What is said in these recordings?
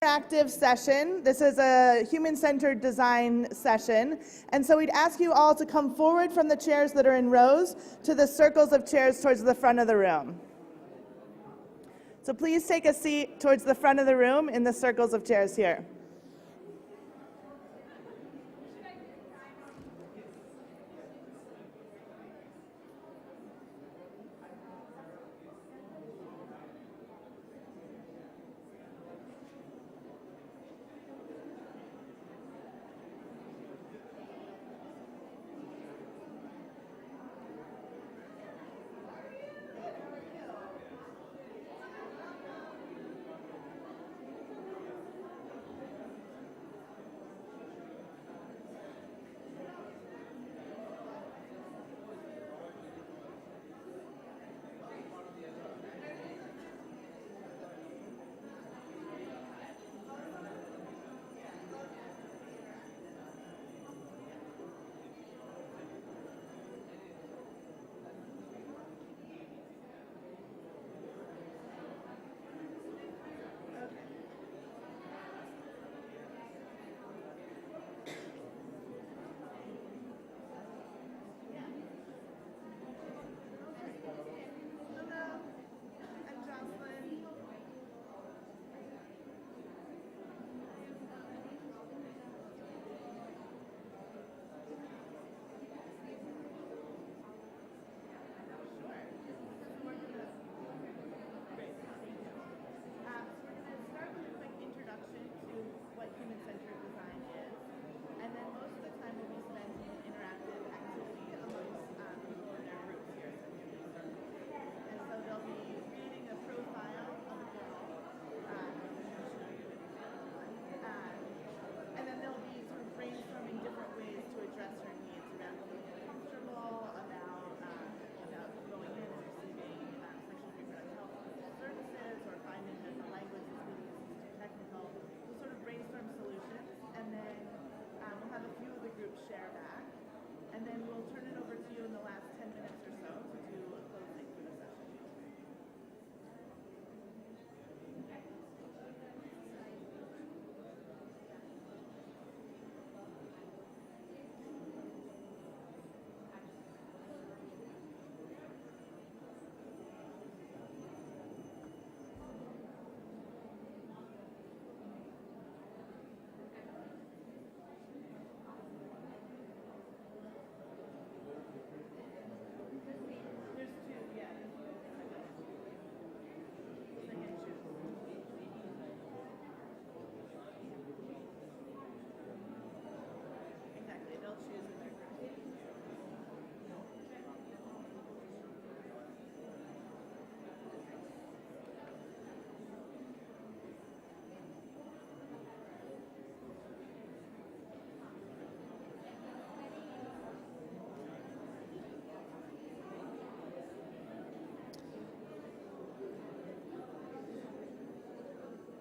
Interactive session. This is a human-centered design session. And so we'd ask you all to come forward from the chairs that are in rows to the circles of chairs towards the front of the room. So please take a seat towards the front of the room in the circles of chairs here.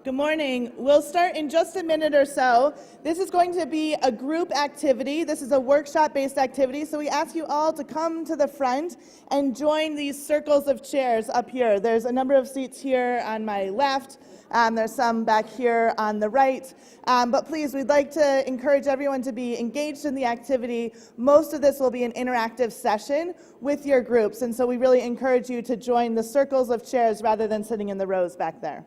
Good morning. We'll start in just a minute or so. This is going to be a group activity. This is a workshop-based activity, so we ask you all to come to the front and join these circles of chairs up here. There's a number of seats here on my left. There's some back here on the right. But please, we'd like to encourage everyone to be engaged in the activity. Most of this will be an interactive session with your groups, and so we really encourage you to join the circles of chairs rather than sitting in the rows back there.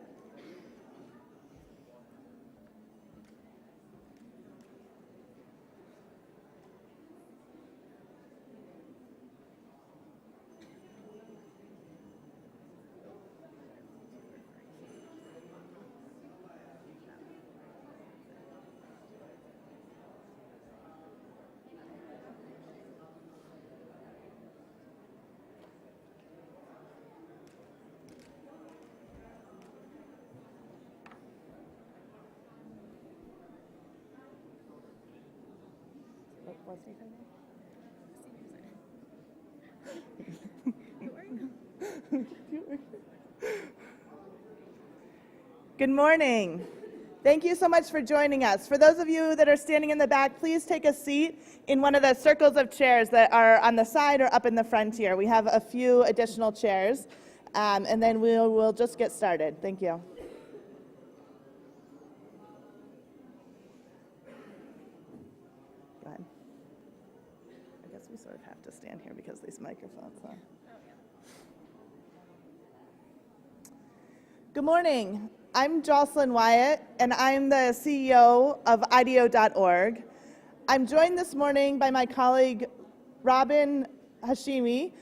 Good morning. Thank you so much for joining us. For those of you that are standing in the back, please take a seat in one of the circles of chairs that are on the side or up in the front here. We have a few additional chairs, and then we'll just get started. Thank you. we sort of have to stand here because of these microphones. Huh? Good morning. I'm Jocelyn Wyatt, and I'm the CEO of IDEO.org. I'm joined this morning by my colleague, Robin Hayashi,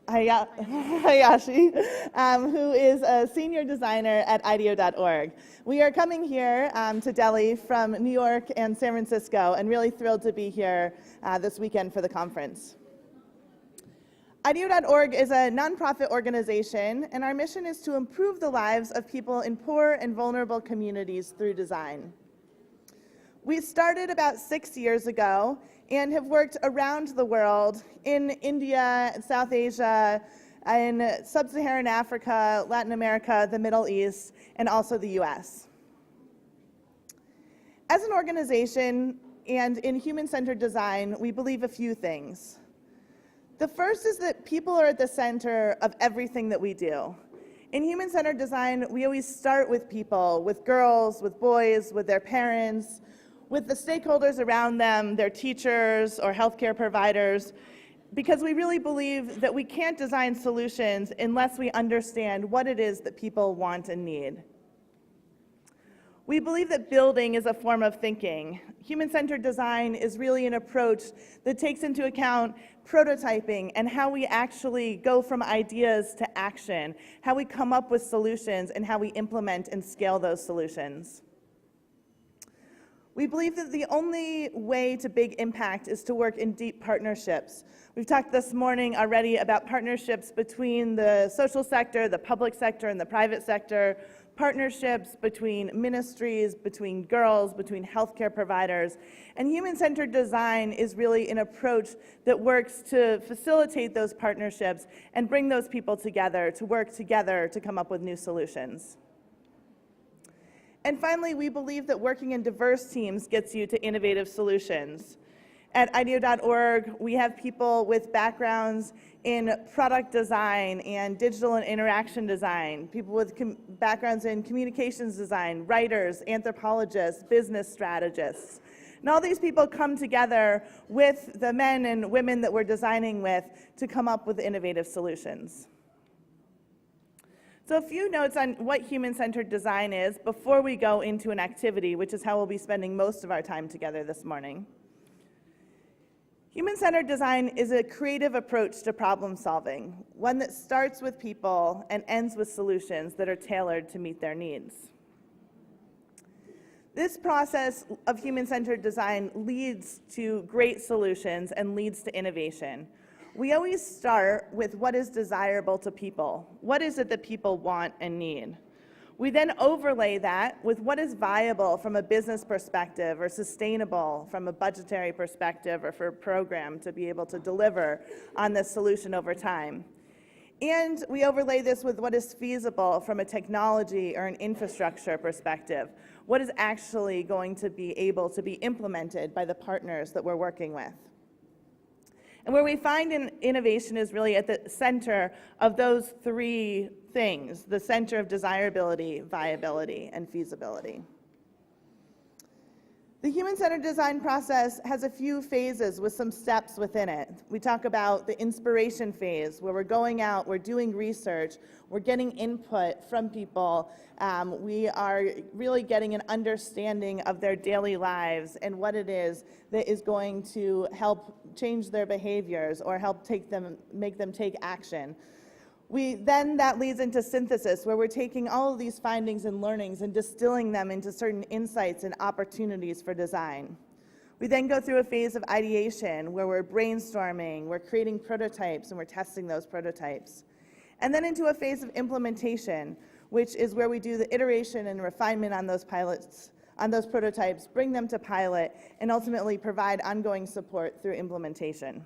who is a senior designer at IDEO.org. We are coming here to Delhi from New York and San Francisco, and really thrilled to be here this weekend for the conference. IDEO.org is a nonprofit organization, and our mission is to improve the lives of people in poor and vulnerable communities through design. We started about 6 years ago and have worked around the world in India, South Asia, in Sub-Saharan Africa, Latin America, the Middle East, and also the US. As an organization and in human-centered design, we believe a few things. The first is that people are at the center of everything that we do. In human-centered design, we always start with people, with girls, with boys, with their parents, with the stakeholders around them, their teachers or healthcare providers, because we really believe that we can't design solutions unless we understand what it is that people want and need. We believe that building is a form of thinking. Human-centered design is really an approach that takes into account prototyping and how we actually go from ideas to action, how we come up with solutions, and how we implement and scale those solutions. We believe that the only way to big impact is to work in deep partnerships. We've talked this morning already about partnerships between the social sector, the public sector, and the private sector, partnerships between ministries, between girls, between healthcare providers. And human-centered design is really an approach that works to facilitate those partnerships and bring those people together, to work together to come up with new solutions. And finally, we believe that working in diverse teams gets you to innovative solutions. At IDEO.org, we have people with backgrounds in product design and digital and interaction design, people with backgrounds in communications design, writers, anthropologists, business strategists. And all these people come together with the men and women that we're designing with to come up with innovative solutions. So a few notes on what human-centered design is before we go into an activity, which is how we'll be spending most of our time together this morning. Human-centered design is a creative approach to problem solving, one that starts with people and ends with solutions that are tailored to meet their needs. This process of human-centered design leads to great solutions and leads to innovation. We always start with what is desirable to people. What is it that people want and need? We then overlay that with what is viable from a business perspective or sustainable from a budgetary perspective or for a program to be able to deliver on this solution over time. And we overlay this with what is feasible from a technology or an infrastructure perspective. What is actually going to be able to be implemented by the partners that we're working with? And where we find innovation is really at the center of those three things, the center of desirability, viability, and feasibility. The human-centered design process has a few phases with some steps within it. We talk about the inspiration phase, where we're going out, we're doing research, we're getting input from people. We are really getting an understanding of their daily lives and what it is that is going to help change their behaviors or help make them take action. Then that leads into synthesis, where we're taking all of these findings and learnings and distilling them into certain insights and opportunities for design. We then go through a phase of ideation, where we're brainstorming, we're creating prototypes, and we're testing those prototypes. And then into a phase of implementation, which is where we do the iteration and refinement on those prototypes, bring them to pilot, and ultimately provide ongoing support through implementation.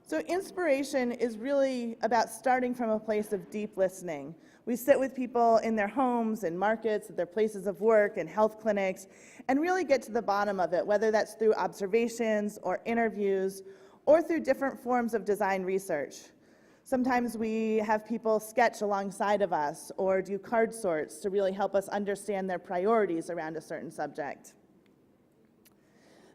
So inspiration is really about starting from a place of deep listening. We sit with people in their homes, in markets, at their places of work, in health clinics, and really get to the bottom of it, whether that's through observations or interviews or through different forms of design research. Sometimes we have people sketch alongside of us or do card sorts to really help us understand their priorities around a certain subject.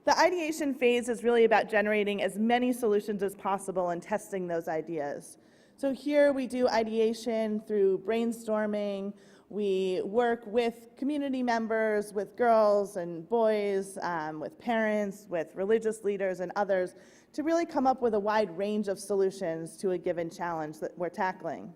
The ideation phase is really about generating as many solutions as possible and testing those ideas. So here we do ideation through brainstorming. We work with community members, with girls and boys, with parents, with religious leaders and others to really come up with a wide range of solutions to a given challenge that we're tackling.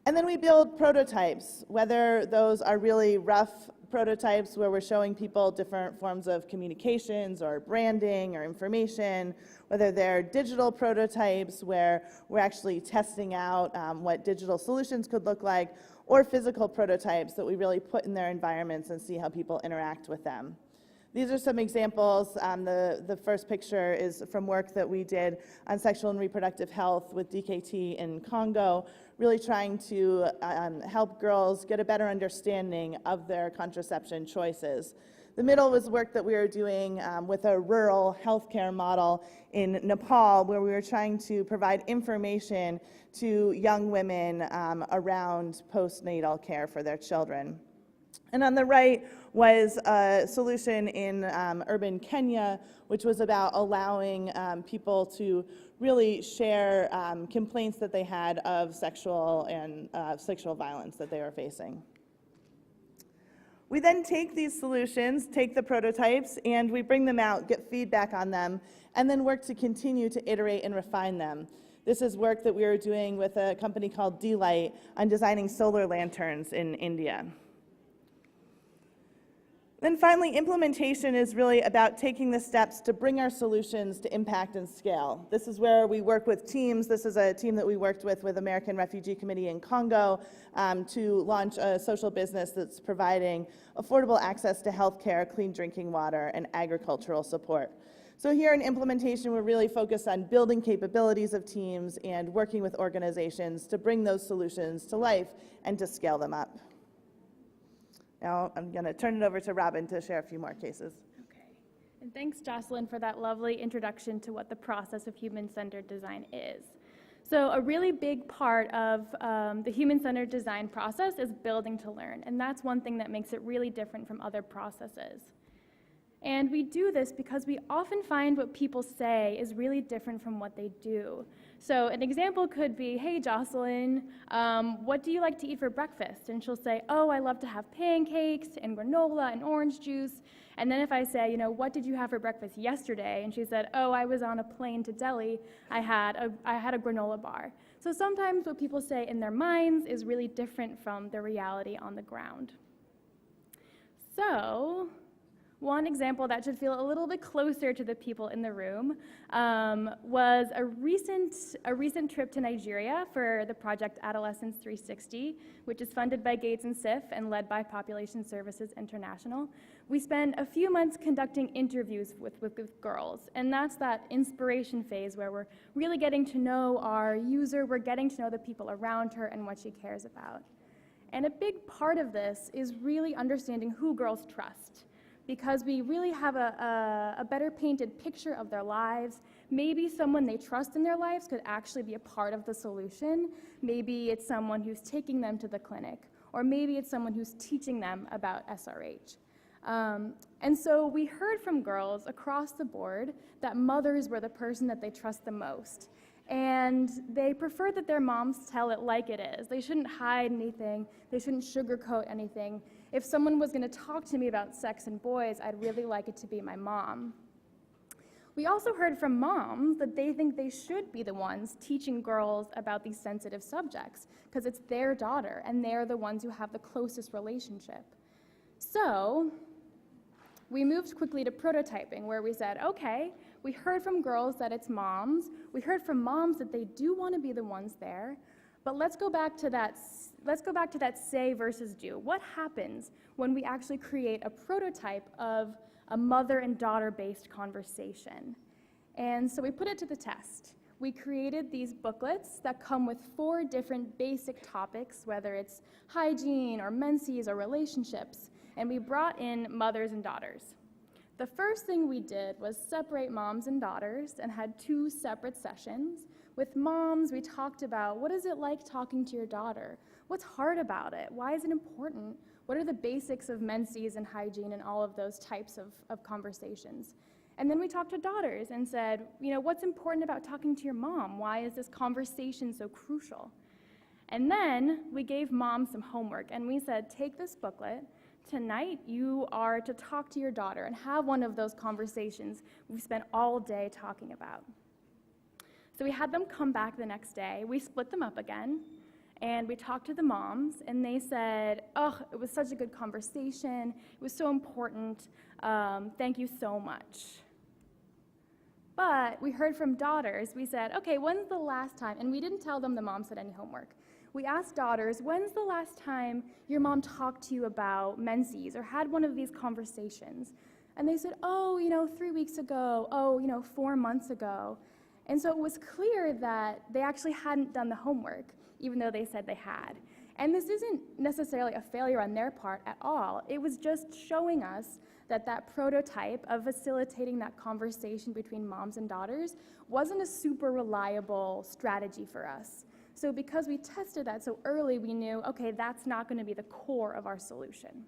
And then we build prototypes, whether those are really rough prototypes where we're showing people different forms of communications or branding or information, whether they're digital prototypes where we're actually testing out what digital solutions could look like, or physical prototypes that we really put in their environments and see how people interact with them. These are some examples. The first picture is from work that we did on sexual and reproductive health with DKT in Congo, really trying to help girls get a better understanding of their contraception choices. The middle was work that we were doing with a rural healthcare model in Nepal, where we were trying to provide information to young women around postnatal care for their children. And on the right was a solution in urban Kenya, which was about allowing people to really share complaints that they had of sexual violence that they were facing. We then take these solutions, take the prototypes, and we bring them out, get feedback on them, and then work to continue to iterate and refine them. This is work that we were doing with a company called D-Light on designing solar lanterns in India. Then finally, implementation is really about taking the steps to bring our solutions to impact and scale. This is where we work with teams. This is a team that we worked with American Refugee Committee in Congo to launch a social business that's providing affordable access to healthcare, clean drinking water, and agricultural support. So here in implementation, we're really focused on building capabilities of teams and working with organizations to bring those solutions to life and to scale them up. Now I'm going to turn it over to Robin to share a few more cases. Okay. And thanks, Jocelyn, for that lovely introduction to what the process of human-centered design is. So a really big part of the human-centered design process is building to learn, and that's one thing that makes it really different from other processes. And we do this because we often find what people say is really different from what they do. So an example could be, hey, Jocelyn, what do you like to eat for breakfast? And she'll say, oh, I love to have pancakes and granola and orange juice. And then if I say, you know, what did you have for breakfast yesterday? And she said, oh, I was on a plane to Delhi. I had a granola bar. So sometimes what people say in their minds is really different from the reality on the ground. So one example that should feel a little bit closer to the people in the room was a recent trip to Nigeria for the project Adolescence 360, which is funded by Gates and SIF and led by Population Services International. We spent a few months conducting interviews with girls, and that's that inspiration phase where we're really getting to know our user, we're getting to know the people around her and what she cares about. And a big part of this is really understanding who girls trust, because we really have a better painted picture of their lives. Maybe someone they trust in their lives could actually be a part of the solution. Maybe it's someone who's taking them to the clinic, or maybe it's someone who's teaching them about SRH. And so we heard from girls across the board that mothers were the person that they trust the most. And they prefer that their moms tell it like it is. They shouldn't hide anything. They shouldn't sugarcoat anything. If someone was going to talk to me about sex and boys, I'd really like it to be my mom. We also heard from moms that they think they should be the ones teaching girls about these sensitive subjects because it's their daughter and they're the ones who have the closest relationship. So we moved quickly to prototyping, where we said, okay, we heard from girls that it's moms. We heard from moms that they do want to be the ones there. But let's go back to that say versus do. What happens when we actually create a prototype of a mother and daughter-based conversation? And so we put it to the test. We created these booklets that come with 4 different basic topics, whether it's hygiene or menses or relationships, and we brought in mothers and daughters. The first thing we did was separate moms and daughters and had 2 separate sessions. With moms, we talked about what is it like talking to your daughter? What's hard about it? Why is it important? What are the basics of menses and hygiene and all of those types of conversations? And then we talked to daughters and said, what's important about talking to your mom? Why is this conversation so crucial? And then we gave moms some homework, and we said, take this booklet. Tonight, you are to talk to your daughter and have one of those conversations we've spent all day talking about. So we had them come back the next day. We split them up again, and we talked to the moms, and they said, oh, it was such a good conversation. It was so important. Thank you so much. But we heard from daughters. We said, okay, when's the last time? And we didn't tell them the moms had any homework. We asked daughters, when's the last time your mom talked to you about menses or had one of these conversations? And they said, 3 weeks ago, 4 months ago. And so it was clear that they actually hadn't done the homework, even though they said they had. And this isn't necessarily a failure on their part at all. It was just showing us that prototype of facilitating that conversation between moms and daughters wasn't a super reliable strategy for us. So because we tested that so early, we knew, okay, that's not going to be the core of our solution.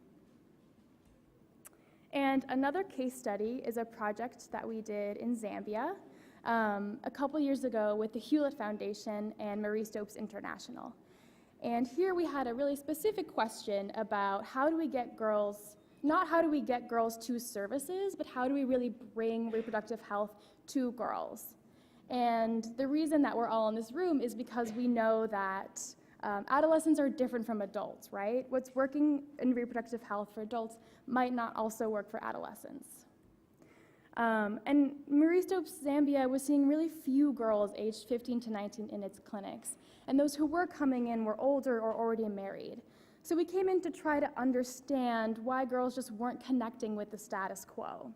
And another case study is a project that we did in Zambia a couple years ago with the Hewlett Foundation and Marie Stopes International. And here we had a really specific question about how do we get girls, not how do we get girls to services, but how do we really bring reproductive health to girls? And the reason that we're all in this room is because we know that adolescents are different from adults, right? What's working in reproductive health for adults might not also work for adolescents. And Marie Stopes Zambia was seeing really few girls aged 15 to 19 in its clinics. And those who were coming in were older or already married. So we came in to try to understand why girls just weren't connecting with the status quo.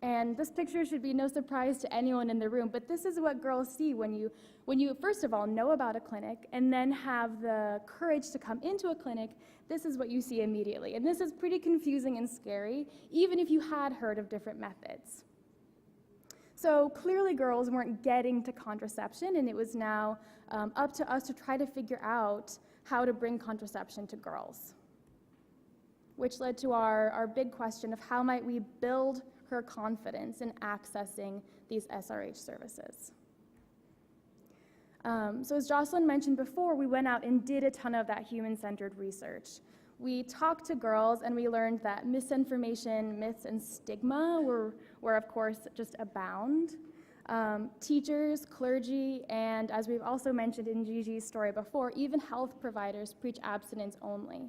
And this picture should be no surprise to anyone in the room, but this is what girls see when you first of all know about a clinic and then have the courage to come into a clinic. This is what you see immediately. And this is pretty confusing and scary, even if you had heard of different methods. So clearly girls weren't getting to contraception, and it was now up to us to try to figure out how to bring contraception to girls, which led to our big question of how might we build her confidence in accessing these SRH services. So as Jocelyn mentioned before, we went out and did a ton of that human-centered research. We talked to girls, and we learned that misinformation, myths, and stigma were of course just abound. Teachers, clergy, and as we've also mentioned in Gigi's story before, even health providers preach abstinence only.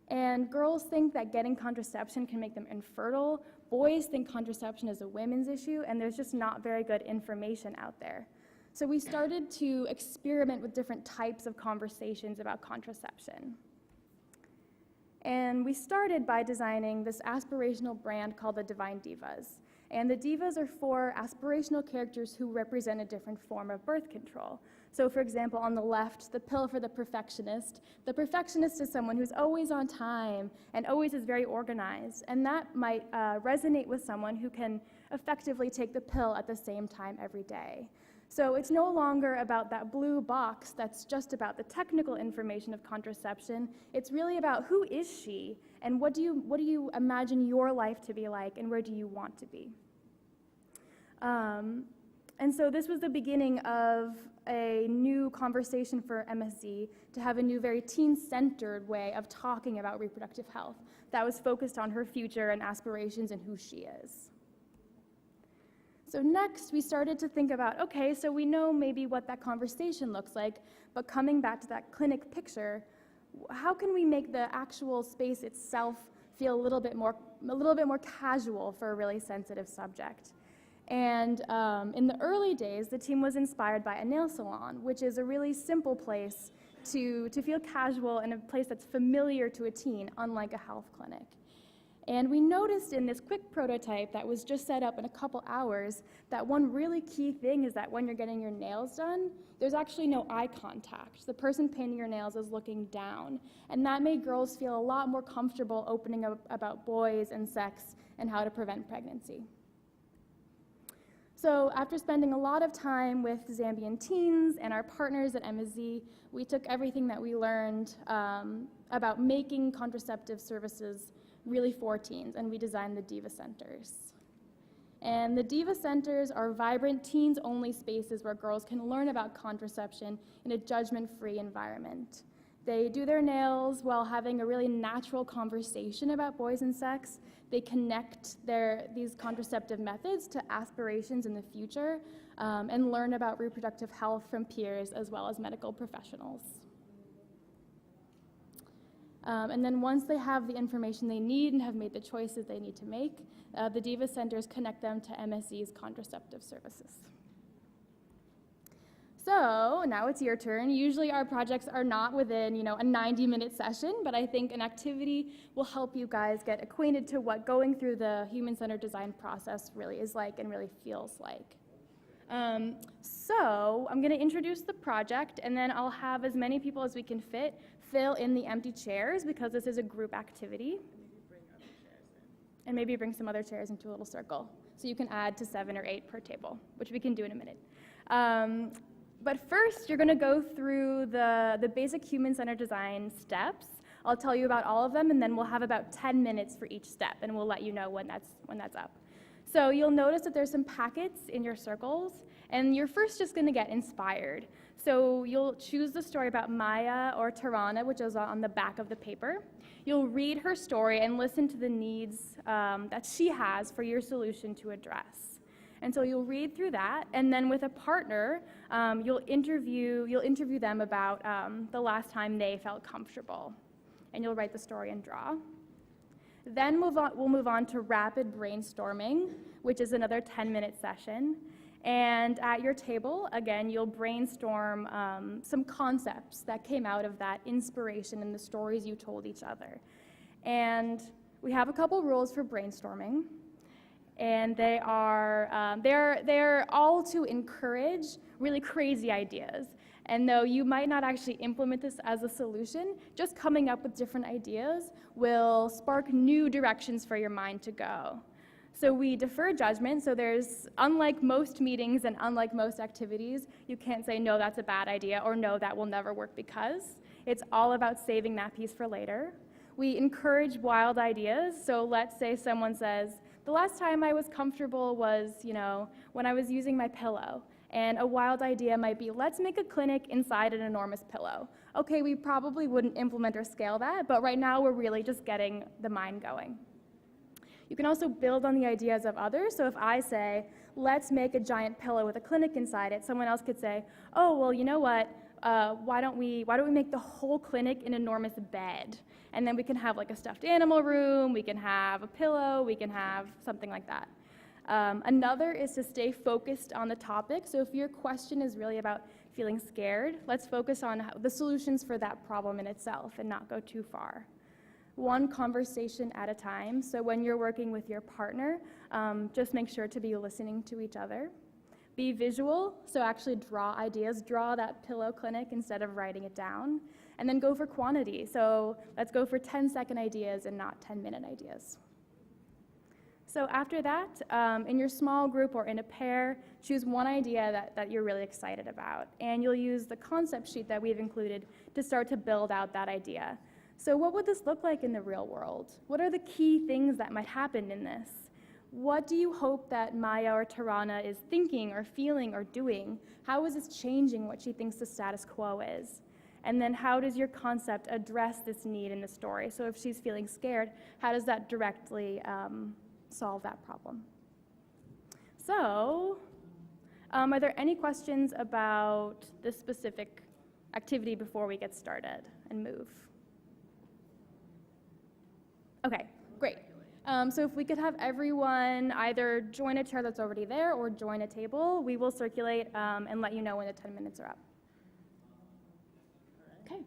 And girls think that getting contraception can make them infertile. Boys think contraception is a women's issue, and there's just not very good information out there. So we started to experiment with different types of conversations about contraception. And we started by designing this aspirational brand called the Divine Divas. And the divas are 4 aspirational characters who represent a different form of birth control. So for example, on the left, the pill for the perfectionist. The perfectionist is someone who's always on time and always is very organized. And that might resonate with someone who can effectively take the pill at the same time every day. So it's no longer about that blue box that's just about the technical information of contraception. It's really about who is she, and what do you imagine your life to be like, and where do you want to be? And so this was the beginning of a new conversation for MSZ to have a new, very teen-centered way of talking about reproductive health that was focused on her future and aspirations and who she is. So next, we started to think about, okay, so we know maybe what that conversation looks like, but coming back to that clinic picture, how can we make the actual space itself feel a little bit more casual for a really sensitive subject? And in the early days, the team was inspired by a nail salon, which is a really simple place to feel casual and a place that's familiar to a teen, unlike a health clinic. And we noticed in this quick prototype that was just set up in a couple hours that one really key thing is that when you're getting your nails done, there's actually no eye contact. The person painting your nails is looking down. And that made girls feel a lot more comfortable opening up about boys and sex and how to prevent pregnancy. So after spending a lot of time with Zambian teens and our partners at MSZ, we took everything that we learned about making contraceptive services really for teens, and we designed the Diva Centers. And the Diva Centers are vibrant teens-only spaces where girls can learn about contraception in a judgment-free environment. They do their nails while having a really natural conversation about boys and sex. They connect these contraceptive methods to aspirations in the future and learn about reproductive health from peers as well as medical professionals. And then once they have the information they need and have made the choices they need to make, the Diva Centers connect them to MSZ's contraceptive services. So now it's your turn. Usually our projects are not within, a 90-minute session, but I think an activity will help you guys get acquainted to what going through the human-centered design process really is like and really feels like. So I'm going to introduce the project, and then I'll have as many people as we can fit fill in the empty chairs because this is a group activity. And maybe bring some other chairs into a little circle. So you can add to 7 or 8 per table, which we can do in a minute. But first, you're going to go through the basic human-centered design steps. I'll tell you about all of them, and then we'll have about 10 minutes for each step, and we'll let you know when that's up. So you'll notice that there's some packets in your circles, and you're first just going to get inspired. So you'll choose the story about Iaah or Tarana, which is on the back of the paper. You'll read her story and listen to the needs that she has for your solution to address. And so you'll read through that, and then with a partner, you'll interview them about the last time they felt comfortable, and you'll write the story and draw. Then we'll move on to rapid brainstorming, which is another 10-minute session. And at your table, again, you'll brainstorm some concepts that came out of that inspiration and the stories you told each other. And we have a couple rules for brainstorming. And they are they're all to encourage really crazy ideas. And though you might not actually implement this as a solution, just coming up with different ideas will spark new directions for your mind to go. So we defer judgment, so unlike most meetings and unlike most activities, you can't say, no, that's a bad idea, or no, that will never work because. It's all about saving that piece for later. We encourage wild ideas, so let's say someone says, the last time I was comfortable was, when I was using my pillow. And a wild idea might be, let's make a clinic inside an enormous pillow. Okay, we probably wouldn't implement or scale that, but right now we're really just getting the mind going. You can also build on the ideas of others. So if I say, let's make a giant pillow with a clinic inside it, someone else could say, oh, well, you know what? Why don't we make the whole clinic an enormous bed? And then we can have like a stuffed animal room, we can have a pillow, we can have something like that. Another is to stay focused on the topic. So if your question is really about feeling scared, let's focus on the solutions for that problem in itself and not go too far. One conversation at a time. So when you're working with your partner, just make sure to be listening to each other. Be visual, so actually draw ideas, draw that pillow clinic instead of writing it down. And then go for quantity. So let's go for 10-second ideas and not 10-minute ideas. So after that, in your small group or in a pair, choose one idea that you're really excited about. And you'll use the concept sheet that we've included to start to build out that idea. So what would this look like in the real world? What are the key things that might happen in this? What do you hope that Iaah or Tarana is thinking or feeling or doing? How is this changing what she thinks the status quo is? And then how does your concept address this need in the story? So if she's feeling scared, how does that directly solve that problem? So, are there any questions about this specific activity before we get started and move? Okay, great. So if we could have everyone either join a chair that's already there or join a table, we will circulate and let you know when the 10 minutes are up. Okay.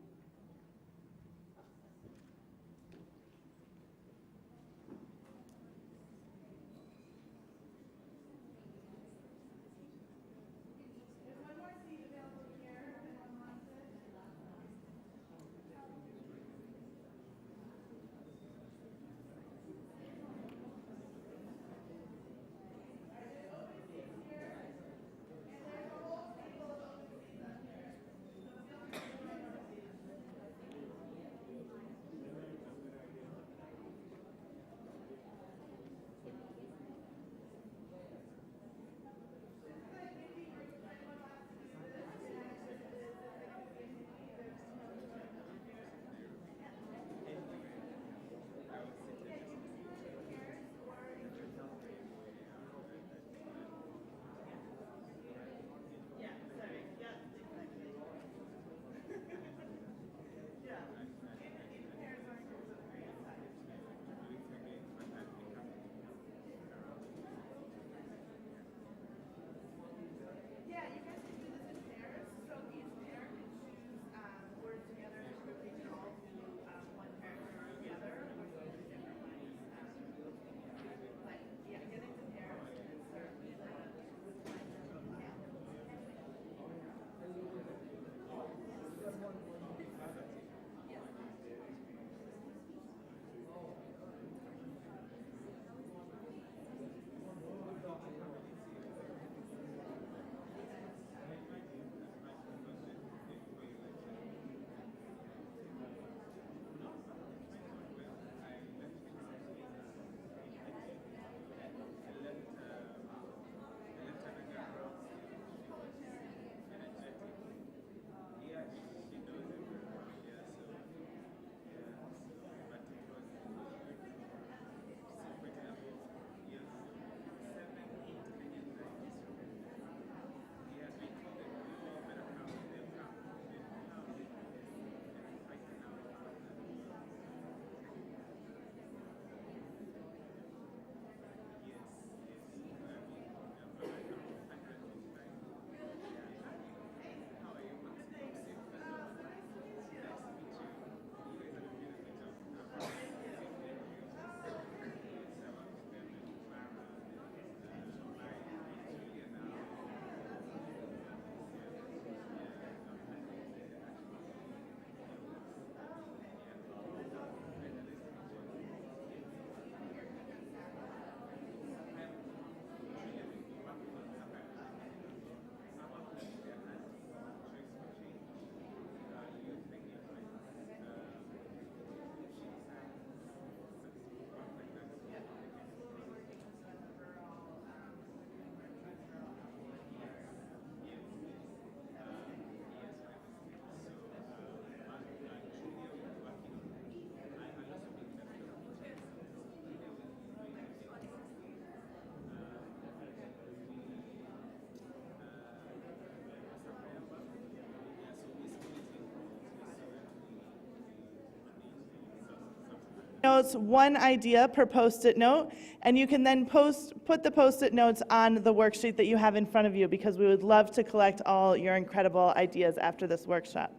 notes, one idea per Post-it note, and you can then put the Post-it notes on the worksheet that you have in front of you, because we would love to collect all your incredible ideas after this workshop.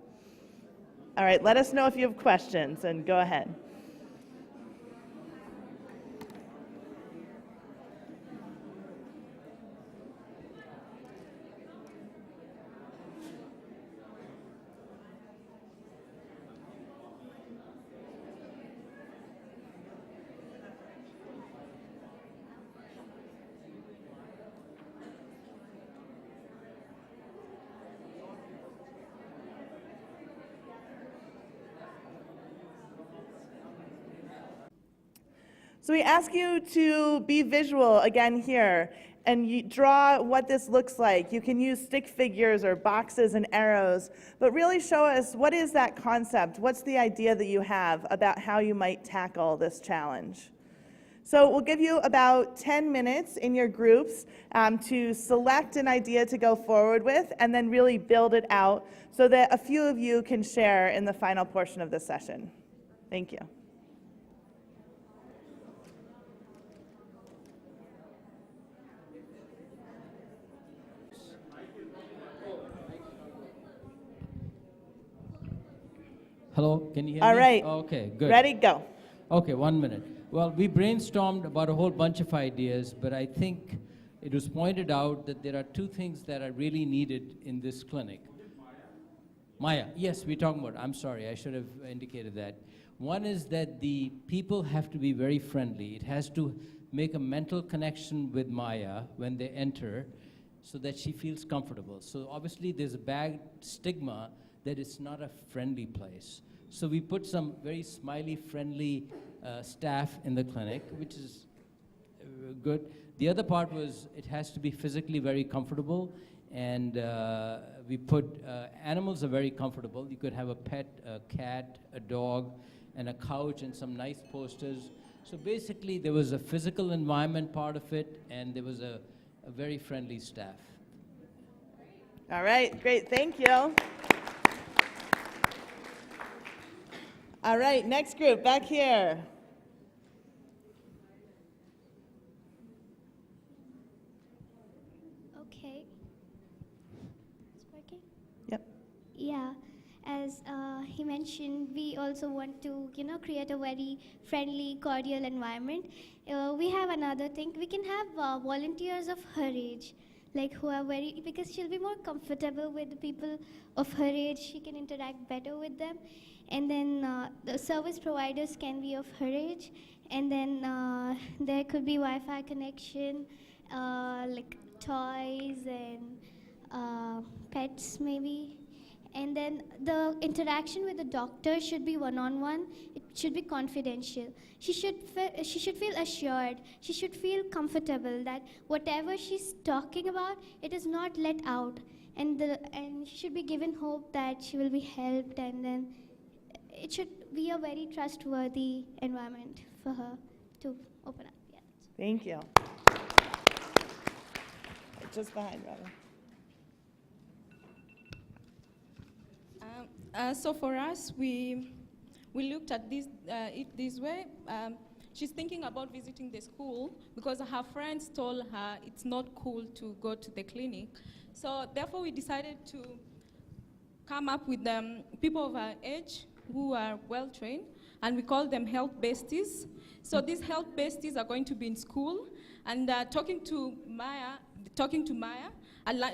All right, let us know if you have questions, and go ahead. So we ask you to be visual again here, and you draw what this looks like. You can use stick figures or boxes and arrows, but really show us, what is that concept? What's the idea that you have about how you might tackle this challenge? So we'll give you about 10 minutes in your groups to select an idea to go forward with, and then really build it out so that a few of you can share in the final portion of this session. Thank you. Hello, can you hear All me? right. Okay, good. Ready, go. Okay, 1 minute. Well, we brainstormed about a whole bunch of ideas, but I think it was pointed out that there are two things that are really needed in this clinic. Maya, yes, we're talking about, I'm sorry, I should have indicated that. One is that the people have to be very friendly. It has to make a mental connection with Maya when they enter so that she feels comfortable. So obviously there's a bad stigma that it's not a friendly place. So we put some very smiley, friendly staff in the clinic, which is good. The other part was it has to be physically very comfortable, and we put, animals are very comfortable. You could have a pet, a cat, a dog, and a couch, and some nice posters. So basically there was a physical environment part of it, and there was a very friendly staff. All right, great, thank you. All right, next group, back here. Okay. It's working? Yep. Yeah. As he mentioned, we also want to, create a very friendly, cordial environment. We have another thing. We can have volunteers of her age, like who are because she'll be more comfortable with the people of her age. She can interact better with them. And then the service providers can be of her age. And then there could be Wi-Fi connection, like toys and pets maybe. And then the interaction with the doctor should be one-on-one. It should be confidential. She should feel assured. She should feel comfortable that whatever she's talking about, it is not let out. And she should be given hope that she will be helped, and then it should be a very trustworthy environment for her to open up. Yeah. Thank you. Just behind, Robin. So for us, we looked at it this way. She's thinking about visiting the school because her friends told her it's not cool to go to the clinic. So therefore, we decided to come up with people of her age who are well-trained, and we call them health besties. So these health besties are going to be in school and talking to Maya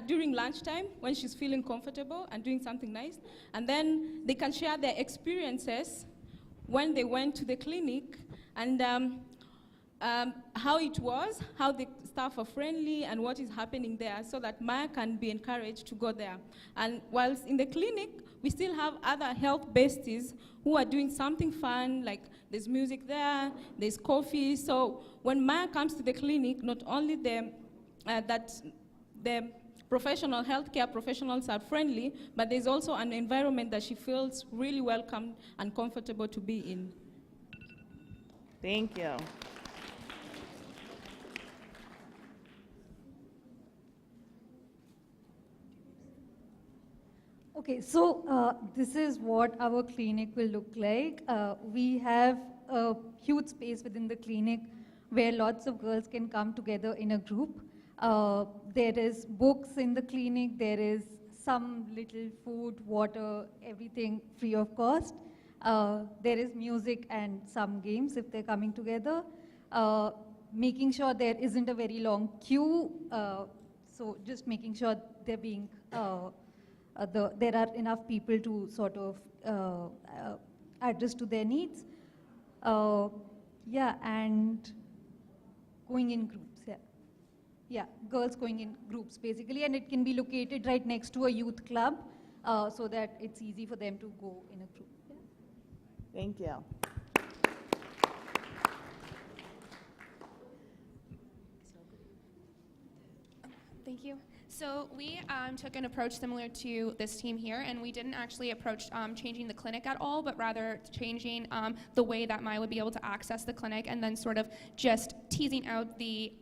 during lunchtime when she's feeling comfortable and doing something nice. And then they can share their experiences when they went to the clinic and how it was, how the staff are friendly, and what is happening there, so that Maya can be encouraged to go there. And whilst in the clinic, we still have other health besties who are doing something fun, like there's music there, there's coffee. So when Maya comes to the clinic, not only the professional healthcare professionals are friendly, but there's also an environment that she feels really welcome and comfortable to be in. Thank you. Okay, so this is what our clinic will look like. We have a huge space within the clinic where lots of girls can come together in a group. There is books in the clinic, there is some little food, water, everything free of cost. There is music and some games if they're coming together. Making sure there isn't a very long queue, so just making sure they're being, there are enough people to sort of address to their needs. Yeah, and going in groups, yeah. Yeah, girls going in groups basically, and it can be located right next to a youth club so that it's easy for them to go in a group. Yeah. Thank you. Thank you. So we took an approach similar to this team here, and we didn't actually approach changing the clinic at all, but rather changing the way that Maya would be able to access the clinic, and then sort of just teasing out the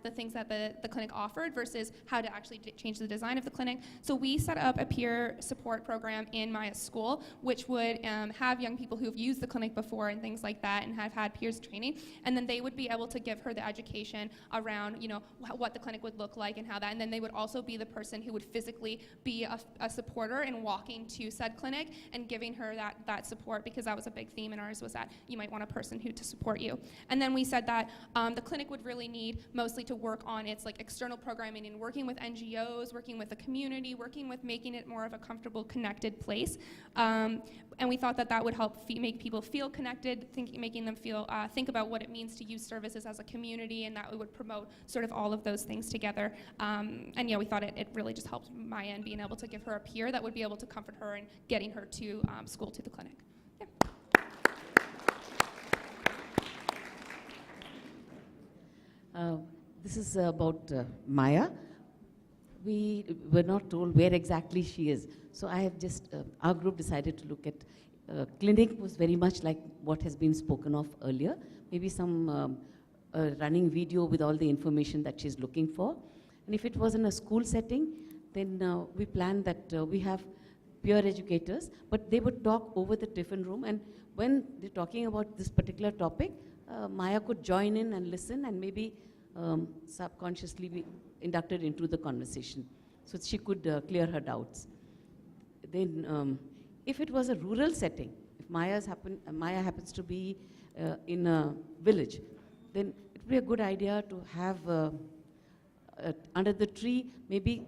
the things that the clinic offered versus how to actually change the design of the clinic. So we set up a peer support program in Maya's school, which would have young people who've used the clinic before and things like that, and have had peers training, and then they would be able to give her the education around, you know, what the clinic would look like and how that, and then they would also be the person who would physically be a supporter and walking to said clinic and giving her that support, because that was a big theme in ours, was that you might want a person who to support you. And then we said that the clinic would really need mostly to work on its like external programming and working with NGOs, working with the community, working with making it more of a comfortable, connected place. And we thought that that would help make people feel connected, making them feel think about what it means to use services as a community, and that we would promote sort of all of those things together. And yeah, we thought it really just helped Maya in being able to give her a peer that would be able to comfort her and getting her to school, to the clinic. Yeah. This is about Maya. We were not told where exactly she is. So I have just, our group decided to look at, clinic was very much like what has been spoken of earlier. Maybe some running video with all the information that she's looking for. And if it was in a school setting, then we planned that we have peer educators, but they would talk over the tiffin room, and when they're talking about this particular topic, Maya could join in and listen, and maybe subconsciously be inducted into the conversation, so she could clear her doubts. Then if it was a rural setting, if Maya happens to be in a village, then it would be a good idea to have under the tree, maybe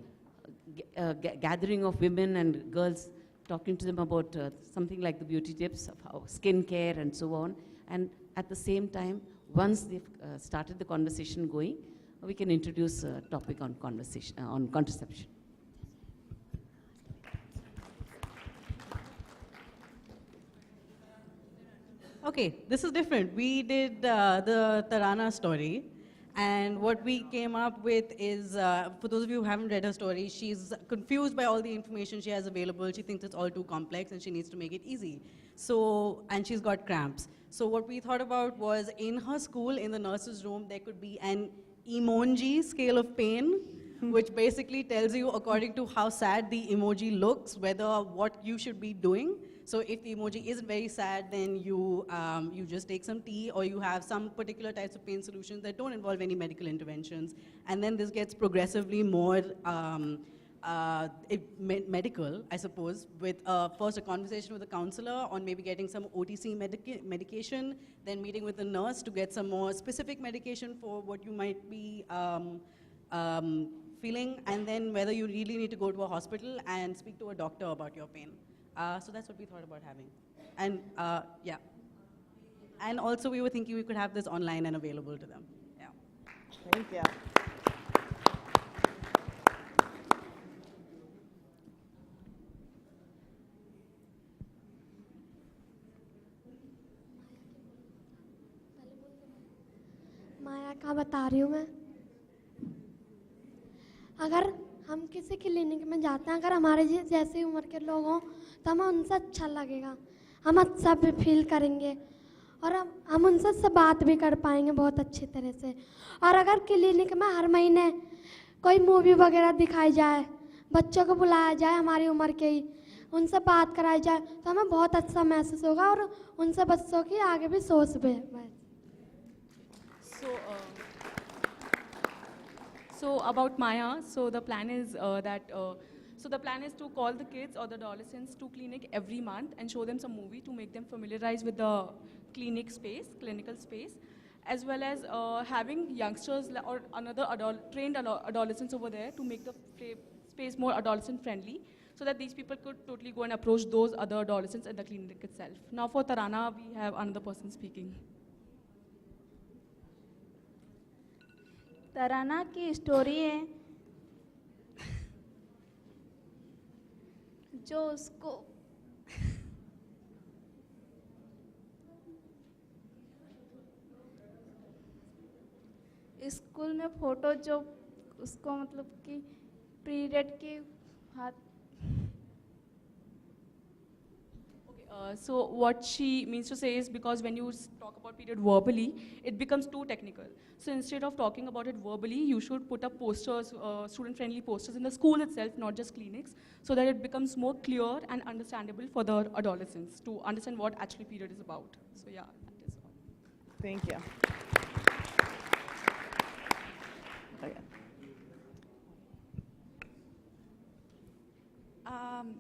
gathering of women and girls, talking to them about something like the beauty tips of how skin care and so on. And at the same time, once they've started the conversation going, we can introduce a topic on conversation, on contraception. Okay, this is different. We did the Tarana story. And what we came up with is, for those of you who haven't read her story, she's confused by all the information she has available. She thinks it's all too complex and she needs to make it easy. So, and she's got cramps. So what we thought about was, in her school, in the nurse's room, there could be an emoji scale of pain, which basically tells you, according to how sad the emoji looks, whether what you should be doing. So if the emoji isn't very sad, then you just take some tea, or you have some particular types of pain solutions that don't involve any medical interventions. And then this gets progressively more medical, I suppose, with first a conversation with a counselor on maybe getting some OTC medication, then meeting with a nurse to get some more specific medication for what you might be feeling, and then whether you really need to go to a hospital and speak to a doctor about your pain. So that's what we thought about having. And yeah. And also we were thinking we could have this online and available to them. Yeah. Thank you. माया का बता रही हूँ मैं। अगर हम किसी clinic में जाते हैं, अगर हमारे जैसी उम्र के लोग हों तो हमें उनसे अच्छा लगेगा, हम अच्छा भी फील करेंगे, और हम उनसे से बात भी कर पाएंगे बहुत अच्छी तरह से। और अगर क्लिनिक में हर महीने कोई मूवी वगैरह दिखाई जाए, बच्चों को बुलाया जाए हमारी उम्र के ही, उनसे बात कराई जाए तो हमें बहुत अच्छा महसूस होगा और उनसे बच्चों की आगे भी सोच बढ़े। So about Maya, so the plan is the plan is to call the kids or the adolescents to clinic every month and show them some movie to make them familiarize with the clinical space, as well as having youngsters or another trained adolescents over there to make the space more adolescent friendly, so that these people could totally go and approach those other adolescents at the clinic itself. Now for Tarana, we have another person speaking. तराना की story है जो उसको school में photo जो उसको मतलब कि period के हाथ So what she means to say is, because when you talk about period verbally, it becomes too technical. So instead of talking about it verbally, you should put up posters, student-friendly posters in the school itself, not just clinics, so that it becomes more clear and understandable for the adolescents to understand what actually period is about. So yeah, that is all. Thank you. Okay.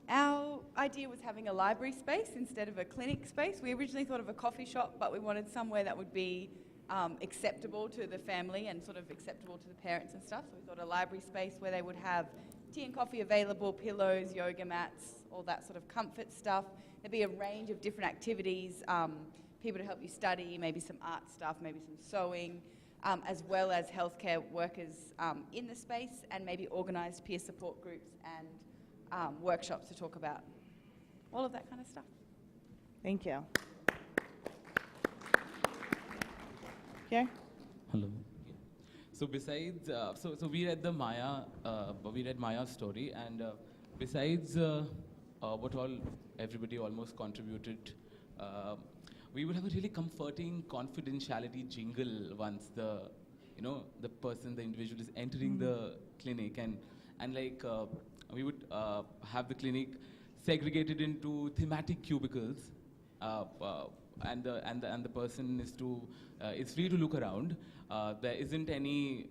Our idea was having a library space instead of a clinic space. We originally thought of a coffee shop, but we wanted somewhere that would be acceptable to the family and sort of acceptable to the parents and stuff. So we thought a library space where they would have tea and coffee available, pillows, yoga mats, all that sort of comfort stuff. There'd be a range of different activities, people to help you study, maybe some art stuff, maybe some sewing, as well as healthcare workers in the space, and maybe organised peer support groups and workshops to talk about all of that kind of stuff. Thank you. Here. Hello. So besides, so we read the Maya's story, and besides what all everybody almost contributed, we would have a really comforting confidentiality jingle once the individual is entering the clinic, and like we would have the clinic segregated into thematic cubicles, and the person is free to look around. There isn't any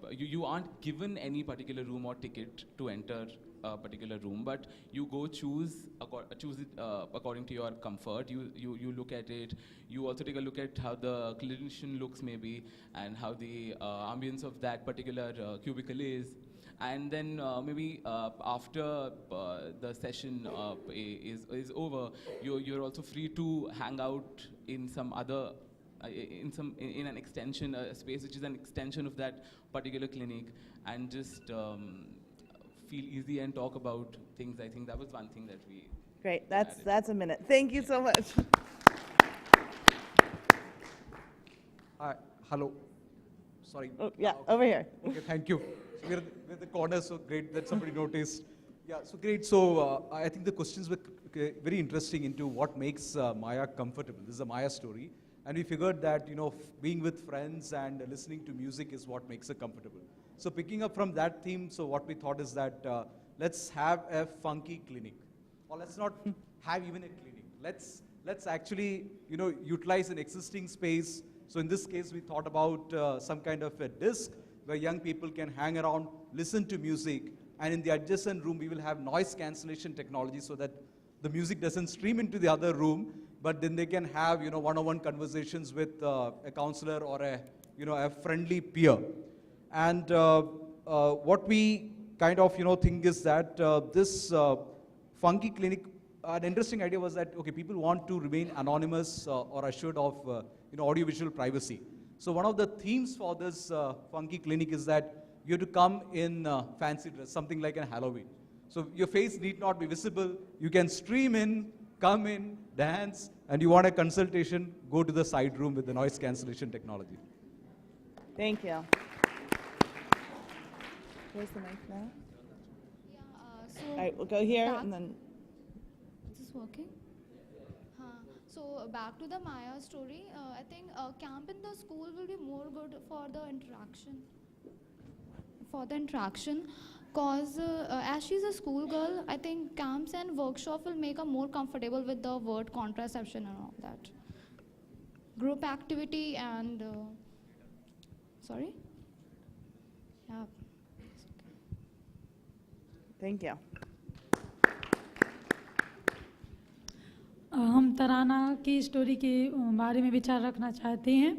you aren't given any particular room or ticket to enter a particular room, but you go choose it according to your comfort. You look at it. You also take a look at how the clinician looks maybe, and how the ambience of that particular cubicle is. And then maybe after the session is over, you're also free to hang out in some other in an extension, a space which is an extension of that particular clinic, and just feel easy and talk about things. I think that was one thing that we. Great. That's a minute. Thank you so much. Hi. Hello. Sorry. Oh, yeah, over here. Okay, thank you. So we're at the corner, so great that somebody noticed. Yeah, so great. So I think the questions were very interesting into what makes Maya comfortable. This is a Maya story. And we figured that, being with friends and listening to music is what makes her comfortable. So picking up from that theme, so what we thought is that let's have a funky clinic. Or let's not have even a clinic. Let's actually, utilize an existing space. So in this case, we thought about some kind of a disc where young people can hang around, listen to music, and in the adjacent room, we will have noise cancellation technology so that the music doesn't stream into the other room, but then they can have, one-on-one conversations with a counselor or a friendly peer. And what we kind of, think is that this funky clinic, an interesting idea was that, okay, people want to remain anonymous or assured of, audiovisual privacy. So one of the themes for this funky clinic is that you have to come in fancy dress, something like a Halloween. So your face need not be visible. You can stream in, come in, dance, and you want a consultation, go to the side room with the noise cancellation technology. Thank you. Where's the mic now? Yeah, All right, we'll go here and then. Is this working? So back to the Maya story, I think camp in the school will be more good for the interaction. Cause as she's a schoolgirl, I think camps and workshop will make her more comfortable with the word contraception and all that. Group activity and sorry. Yeah. Thank you. हम तराना की story के बारे में विचार रखना चाहते हैं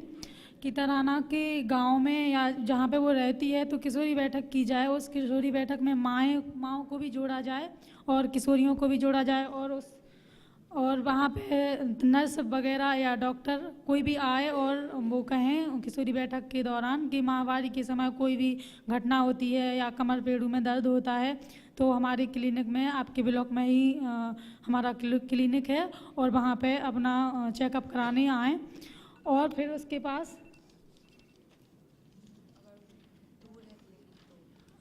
कि तराना के गांव में या जहां पे वो रहती है तो किशोरी बैठक की जाए। उस किशोरी बैठक में माँओं को भी जोड़ा जाए और किशोरियों को भी जोड़ा जाए और वहाँ पे नर्स वगैरह या डॉक्टर कोई भी आए और वो कहें किशोरी बैठक के दौरान कि माहवारी के समय कोई भी घटना होती है या कमर पेड़ों में दर्द होता है तो हमारे क्लिनिक में आपके ब्लॉक में ही हमारा क्लिनिक है और वहाँ पे अपना चेकअप कराने आएँ। और फिर उसके पास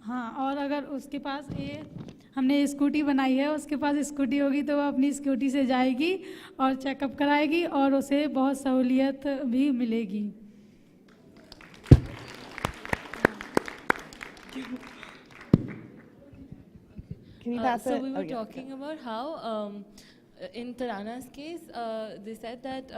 हाँ, और अगर उसके पास ये हमने स्कूटी बनाई है, उसके पास स्कूटी होगी तो वह अपनी स्कूटी से जाएगी और चेकअप कराएगी और उसे बहुत सहूलियत भी मिलेगी। Can you pass it? So we were Oh, yeah. talking about how in Tarana's case, they said that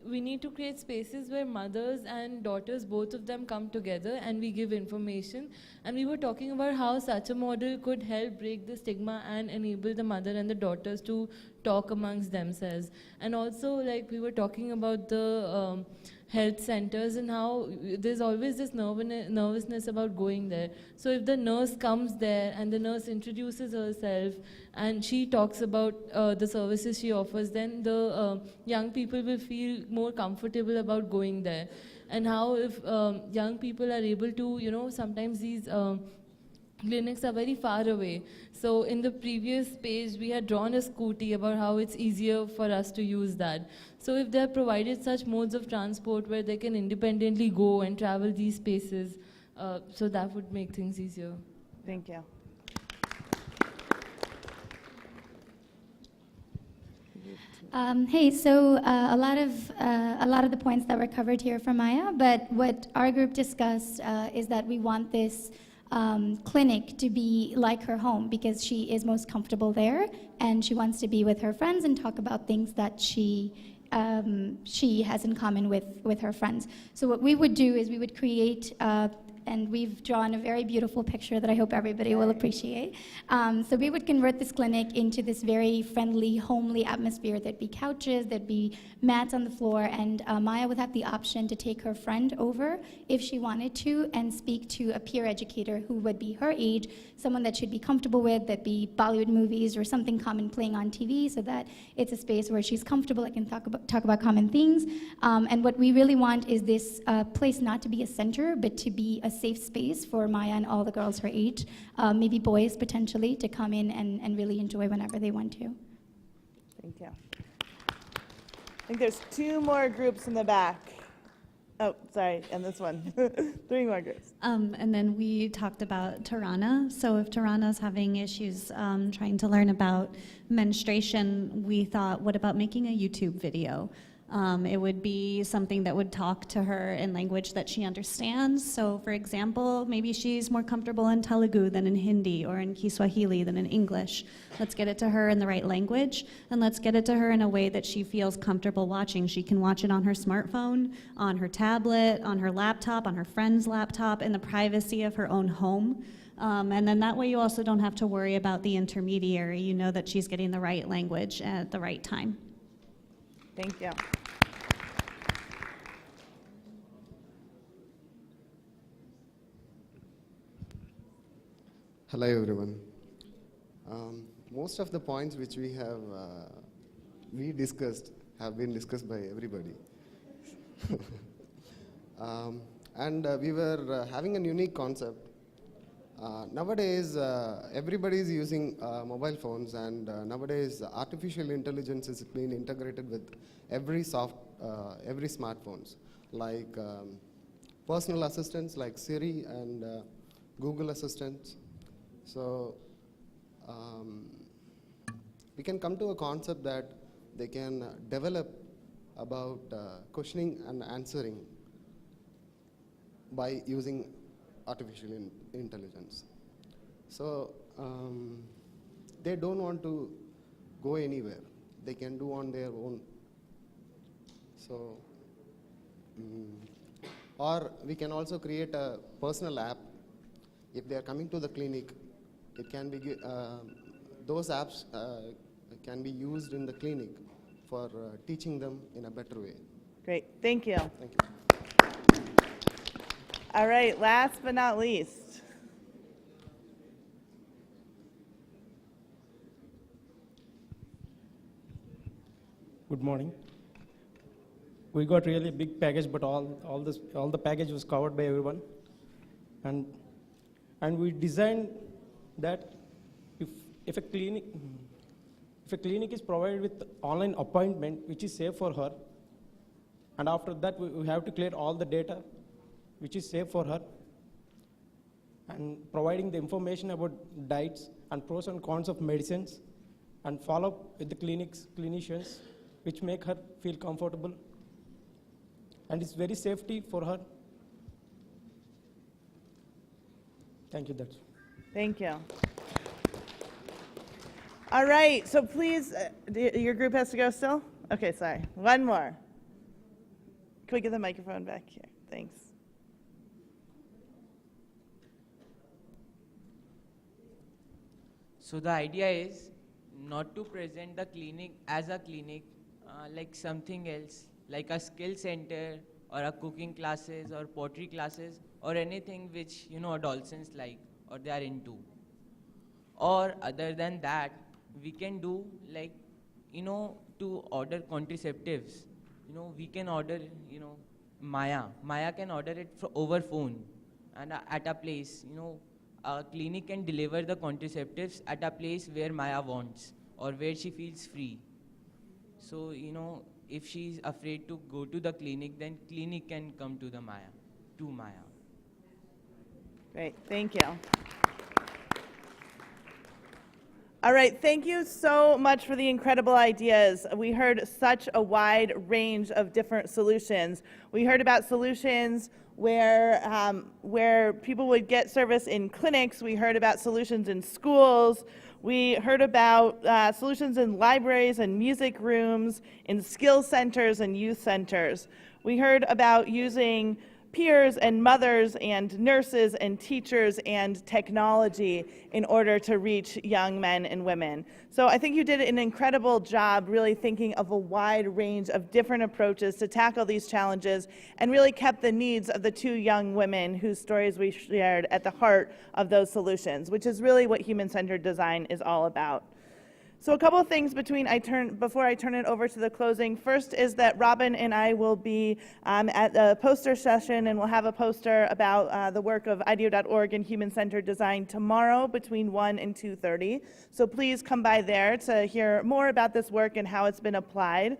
we need to create spaces where mothers and daughters, both of them, come together and we give information. And we were talking about how such a model could help break the stigma and enable the mother and the daughters to talk amongst themselves. And also, like, we were talking about the health centers and how there's always this nervousness about going there. So if the nurse comes there and the nurse introduces herself and she talks about the services she offers, then the young people will feel more comfortable about going there. And how if young people are able to, you know, sometimes these clinics are very far away. So in the previous page, we had drawn a scooty about how it's easier for us to use that. So if they're provided such modes of transport where they can independently go and travel these spaces, so that would make things easier. Thank you. Hey, so a lot of the points that were covered here from Maya, but what our group discussed is that we want this clinic to be like her home because she is most comfortable there and she wants to be with her friends and talk about things that she has in common with her friends. So what we would do is we would create and we've drawn a very beautiful picture that I hope everybody will appreciate. So we would convert this clinic into this very friendly, homely atmosphere. There'd be couches, there'd be mats on the floor, and Maya would have the option to take her friend over if she wanted to and speak to a peer educator who would be her age, someone that she'd be comfortable with, that'd be Bollywood movies or something common playing on TV so that it's a space where she's comfortable and can talk about common things. And what we really want is this place not to be a center, but to be a safe space for Maya and all the girls her age, maybe boys potentially, to come in and really enjoy whenever they want to. Thank you. I think there's 2 more groups in the back. Oh, sorry, and this one. 3 more groups. And then we talked about Tarana. So if Tarana's having issues trying to learn about menstruation, we thought, what about making a YouTube video? It would be something that would talk to her in language that she understands. So for example, maybe she's more comfortable in Telugu than in Hindi or in Kiswahili than in English. Let's get it to her in the right language, and let's get it to her in a way that she feels comfortable watching. She can watch it on her smartphone, on her tablet, on her laptop, on her friend's laptop, in the privacy of her own home. And then that way you also don't have to worry about the intermediary. You know that she's getting the right language at the right time. Thank you. Hello everyone. Most of the points which we discussed have been discussed by everybody. And we were having a unique concept. Nowadays, everybody is using mobile phones, and nowadays artificial intelligence is being integrated with every smartphones, like personal assistants like Siri and Google Assistants. So we can come to a concept that they can develop about questioning and answering by using artificial intelligence. So they don't want to go anywhere. They can do on their own. So, or we can also create a personal app. If they are coming to the clinic, it can be those apps can be used in the clinic for teaching them in a better way. Great, thank you. Thank you. All right, last but not least. Good morning. We got really big package, but all the package was covered by everyone, and we designed that if a clinic is provided with online appointment, which is safe for her, and after that we have to clear all the data, which is safe for her, and providing the information about diets and pros and cons of medicines, and follow up with the clinicians, which make her feel comfortable, and it's very safety for her. Thank you. That's. Thank you. All right, so please, your group has to go still? Okay, sorry. One more. Can we get the microphone back here? Thanks. So the idea is not to present the clinic as a clinic like something else, like a skill center or a cooking classes or pottery classes or anything which adolescents like or they are into. Or other than that, we can do like to order contraceptives. We can order Maya can order it over phone and at a place. A clinic can deliver the contraceptives at a place where Maya wants or where she feels free. So, if she's afraid to go to the clinic, then clinic can come to Maya. Great, thank you. All right, thank you so much for the incredible ideas. We heard such a wide range of different solutions. We heard about solutions where people would get service in clinics. We heard about solutions in schools. We heard about solutions in libraries and music rooms, in skill centers and youth centers. We heard about using peers and mothers and nurses and teachers and technology in order to reach young men and women. So I think you did an incredible job really thinking of a wide range of different approaches to tackle these challenges and really kept the needs of the two young women whose stories we shared at the heart of those solutions, which is really what human-centered design is all about. So a couple of things before I turn it over to the closing. First is that Robin and I will be at the poster session, and we'll have a poster about the work of IDEO.org and human-centered design tomorrow between 1 and 2:30. So please come by there to hear more about this work and how it's been applied.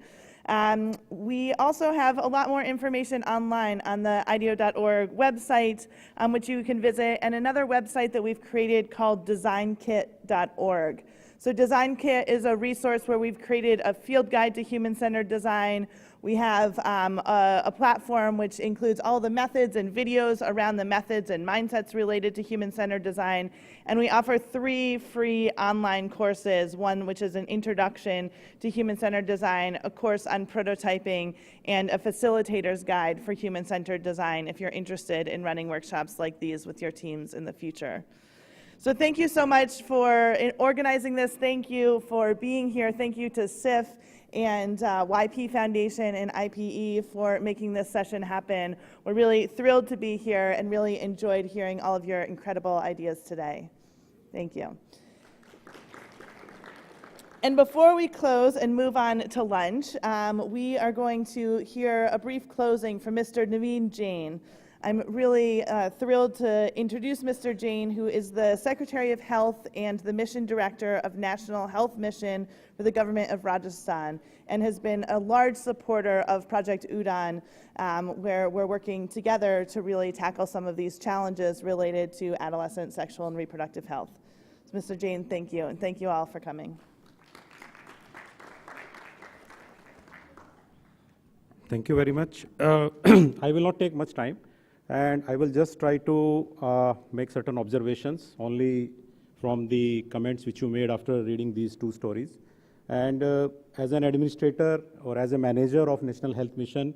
We also have a lot more information online on the IDEO.org website, which you can visit, and another website that we've created called designkit.org. So Design Kit is a resource where we've created a field guide to human-centered design. We have a platform which includes all the methods and videos around the methods and mindsets related to human-centered design. And we offer 3 free online courses, one which is an introduction to human-centered design, a course on prototyping, and a facilitator's guide for human-centered design if you're interested in running workshops like these with your teams in the future. So thank you so much for organizing this. Thank you for being here. Thank you to SIF and YP Foundation and IPE for making this session happen. We're really thrilled to be here and really enjoyed hearing all of your incredible ideas today. Thank you. And before we close and move on to lunch, we are going to hear a brief closing from Mr. Naveen Jain. I'm really thrilled to introduce Mr. Jain, who is the Secretary of Health and the Mission Director of National Health Mission for the Government of Rajasthan, and has been a large supporter of Project Udaan, where we're working together to really tackle some of these challenges related to adolescent sexual and reproductive health. So Mr. Jain, thank you, and thank you all for coming. Thank you very much. I will not take much time. And I will just try to make certain observations, only from the comments which you made after reading these two stories. And as an administrator or as a manager of National Health Mission,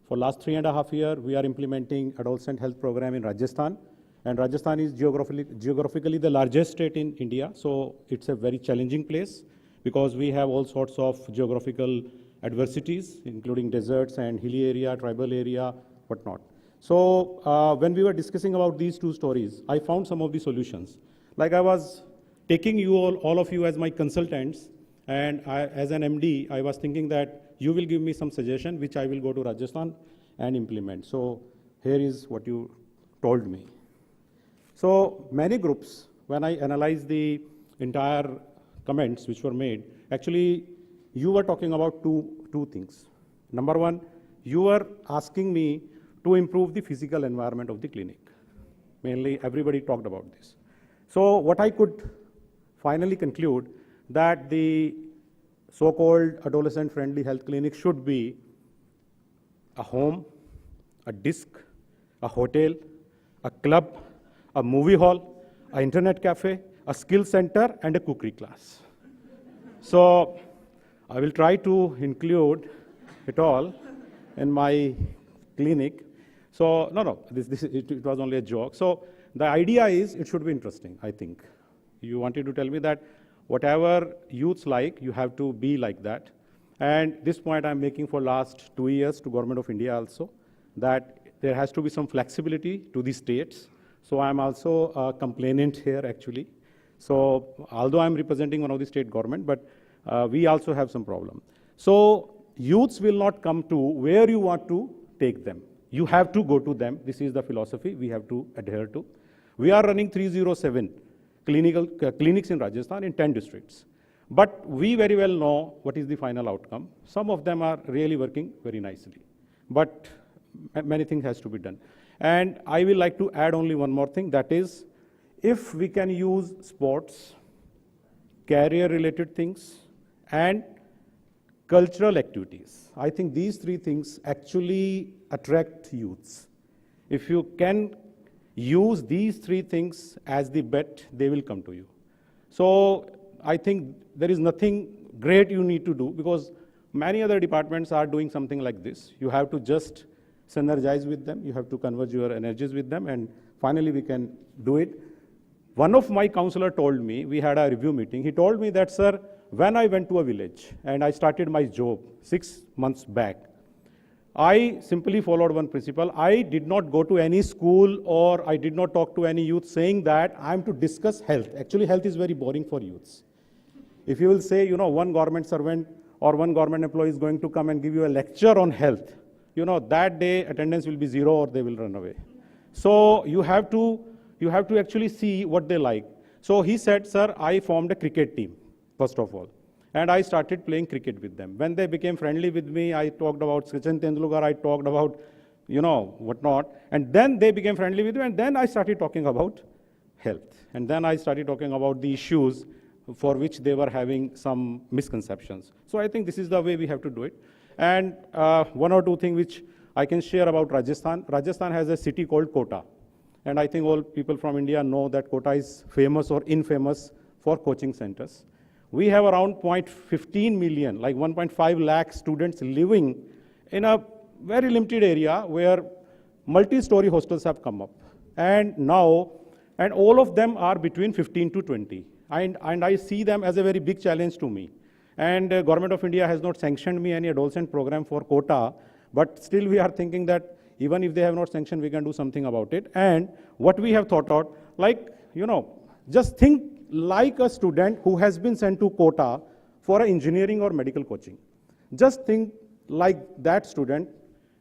for last 3.5 years, we are implementing adolescent health program in Rajasthan. And Rajasthan is geographically the largest state in India, so it's a very challenging place because we have all sorts of geographical adversities, including deserts and hilly area, tribal area, whatnot. So when we were discussing about these two stories, I found some of the solutions. Like I was taking you all of you as my consultants, and as an MD, I was thinking that you will give me some suggestion which I will go to Rajasthan and implement. So here is what you told me. So many groups, when I analyze the entire comments which were made, actually you were talking about two things. Number one, you were asking me to improve the physical environment of the clinic. Mainly everybody talked about this. So what I could finally conclude that the so-called adolescent-friendly health clinic should be a home, a disc, a hotel, a club, a movie hall, an internet cafe, a skill center, and a cookery class. So I will try to include it all in my clinic. So it was only a joke. So the idea is it should be interesting, I think. You wanted to tell me that whatever youths like, you have to be like that. And this point I'm making for last 2 years to Government of India also, that there has to be some flexibility to the states. So I'm also a complainant here actually. So although I'm representing one of the state government, but we also have some problem. So youths will not come to where you want to take them. You have to go to them. This is the philosophy we have to adhere to. We are running 307 clinics in Rajasthan in 10 districts. But we very well know what is the final outcome. Some of them are really working very nicely. But many things has to be done. And I will like to add only one more thing, that is, if we can use sports, career-related things, and cultural activities. I think these three things actually attract youths. If you can use these three things as the bet, they will come to you. So I think there is nothing great you need to do because many other departments are doing something like this. You have to just synergize with them. You have to converge your energies with them, and finally we can do it. One of my counselor told me, we had a review meeting, he told me that, sir, when I went to a village and I started my job 6 months back, I simply followed one principle. I did not go to any school or I did not talk to any youth saying that I am to discuss health. Actually, health is very boring for youths. If you will say, one government servant or one government employee is going to come and give you a lecture on health, that day attendance will be 0 or they will run away. So you have to actually see what they like. So he said, sir, I formed a cricket team, first of all. And I started playing cricket with them. When they became friendly with me, I talked about Sachin Tendulkar, I talked about, whatnot. And then they became friendly with me, and then I started talking about health. And then I started talking about the issues for which they were having some misconceptions. So I think this is the way we have to do it. And one or two things which I can share about Rajasthan. Rajasthan has a city called Kota. And I think all people from India know that Kota is famous or infamous for coaching centers. We have around 0.15 million, like 1.5 lakh students living in a very limited area where multi-story hostels have come up. And all of them are between 15 to 20. And I see them as a very big challenge to me. And Government of India has not sanctioned me any adolescent program for Kota, but still we are thinking that even if they have not sanctioned, we can do something about it. And what we have thought out, just think like a student who has been sent to Kota for engineering or medical coaching. Just think like that student.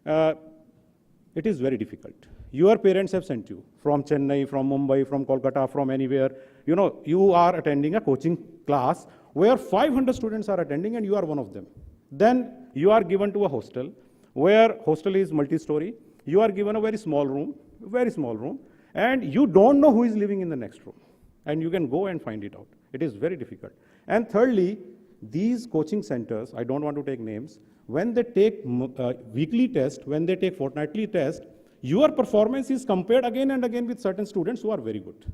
It is very difficult. Your parents have sent you from Chennai, from Mumbai, from Kolkata, from anywhere. You are attending a coaching class where 500 students are attending and you are one of them. Then you are given to a hostel where hostel is multi-story. You are given a very small room, and you don't know who is living in the next room. And you can go and find it out. It is very difficult. And thirdly, these coaching centers, I don't want to take names, when they take weekly test, when they take fortnightly test, your performance is compared again and again with certain students who are very good.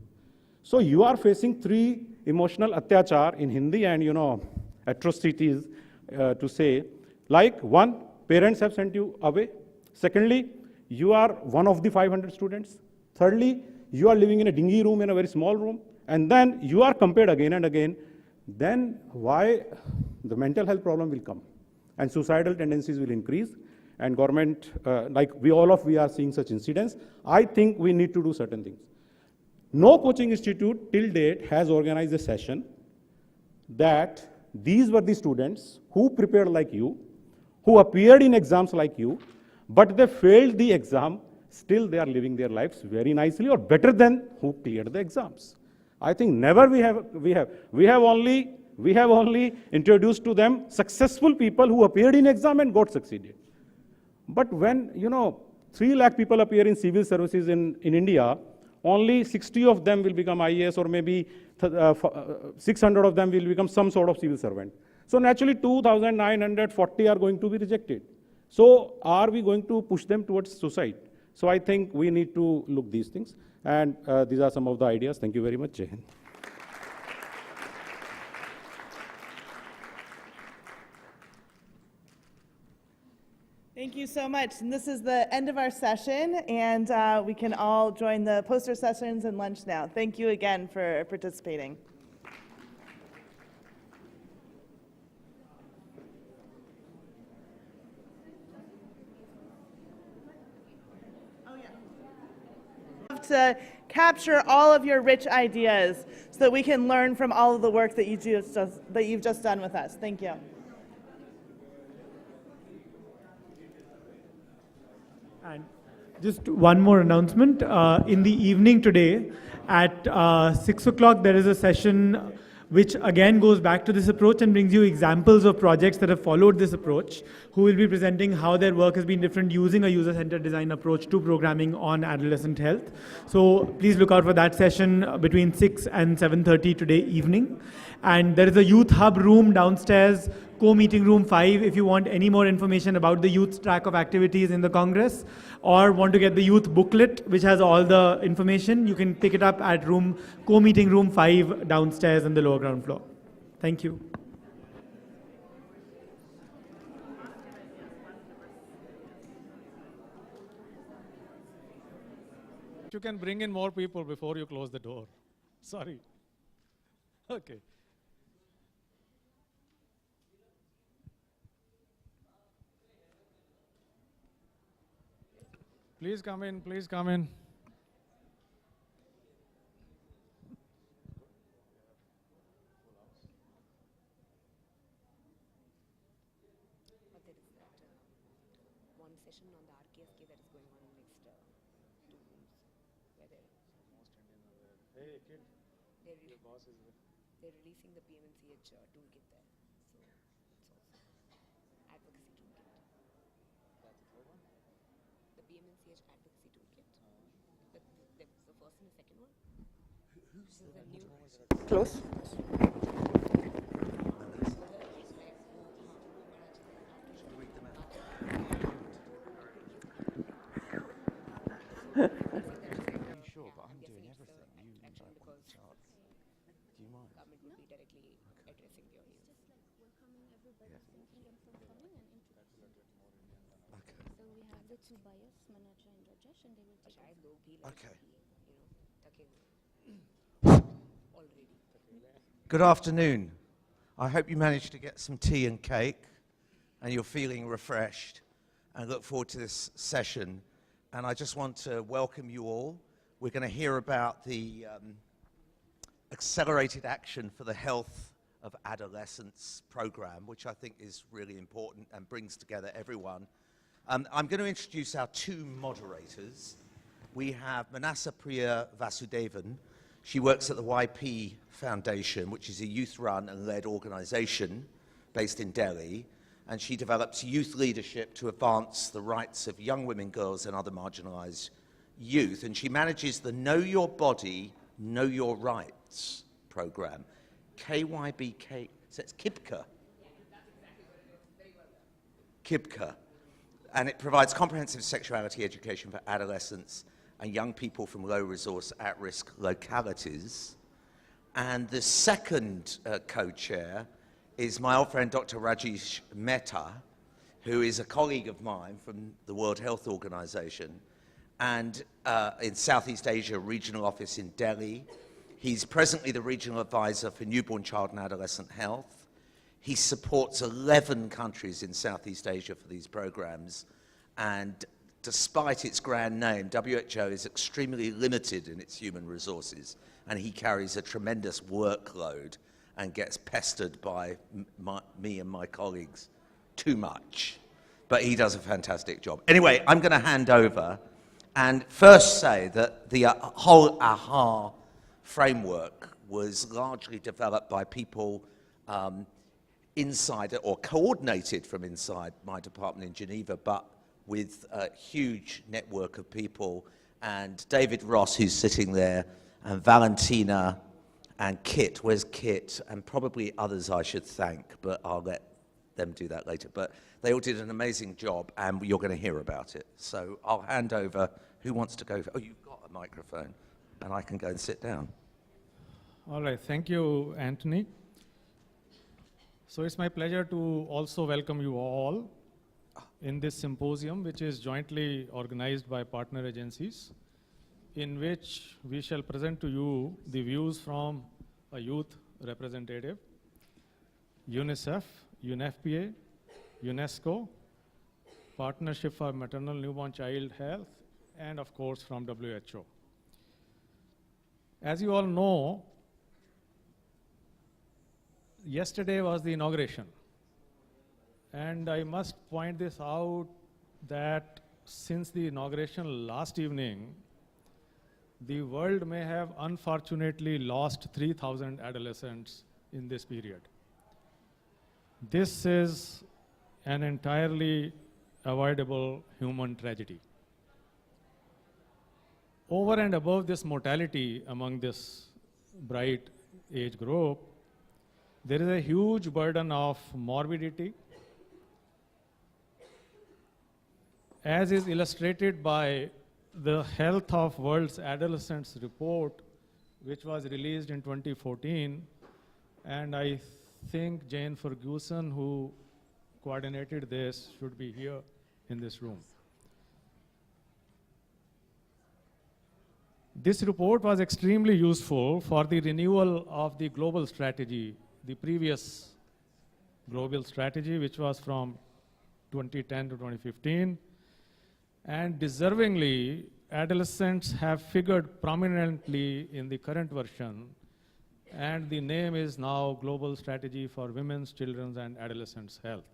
So you are facing 3 emotional atyachar in Hindi and, atrocities to say. Like, 1, parents have sent you away. Secondly, you are one of the 500 students. Thirdly, you are living in a dingy room, in a very small room. And then you are compared again and again. Then why the mental health problem will come? And suicidal tendencies will increase. And government, we are seeing such incidents. I think we need to do certain things. No coaching institute till date has organized a session that these were the students who prepared like you, who appeared in exams like you, but they failed the exam. Still they are living their lives very nicely or better than who cleared the exams. I think never we have only introduced to them successful people who appeared in exam and got succeeded. But when 3 lakh people appear in civil services in India, only 60 of them will become IAS, or maybe 600 of them will become some sort of civil servant. So naturally 2,940 are going to be rejected. So are we going to push them towards suicide? So I think we need to look these things. And these are some of the ideas. Thank you very much. Jai Hind. Thank you so much. And this is the end of our session, and we can all join the poster sessions and lunch now. Thank you again for participating. To capture all of your rich ideas so that we can learn from all of the work that you've just done with us. Thank you. And just one more announcement. In the evening today at 6 o'clock, there is a session which again goes back to this approach and brings you examples of projects that have followed this approach, who will be presenting how their work has been different using a user-centered design approach to programming on adolescent health. So please look out for that session between 6 and 7:30 today evening. And there is a youth hub room downstairs, co-meeting room 5, if you want any more information about the youth track of activities in the Congress, or want to get the youth booklet, which has all the information, you can pick it up at co-meeting room 5 downstairs on the lower ground floor. Thank you. You can bring in more people before you close the door. Sorry. Okay. Please come in, please come in. One session on the RKSK that is going on next 2 rooms. Where hey kid, your boss is there. They're releasing the PMNCH toolkit there. So it's also advocacy toolkit. That's the one? The PMNCH advocacy toolkit. The first and the second one. Who's the new? Close. Sure, but I'm doing everything. You don't want the chart. Do you mind? Government will be directly addressing your needs. Just like welcoming everybody, thanking them for coming and introducing. Okay. So we have the 2 buyers, Manaja and Rajesh, and they will take Okay. already. Good afternoon. I hope you managed to get some tea and cake and you're feeling refreshed, and look forward to this session. And I just want to welcome you all. We're going to hear about the Accelerated Action for the Health of Adolescents program, which I think is really important and brings together everyone. I'm going to introduce our 2 moderators. We have Manasa Priya Vasudevan. She works at the YP Foundation, which is a youth-run and led organization based in Delhi, and she develops youth leadership to advance the rights of young women, girls, and other marginalized youth. And she manages the Know Your Body, Know Your Rights program, KYBK, so it's KIBKA. KIBKA. And it provides comprehensive sexuality education for adolescents and young people from low-resource, at-risk localities. And the second co-chair is my old friend Dr. Rajesh Mehta, who is a colleague of mine from the World Health Organization, and in Southeast Asia Regional Office in Delhi. He's presently the Regional Advisor for Newborn Child and Adolescent Health. He supports 11 countries in Southeast Asia for these programs, and despite its grand name, WHO is extremely limited in its human resources, and he carries a tremendous workload and gets pestered by me and my colleagues too much. But he does a fantastic job. Anyway, I'm going to hand over and first say that the whole AHA framework was largely developed by people inside or coordinated from inside my department in Geneva, but with a huge network of people. And David Ross, who's sitting there, and Valentina, and Kit. Where's Kit? And probably others I should thank, but I'll let them do that later. But they all did an amazing job, and you're going to hear about it. So I'll hand over. Who wants to go? Oh, you've got a microphone, and I can go and sit down. All right, thank you, Anthony. So it's my pleasure to also welcome you all in this symposium, which is jointly organized by partner agencies, in which we shall present to you the views from a youth representative, UNICEF, UNFPA, UNESCO, Partnership for Maternal Newborn Child Health, and of course from WHO. As you all know, yesterday was the inauguration. And I must point this out that since the inauguration last evening, the world may have unfortunately lost 3,000 adolescents in this period. This is an entirely avoidable human tragedy. Over and above this mortality among this bright age group, there is a huge burden of morbidity, as is illustrated by the Health of World's Adolescents report, which was released in 2014, and I think Jane Ferguson, who coordinated this, should be here in this room. This report was extremely useful for the renewal of the global strategy, the previous global strategy, which was from 2010 to 2015. And deservingly, adolescents have figured prominently in the current version, and the name is now Global Strategy for Women's, Children's, and Adolescents' Health.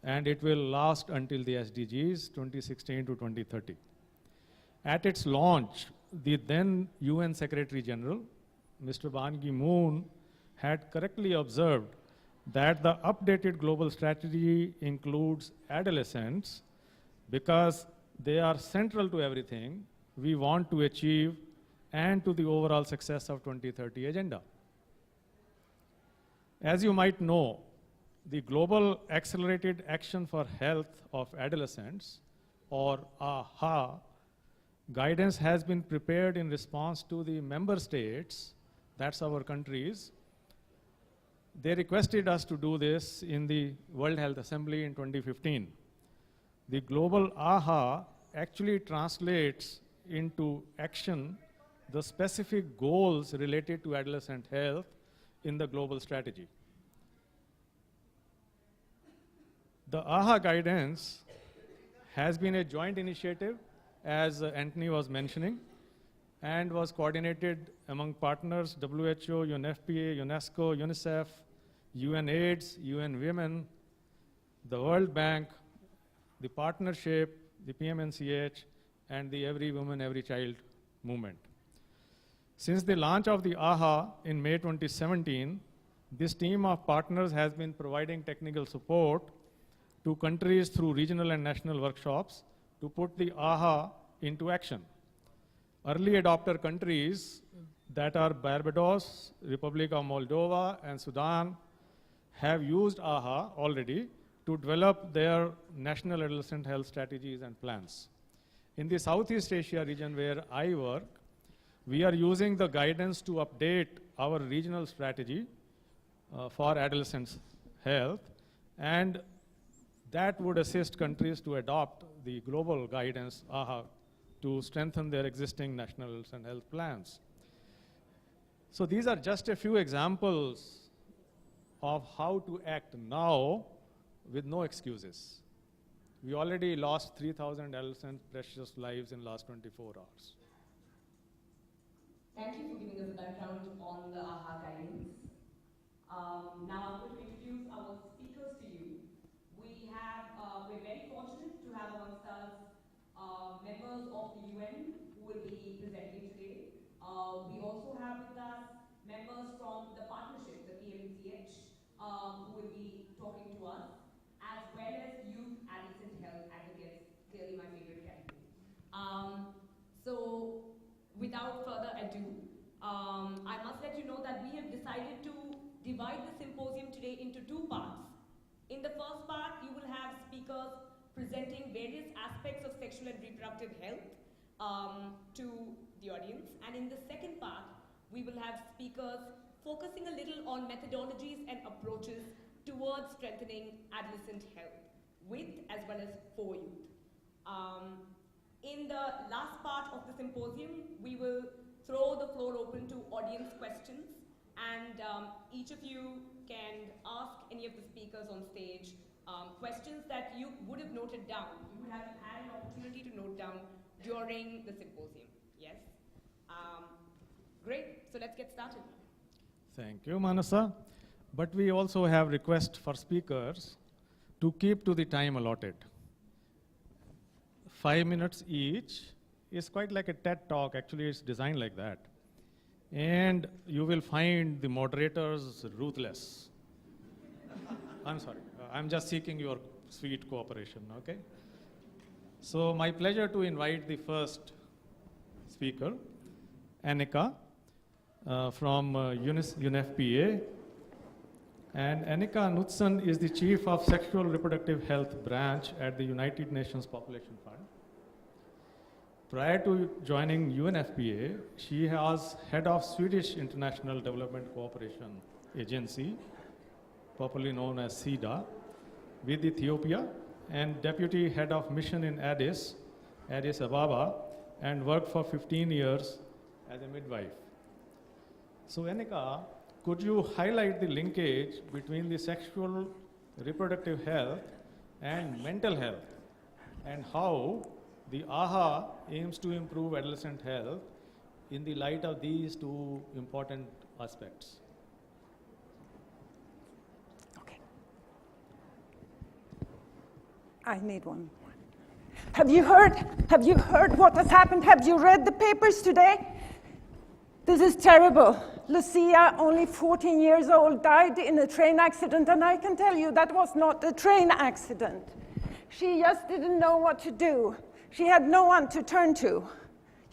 And it will last until the SDGs 2016 to 2030. At its launch, the then UN Secretary General, Mr. Ban Ki-moon, had correctly observed that the updated global strategy includes adolescents because they are central to everything we want to achieve and to the overall success of 2030 agenda. As you might know, the Global Accelerated Action for Health of Adolescents, or AHA, guidance has been prepared in response to the member states, that's our countries. They requested us to do this in the World Health Assembly in 2015. The global AHA actually translates into action the specific goals related to adolescent health in the global strategy. The AHA guidance has been a joint initiative, as Anthony was mentioning, and was coordinated among partners, WHO, UNFPA, UNESCO, UNICEF, UNAIDS, UN Women, the World Bank, the Partnership, the PMNCH, and the Every Woman, Every Child movement. Since the launch of the AHA in May 2017, this team of partners has been providing technical support to countries through regional and national workshops to put the AHA into action. Early adopter countries that are Barbados, Republic of Moldova, and Sudan have used AHA already to develop their national adolescent health strategies and plans. In the Southeast Asia region where I work, we are using the guidance to update our regional strategy for adolescents' health, and that would assist countries to adopt the global guidance, Iaah, to strengthen their existing national and health plans. So these are just a few examples of how to act now with no excuses. We already lost 3,000 adolescent precious lives in last 24 hours. Thank you for giving us a background on the Iaah guidance. Now I'm going to introduce our speakers to you. We're very fortunate to have amongst us members of the UN who will be presenting today. We also have with us members from the partnership, the PMCH, who will be talking to us, as well as youth adolescent health advocates, clearly my favorite category. So without further ado, I must let you know that we have decided to divide the symposium today into two parts. In the first part, you will have speakers presenting various aspects of sexual and reproductive health to the audience. And in the second part, we will have speakers focusing a little on methodologies and approaches towards strengthening adolescent health with as well as for youth. In the last part of the symposium, we will throw the floor open to audience questions, and each of you can ask any of the speakers on stage questions that you would have noted down. You would have had an opportunity to note down during the symposium. Yes? Great, so let's get started. Thank you, Manasa. But we also have request for speakers to keep to the time allotted. 5 minutes each is quite like a TED talk. Actually, it's designed like that. And you will find the moderators ruthless. I'm sorry. I'm just seeking your sweet cooperation, okay? So my pleasure to invite the first speaker, Annika, from UNFPA. And Annika Knudsen is the Chief of Sexual Reproductive Health Branch at the United Nations Population Fund. Prior to joining UNFPA, she was head of Swedish International Development Cooperation Agency, popularly known as SIDA, with Ethiopia, and deputy head of mission in Addis Ababa, and worked for 15 years as a midwife. So Annika, could you highlight the linkage between the sexual reproductive health and mental health, and how the Iaah aims to improve adolescent health in the light of these two important aspects? I need one. Have you heard what has happened? Have you read the papers today? This is terrible. Lucia, only 14 years old, died in a train accident, and I can tell you that was not a train accident. She just didn't know what to do. She had no one to turn to.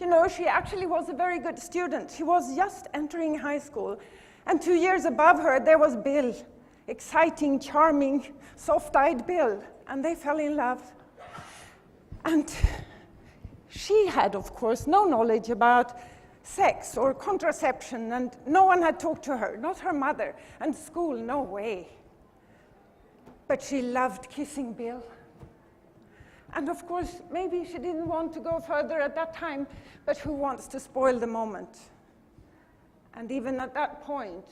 You know, she actually was a very good student. She was just entering high school, and 2 years above her there was Bill, exciting, charming, soft-eyed Bill, and they fell in love. And she had, of course, no knowledge about sex or contraception, and no one had talked to her, not her mother, and school, no way. But she loved kissing Bill. And of course, maybe she didn't want to go further at that time, but who wants to spoil the moment? And even at that point,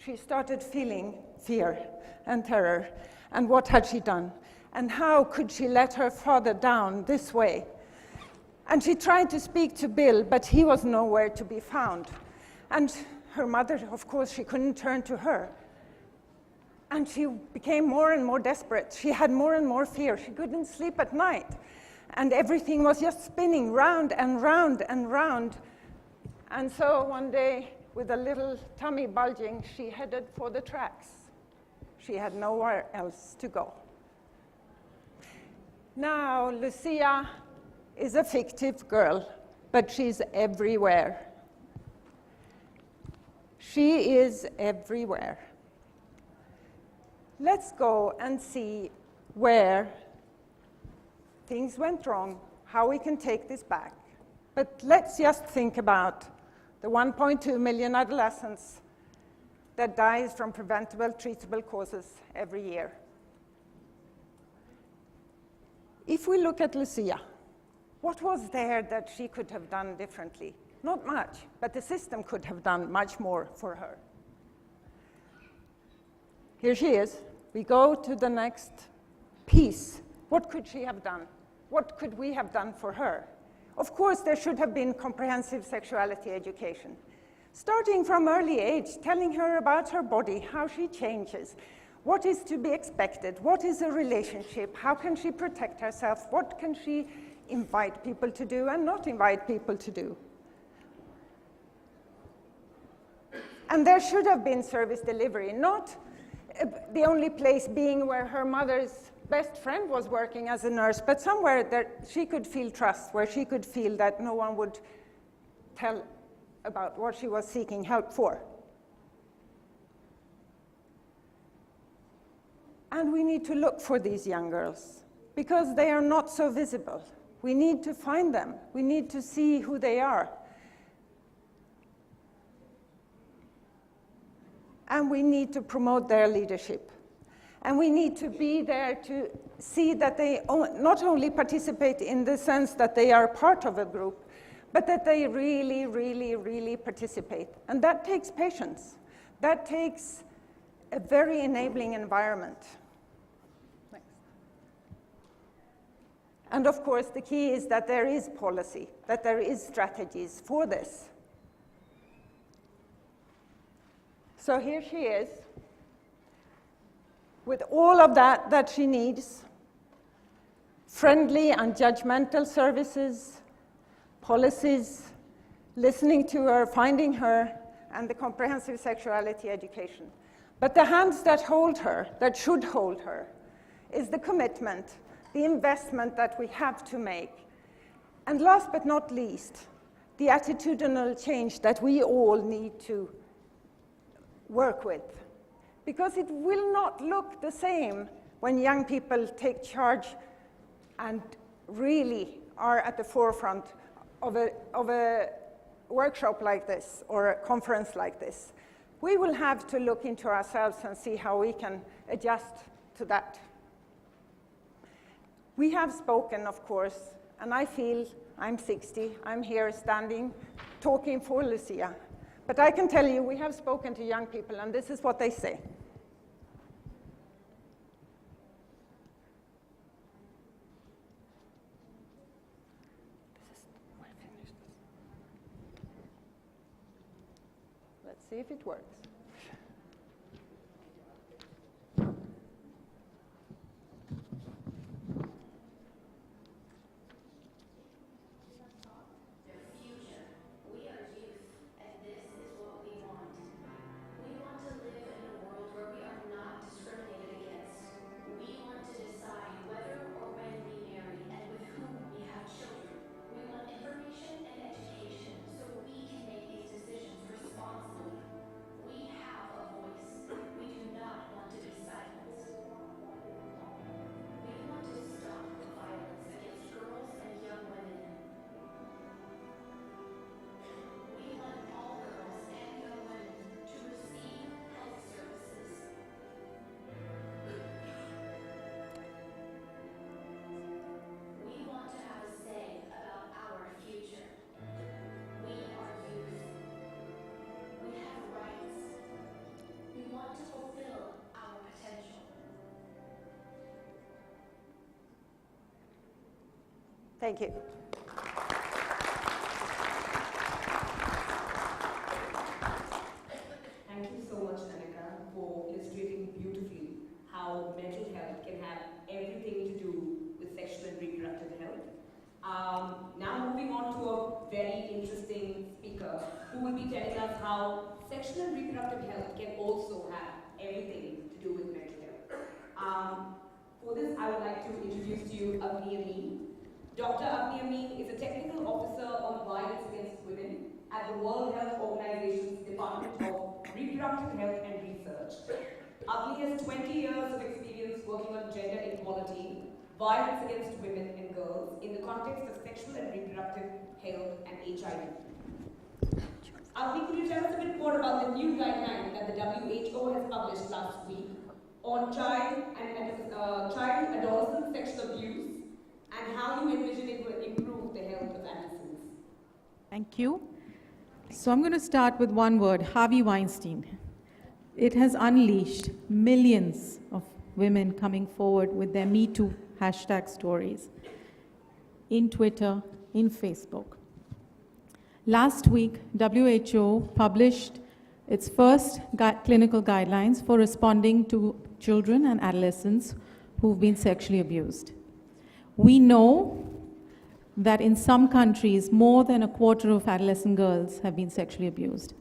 she started feeling fear and terror. And what had she done? And how could she let her father down this way? And she tried to speak to Bill, but he was nowhere to be found. And her mother, of course, she couldn't turn to her. And she became more and more desperate. She had more and more fear. She couldn't sleep at night. And everything was just spinning round and round and round. And so one day, with a little tummy bulging, she headed for the tracks. She had nowhere else to go. Now, Lucia is a fictive girl, but she's everywhere. She is everywhere. Let's go and see where things went wrong how we can take this back. But let's just think about the 1.2 million adolescents that dies from preventable, treatable causes every year. If we look at Lucia, what was there that she could have done differently? Not much, but the system could have done much more for her. Here she is. We go to the next piece. What could she have done? What could we have done for her? Of course, there should have been comprehensive sexuality education. Starting from early age, telling her about her body, how she changes, what is to be expected, what is a relationship, how can she protect herself, what can she invite people to do and not invite people to do. And there should have been service delivery, not the only place being where her mother's best friend was working as a nurse, but somewhere that she could feel trust, where she could feel that no one would tell about what she was seeking help for. And we need to look for these young girls, because they are not so visible. We need to find them. We need to see who they are. And we need to promote their leadership. And we need to be there to see that they not only participate in the sense that they are part of a group, but that they really, really, really participate. And that takes patience. That takes a very enabling environment. Next. And of course, the key is that there is policy, that there is strategies for this. So here she is, with all of that she needs: friendly and judgmental services, policies, listening to her, finding her, and the comprehensive sexuality education. But the hands that hold her, that should hold her, is the commitment, the investment that we have to make. And last but not least, the attitudinal change that we all need to work with. Because it will not look the same when young people take charge and really are at the forefront of a workshop like this or a conference like this. We will have to look into ourselves and see how we can adjust to that. We have spoken, of course, and I feel I'm 60, I'm here standing, talking for Lucia. But I can tell you, we have spoken to young people, and this is what they say. Let's see if it works. Thank you. Thank you so much, Annika, for illustrating beautifully how mental health can have everything to do with sexual and reproductive health. Now moving on to a very interesting speaker who will be telling us how sexual and reproductive health can also have everything to do with mental health. For this, I would like to introduce to you Agni Amin. Dr. Agni Amin is a technical officer on violence against women at the World Health Organization's Department of Reproductive Health and Research. Agni has 20 years of experience working on gender equality, violence against women and girls in the context of sexual and reproductive health and HIV. Could you tell us a bit more about the new guidelines that the WHO has published last week on child and adolescent sexual abuse and how you envision it will improve the health of adolescents? Thank you. So I'm going to start with one word, Harvey Weinstein. It has unleashed millions of women coming forward with their Me Too hashtag stories in Twitter, in Facebook. Last week, WHO published its first clinical guidelines for responding to children and adolescents who've been sexually abused. We know that in some countries, more than a quarter of adolescent girls have been sexually abused.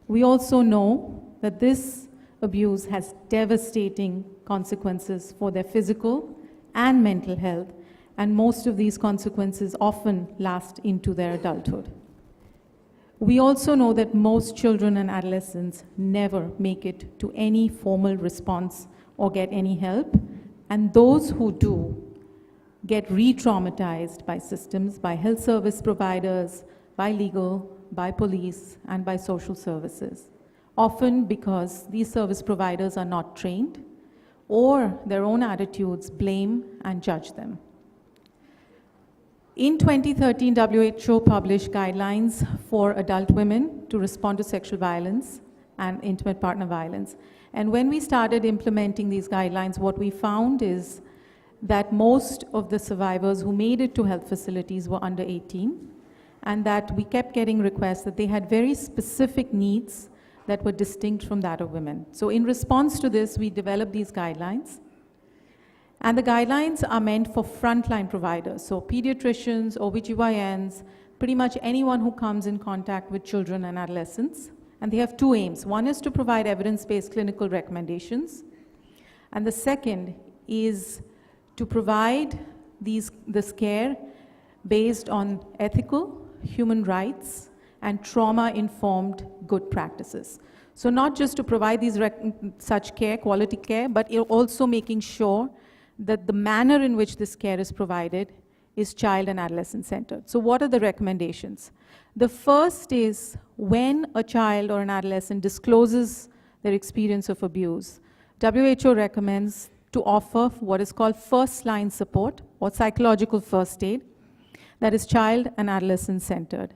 We also know that this abuse has devastating consequences for their physical and mental health, and most of these consequences often last into their adulthood. We also know that most children and adolescents never make it to any formal response or get any help, and those who do get re-traumatized by systems, by health service providers, by legal, by police, and by social services, often because these service providers are not trained or their own attitudes blame and judge them. In 2013, WHO published guidelines for adult women to respond to sexual violence and intimate partner violence. And when we started implementing these guidelines, what we found is that most of the survivors who made it to health facilities were under 18, and that we kept getting requests that they had very specific needs that were distinct from that of women. So in response to this, we developed these guidelines. And the guidelines are meant for frontline providers, so pediatricians, OBGYNs, pretty much anyone who comes in contact with children and adolescents. And they have two aims. One is to provide evidence-based clinical recommendations. And the second is to provide this care based on ethical, human rights, and trauma-informed good practices. So not just to provide these such care, quality care, but also making sure that the manner in which this care is provided is child and adolescent centered. So what are the recommendations? The first is when a child or an adolescent discloses their experience of abuse, WHO recommends to offer what is called first-line support or psychological first aid that is child and adolescent centered.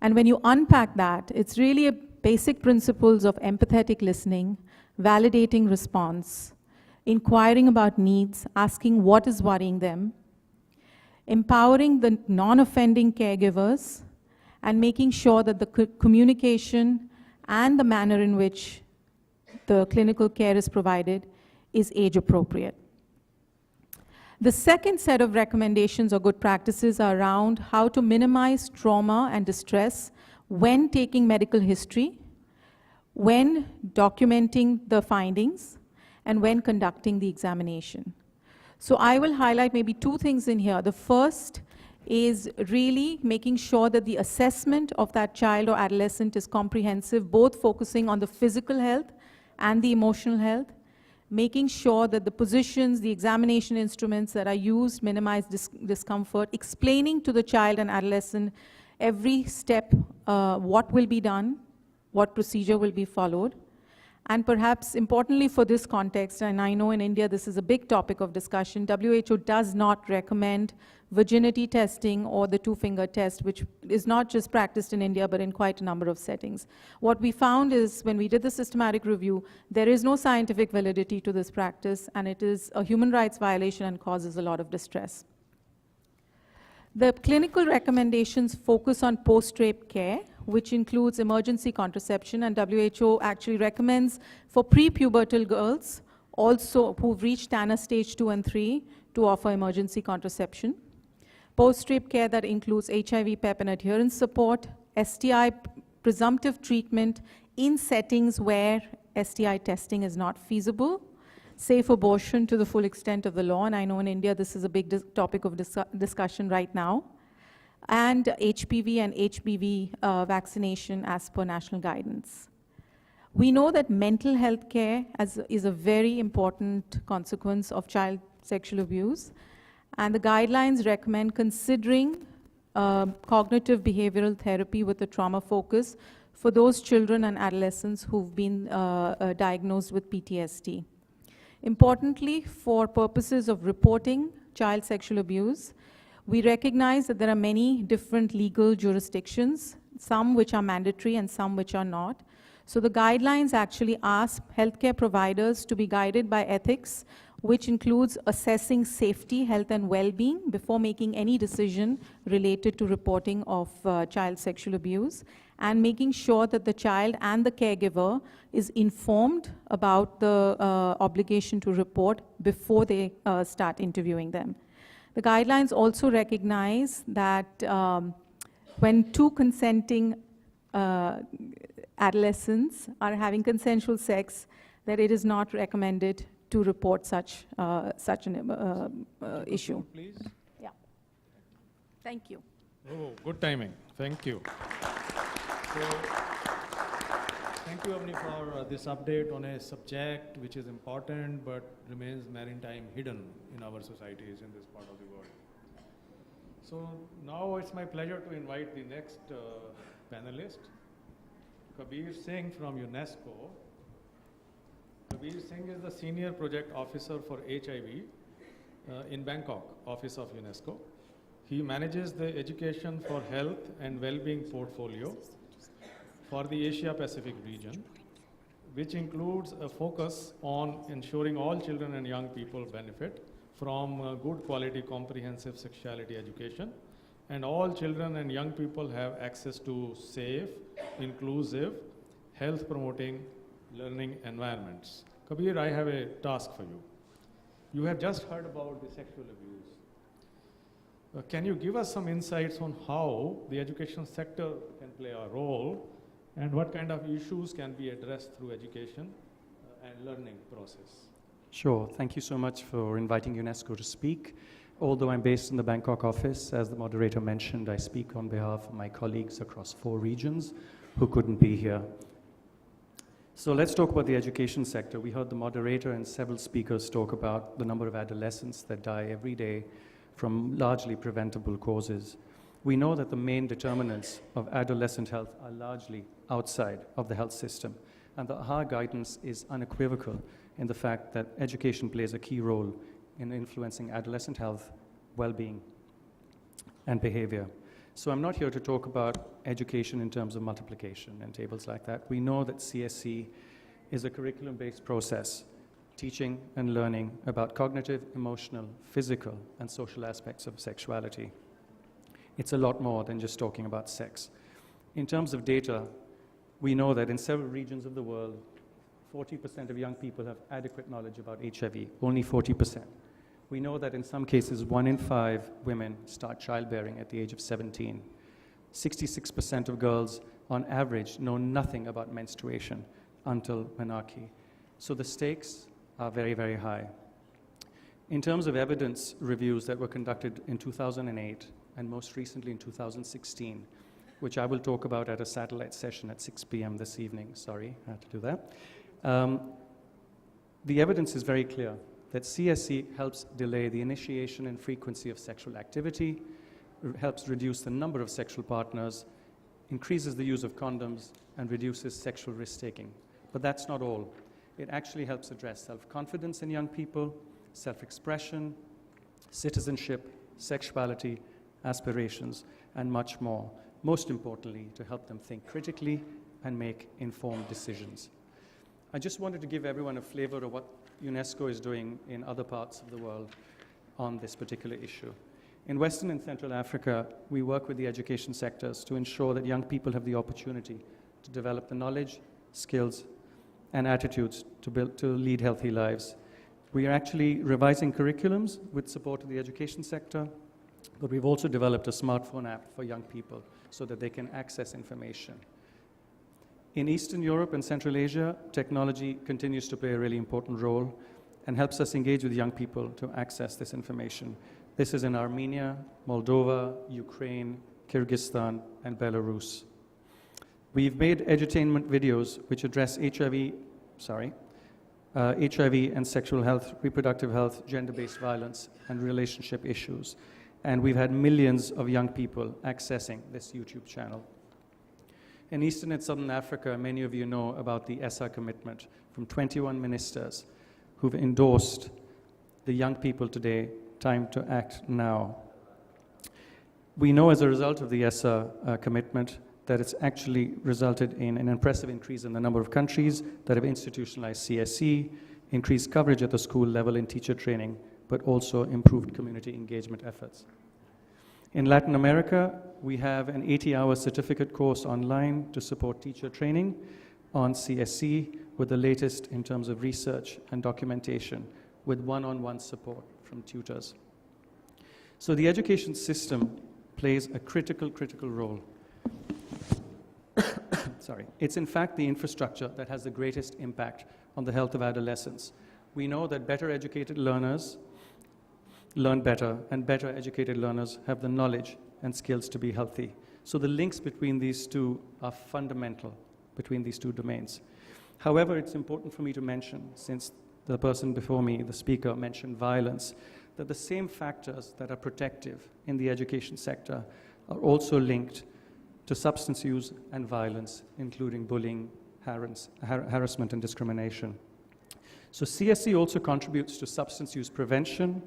And when you unpack that, it's really basic principles of empathetic listening, validating response, inquiring about needs, asking what is worrying them, empowering the non-offending caregivers, and making sure that the communication and the manner in which the clinical care is provided is age appropriate. The second set of recommendations or good practices are around how to minimize trauma and distress when taking medical history, when documenting the findings, and when conducting the examination. So I will highlight maybe two things in here. The first is really making sure that the assessment of that child or adolescent is comprehensive, both focusing on the physical health and the emotional health, making sure that the positions, the examination instruments that are used minimize discomfort, explaining to the child and adolescent every step what will be done, what procedure will be followed. And perhaps importantly for this context, and I know in India this is a big topic of discussion, WHO does not recommend virginity testing or the two-finger test, which is not just practiced in India, but in quite a number of settings. What we found is when we did the systematic review, there is no scientific validity to this practice, and it is a human rights violation and causes a lot of distress. The clinical recommendations focus on post-rape care, which includes emergency contraception, and WHO actually recommends for prepubertal girls, also who've reached TANA stage 2 and 3, to offer emergency contraception. Post-rape care that includes HIV, PEP, and adherence support, STI presumptive treatment in settings where STI testing is not feasible, safe abortion to the full extent of the law, and I know in India this is a big topic of discussion right now, and HPV and HBV vaccination as per national guidance. We know that mental health care is a very important consequence of child sexual abuse, And the guidelines recommend considering cognitive behavioral therapy with a trauma focus for those children and adolescents who've been diagnosed with PTSD. Importantly, for purposes of reporting child sexual abuse, we recognize that there are many different legal jurisdictions, some which are mandatory and some which are not. So the guidelines actually ask healthcare providers to be guided by ethics, which includes assessing safety, health, and well-being before making any decision related to reporting of child sexual abuse, and making sure that the child and the caregiver is informed about the obligation to report before they start interviewing them. The guidelines also recognize that when two consenting adolescents are having consensual sex, that it is not recommended to report such an issue. Please. Yeah. Thank you. Oh, good timing. Thank you. So, thank you, Avni, for this update on a subject which is important but remains maritime hidden in our societies in this part of the world. So now it's my pleasure to invite the next panelist, Kabir Singh from UNESCO. Kabir Singh is the Senior Project Officer for HIV in Bangkok, Office of UNESCO. He manages the Education for Health and Wellbeing portfolio for the Asia Pacific region, which includes a focus on ensuring all children and young people benefit from good quality comprehensive sexuality education, and all children and young people have access to safe, inclusive, health promoting learning environments. Kabir, I have a task for you. You have just heard about the sexual abuse. Can you give us some insights on how the education sector can play a role and what kind of issues can be addressed through education and learning process? Sure. Thank you so much for inviting UNESCO to speak. Although I'm based in the Bangkok office, as the moderator mentioned, I speak on behalf of my colleagues across 4 regions who couldn't be here. So let's talk about the education sector. We heard the moderator and several speakers talk about the number of adolescents that die every day from largely preventable causes. We know that the main determinants of adolescent health are largely outside of the health system, and that our guidance is unequivocal in the fact that education plays a key role in influencing adolescent health, well-being, and behavior. So I'm not here to talk about education in terms of multiplication and tables like that. We know that CSC is a curriculum-based process, teaching and learning about cognitive, emotional, physical, and social aspects of sexuality. It's a lot more than just talking about sex. In terms of data, we know that in several regions of the world, 40% of young people have adequate knowledge about HIV, only 40%. We know that in some cases, 1 in 5 women start childbearing at the age of 17. 66% of girls, on average, know nothing about menstruation until menarche. So the stakes are very, very high. In terms of evidence reviews that were conducted in 2008 and most recently in 2016, which I will talk about at a satellite session at 6 p.m. this evening. Sorry, I had to do that. The evidence is very clear that CSC helps delay the initiation and frequency of sexual activity, helps reduce the number of sexual partners, increases the use of condoms, and reduces sexual risk-taking. But that's not all. It actually helps address self-confidence in young people, self-expression, citizenship, sexuality, aspirations, and much more. Most importantly, to help them think critically and make informed decisions. I just wanted to give everyone a flavor of what UNESCO is doing in other parts of the world on this particular issue. In Western and Central Africa, we work with the education sectors to ensure that young people have the opportunity to develop the knowledge, skills, and attitudes to lead healthy lives. We are actually revising curriculums with support of the education sector, but we've also developed a smartphone app for young people so that they can access information. In Eastern Europe and Central Asia, technology continues to play a really important role and helps us engage with young people to access this information. This is in Armenia, Moldova, Ukraine, Kyrgyzstan, and Belarus. We've made edutainment videos which address HIV, HIV and sexual health, reproductive health, gender-based violence, and relationship issues. And we've had millions of young people accessing this YouTube channel. In Eastern and Southern Africa, many of you know about the ESSA commitment from 21 ministers who've endorsed the young people today, time to act now. We know as a result of the ESSA commitment that it's actually resulted in an impressive increase in the number of countries that have institutionalized CSE, increased coverage at the school level in teacher training, but also improved community engagement efforts. In Latin America, we have an 80-hour certificate course online to support teacher training on CSE with the latest in terms of research and documentation with one-on-one support from tutors. So the education system plays a critical role. Sorry. It's in fact the infrastructure that has the greatest impact on the health of adolescents. We know that better educated learners learn better, and better educated learners have the knowledge and skills to be healthy. So the links between these two are fundamental, between these two domains. However, it's important for me to mention, since the person before me, the speaker, mentioned violence, that the same factors that are protective in the education sector are also linked to substance use and violence, including bullying, harassment, and discrimination. So CSE also contributes to substance use prevention,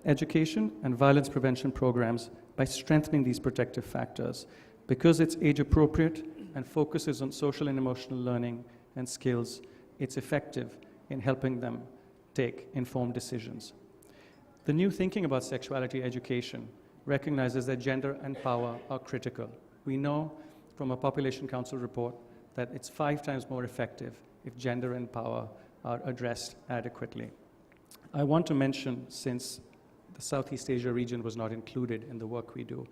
education, and violence prevention programs by strengthening these protective factors. Because it's age appropriate and focuses on social and emotional learning and skills, it's effective in helping them take informed decisions. The new thinking about sexuality education recognizes that gender and power are critical. We know from a Population Council report that it's 5 times more effective if gender and power are addressed adequately. I want to mention, since the Southeast Asia region was not included in the work we do,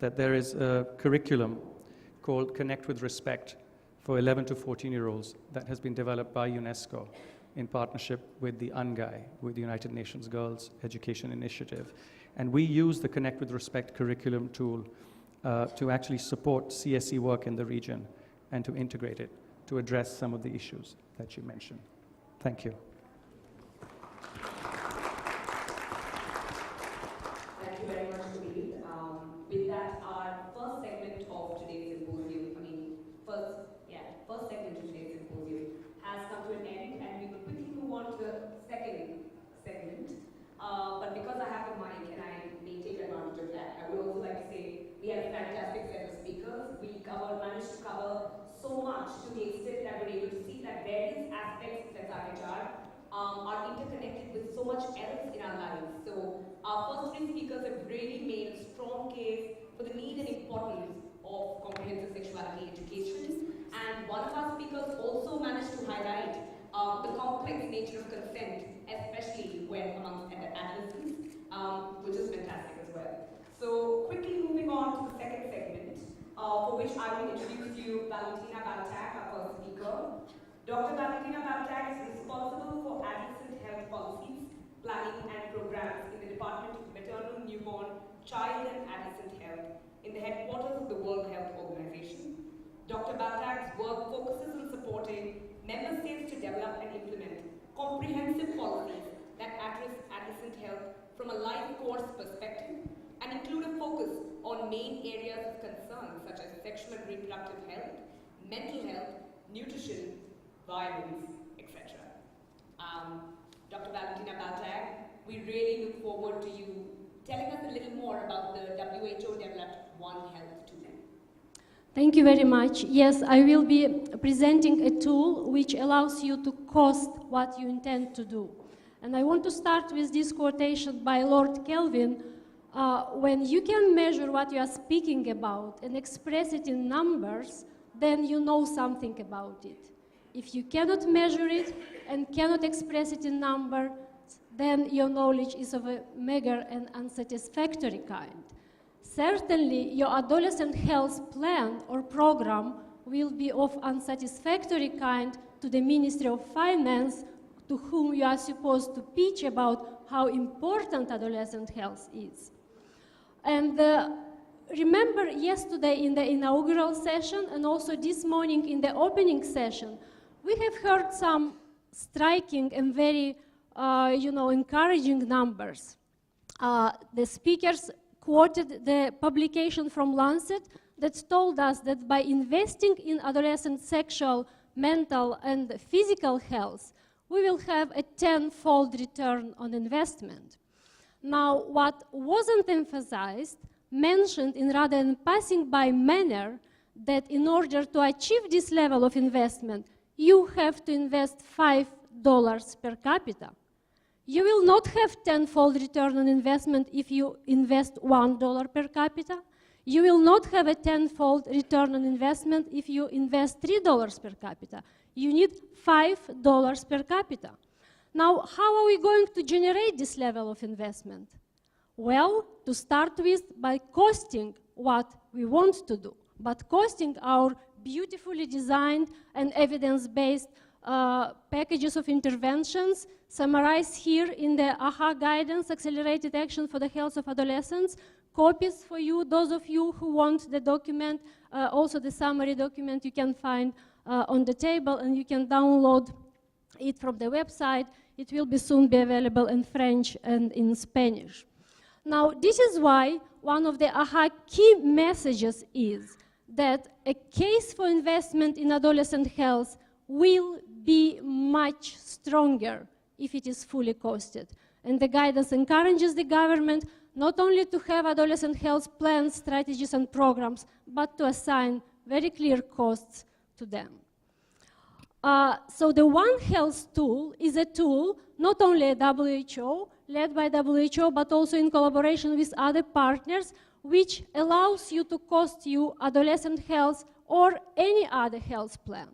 that there is a curriculum called Connect with Respect for 11 to 14-year-olds that has been developed by UNESCO in partnership with the UNGAI, with the United Nations Girls Education Initiative. And we use the Connect with Respect curriculum tool to actually support CSE work in the region and to integrate it to address some of the issues that you mentioned. Thank you. Thank you very much, Sunil. With that, our first segment of today's symposium, first segment of today's symposium has come to an end, and we will quickly move on to the second segment. But because I have the mic and I may take advantage of that, I would also like to say we had a fantastic set of speakers. We managed to cover so much to the extent that we're able to see that various aspects of SRHR are interconnected with so much else in our lives. So our first 3 speakers have really made a strong case for the need and importance of comprehensive sexuality education. And one of our speakers also managed to highlight the complex nature of consent, especially when amongst adolescents, which is fantastic as well. So quickly moving on to the second segment, for which I will introduce you Valentina Baltag, our first speaker. Dr. Valentina Baltag is responsible for adolescent health policies, planning and programs in the Department of Maternal, Newborn, Child and Adolescent Health in the headquarters of the World Health Organization. Dr. Baltag's work focuses on supporting member states to develop and implement comprehensive policies that address adolescent health from a life course perspective and include a focus on main areas of concern such as sexual and reproductive health, mental health, nutrition, violence, etc. Dr. Valentina Baltag, we really look forward to you telling us a little more about the WHO developed One Health tool. Thank you very much. Yes, I will be presenting a tool which allows you to cost what you intend to do. And I want to start with this quotation by Lord Kelvin. When you can measure what you are speaking about and express it in numbers, then you know something about it. If you cannot measure it and cannot express it in numbers, then your knowledge is of a meager and unsatisfactory kind. Certainly, your adolescent health plan or program will be of unsatisfactory kind to the Ministry of Finance, to whom you are supposed to pitch about how important adolescent health is. And remember yesterday in the inaugural session and also this morning in the opening session, we have heard some striking and very, encouraging numbers. The speakers quoted the publication from Lancet that told us that by investing in adolescent sexual, mental, and physical health, we will have a 10-fold return on investment. Now, what wasn't emphasized, mentioned in rather than passing by manner, that in order to achieve this level of investment, you have to invest $5 per capita. You will not have 10-fold return on investment if you invest $1 per capita. You will not have a 10-fold return on investment if you invest $3 per capita. You need $5 per capita. Now, how are we going to generate this level of investment? Well, to start with, by costing what we want to do, but costing our beautifully designed and evidence-based packages of interventions summarized here in the AHA guidance, Accelerated Action for the Health of Adolescents. Copies for you, those of you who want the document, also the summary document you can find on the table, and you can download it from the website. It will soon be available in French and in Spanish. Now, this is why one of the AHA key messages is that a case for investment in adolescent health will be much stronger if it is fully costed. And the guidance encourages the government not only to have adolescent health plans, strategies, and programs, but to assign very clear costs to them. So the One Health tool is a tool, not only a WHO, led by WHO, but also in collaboration with other partners, which allows you to cost you adolescent health or any other health plan.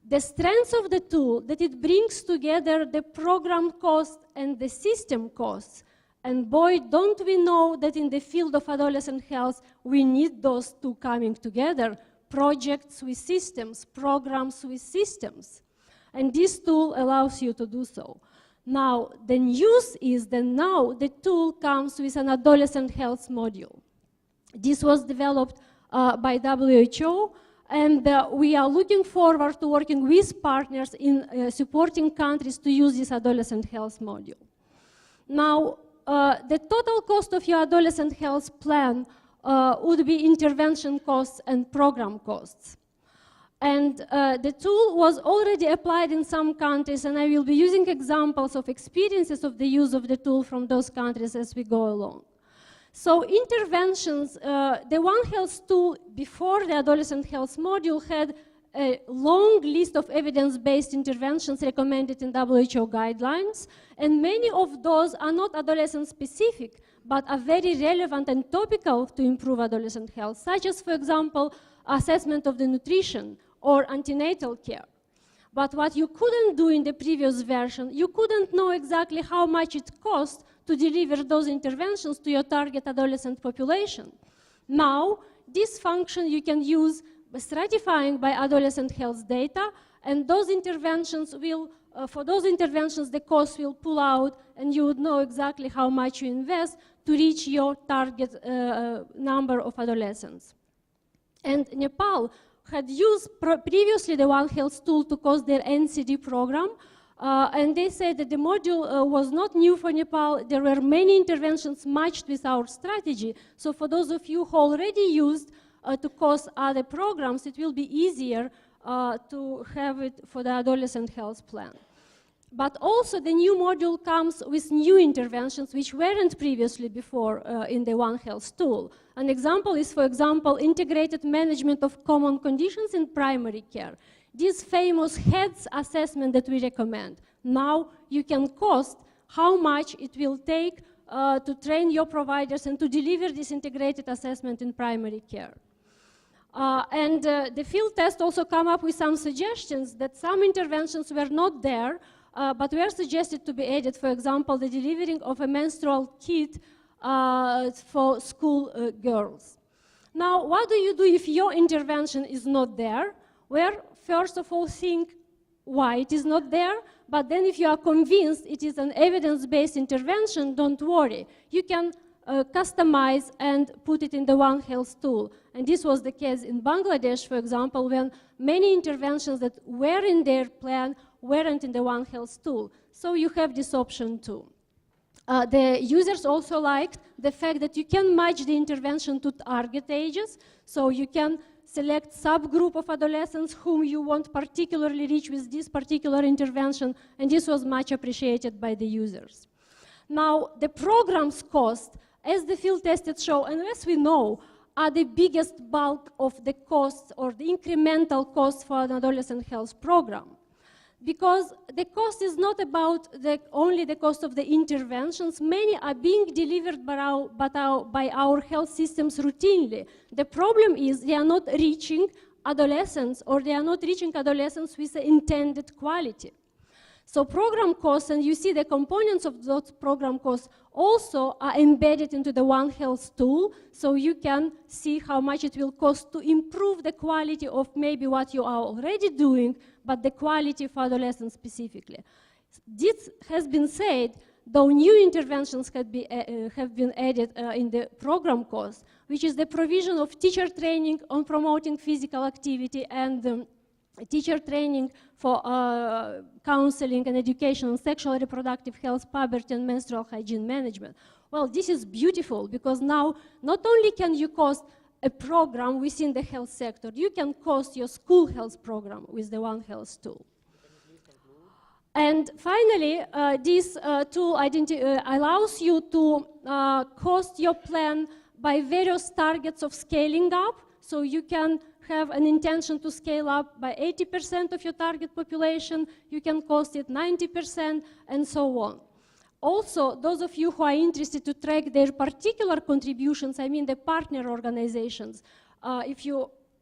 The strength of the tool, that it brings together the program cost and the system costs. And boy, don't we know that in the field of adolescent health, we need those two coming together, projects with systems, programs with systems. And this tool allows you to do so. Now, the news is that now the tool comes with an adolescent health module. This was developed by WHO, and we are looking forward to working with partners in supporting countries to use this adolescent health module. Now, the total cost of your adolescent health plan would be intervention costs and program costs. And the tool was already applied in some countries, and I will be using examples of experiences of the use of the tool from those countries as we go along. So interventions, the One Health tool before the adolescent health module had a long list of evidence-based interventions recommended in WHO guidelines, and many of those are not adolescent-specific, but are very relevant and topical to improve adolescent health, such as, for example, assessment of the nutrition or antenatal care. But what you couldn't do in the previous version, you couldn't know exactly how much it costs to deliver those interventions to your target adolescent population. Now, this function you can use by stratifying by adolescent health data, and those interventions will, for those interventions, the cost will pull out, and you would know exactly how much you invest to reach your target number of adolescents. And Nepal had used previously the One Health tool to cost their NCD program, and they said that the module was not new for Nepal. There were many interventions matched with our strategy. So for those of you who already used to cost other programs, it will be easier to have it for the adolescent health plan. But also the new module comes with new interventions which weren't previously before in the One Health tool. An example is, for example, integrated management of common conditions in primary care. This famous HEADS assessment that we recommend. Now you can cost how much it will take to train your providers and to deliver this integrated assessment in primary care. The field test also come up with some suggestions that some interventions were not there, but were suggested to be added. For example, the delivering of a menstrual kit for school girls. Now, what do you do if your intervention is not there? Well, first of all, think why it is not there, but then if you are convinced it is an evidence-based intervention, don't worry. You can customize and put it in the One Health tool. And this was the case in Bangladesh, for example, when many interventions that were in their plan weren't in the One Health tool. So you have this option too. The users also liked the fact that you can match the intervention to target ages, so you can select subgroup of adolescents whom you want particularly reach with this particular intervention, and this was much appreciated by the users. Now, the program's cost, as the field tests show, and as we know, are the biggest bulk of the costs or the incremental costs for an adolescent health program. Because the cost is not about only the cost of the interventions. Many are being delivered by our health systems routinely. The problem is they are not reaching adolescents, or they are not reaching adolescents with the intended quality. So program costs, and you see the components of those program costs also are embedded into the One Health tool, so you can see how much it will cost to improve the quality of maybe what you are already doing, but the quality for adolescents specifically. This has been said, though new interventions have been added in the program cost, which is the provision of teacher training on promoting physical activity and teacher training for counseling and education on sexual and reproductive health, puberty, and menstrual hygiene management. Well, this is beautiful, because now not only can you cost a program within the health sector, you can cost your school health program with the One Health tool. And finally, this tool allows you to cost your plan by various targets of scaling up, so you can have an intention to scale up by 80% of your target population, you can cost it 90%, and so on. Also, those of you who are interested to track their particular contributions, I mean the partner organizations,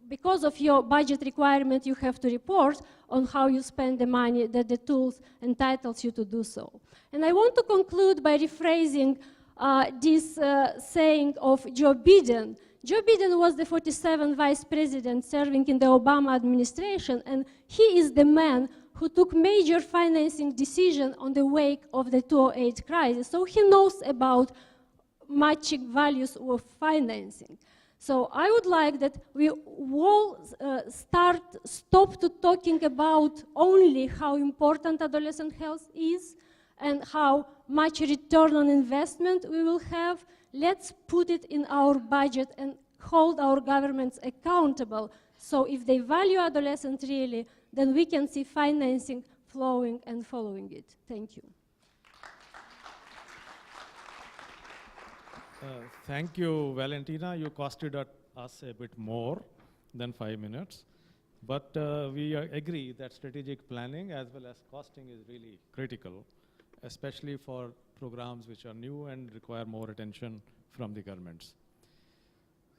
because of your budget requirement, you have to report on how you spend the money that the tools entitles you to do so. And I want to conclude by rephrasing this saying of Joe Biden. Joe Biden was the 47th vice president serving in the Obama administration, and he is the man who took major financing decisions on the wake of the 2008 crisis. So he knows about matching values of financing. So I would like that we all stop to talking about only how important adolescent health is and how much return on investment we will have. Let's put it in our budget and hold our governments accountable. So if they value adolescents really, then we can see financing flowing and following it. Thank you. Thank you, Valentina. You costed us a bit more than 5 minutes. But we agree that strategic planning as well as costing is really critical, especially for programs which are new and require more attention from the governments.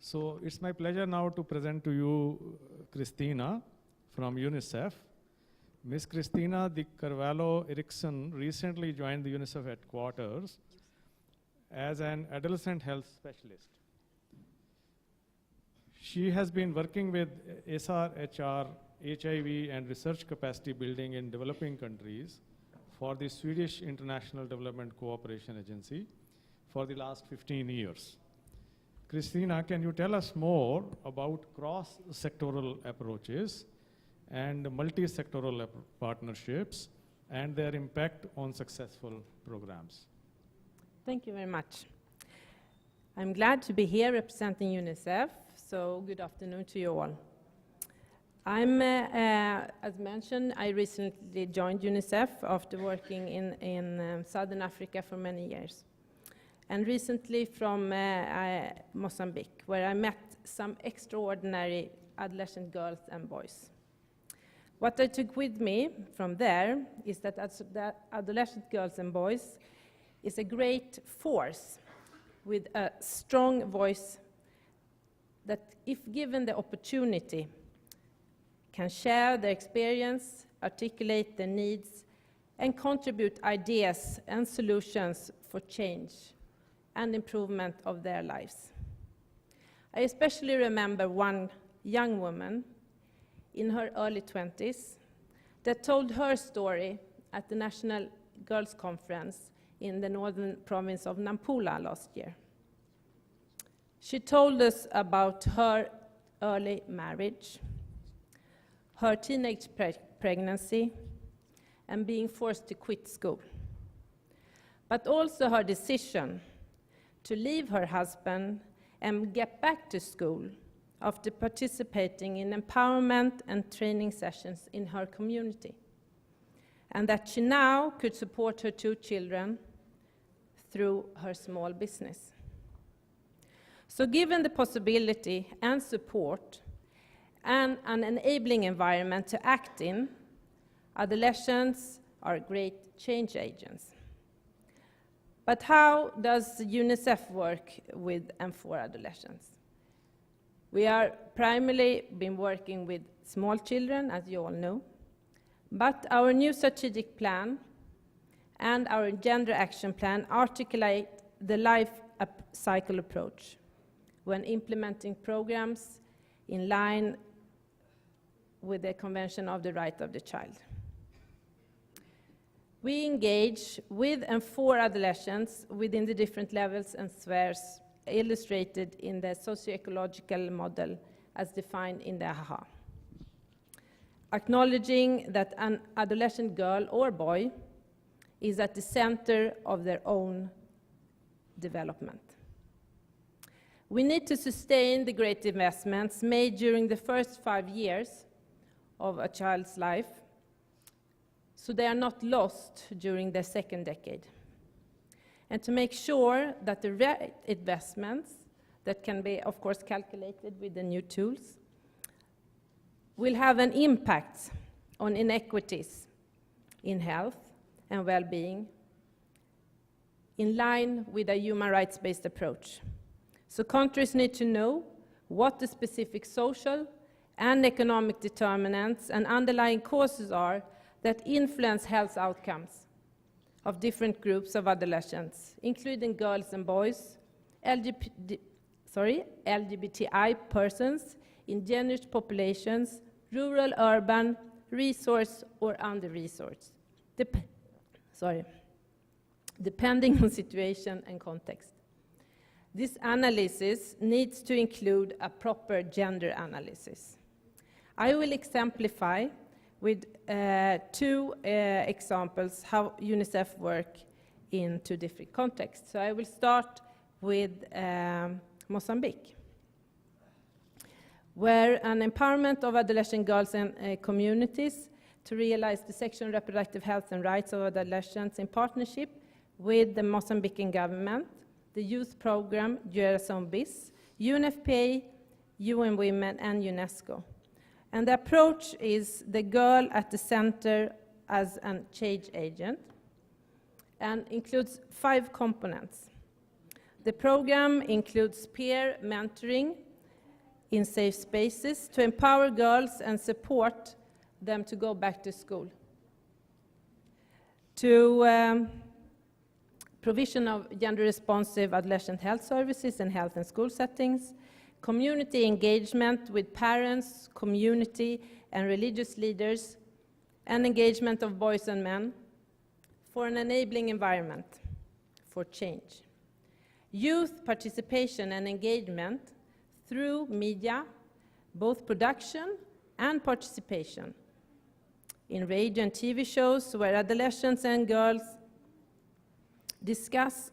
So it's my pleasure now to present to you Christina from UNICEF. Ms. Christina Di Carvalho Erickson recently joined the UNICEF headquarters as an adolescent health specialist. She has been working with SRHR, HIV, and research capacity building in developing countries for the Swedish International Development Cooperation Agency for the last 15 years. Christina, can you tell us more about cross-sectoral approaches and multi-sectoral partnerships and their impact on successful programs? Thank you very much. I'm glad to be here representing UNICEF, so good afternoon to you all. As mentioned, I recently joined UNICEF after working in Southern Africa for many years. And recently from Mozambique, where I met some extraordinary adolescent girls and boys. What I took with me from there is that adolescent girls and boys is a great force with a strong voice that, if given the opportunity, can share their experience, articulate their needs, and contribute ideas and solutions for change and improvement of their lives. I especially remember one young woman in her early 20s that told her story at the National Girls' Conference in the northern province of Nampula last year. She told us about her early marriage, her teenage pregnancy, and being forced to quit school. But also her decision to leave her husband and get back to school after participating in empowerment and training sessions in her community. And that she now could support her 2 children through her small business. So given the possibility and support and an enabling environment to act in, adolescents are great change agents. But how does UNICEF work with and for adolescents? We are primarily been working with small children, as you all know, but our new strategic plan and our gender action plan articulate the life cycle approach when implementing programs in line with the Convention of the Right of the Child. We engage with and for adolescents within the different levels and spheres illustrated in the socio-ecological model as defined in the Iaah. Acknowledging that an adolescent girl or boy is at the center of their own development. We need to sustain the great investments made during the first 5 years of a child's life, so they are not lost during the second decade. And to make sure that the right investments, that can be, of course, calculated with the new tools, will have an impact on inequities in health and well-being in line with a human rights-based approach. So countries need to know what the specific social and economic determinants and underlying causes are that influence health outcomes of different groups of adolescents, including girls and boys, LGBTI persons, indigenous populations, rural, urban, resource or under-resourced, depending on situation and context. This analysis needs to include a proper gender analysis. I will exemplify with 2 examples how UNICEF work in 2 different contexts. So I will start with Mozambique, where an empowerment of adolescent girls and communities to realize the sexual and reproductive health and rights of adolescents in partnership with the Mozambican government, the youth program Geração Bis, UNFPA, UN Women, and UNESCO. And the approach is the girl at the center as a change agent and includes 5 components. The program includes peer mentoring in safe spaces to empower girls and support them to go back to school. To provision of gender-responsive adolescent health services in health and school settings, community engagement with parents, community, and religious leaders, and engagement of boys and men for an enabling environment for change. Youth participation and engagement through media, both production and participation, in radio and TV shows where adolescents and girls discuss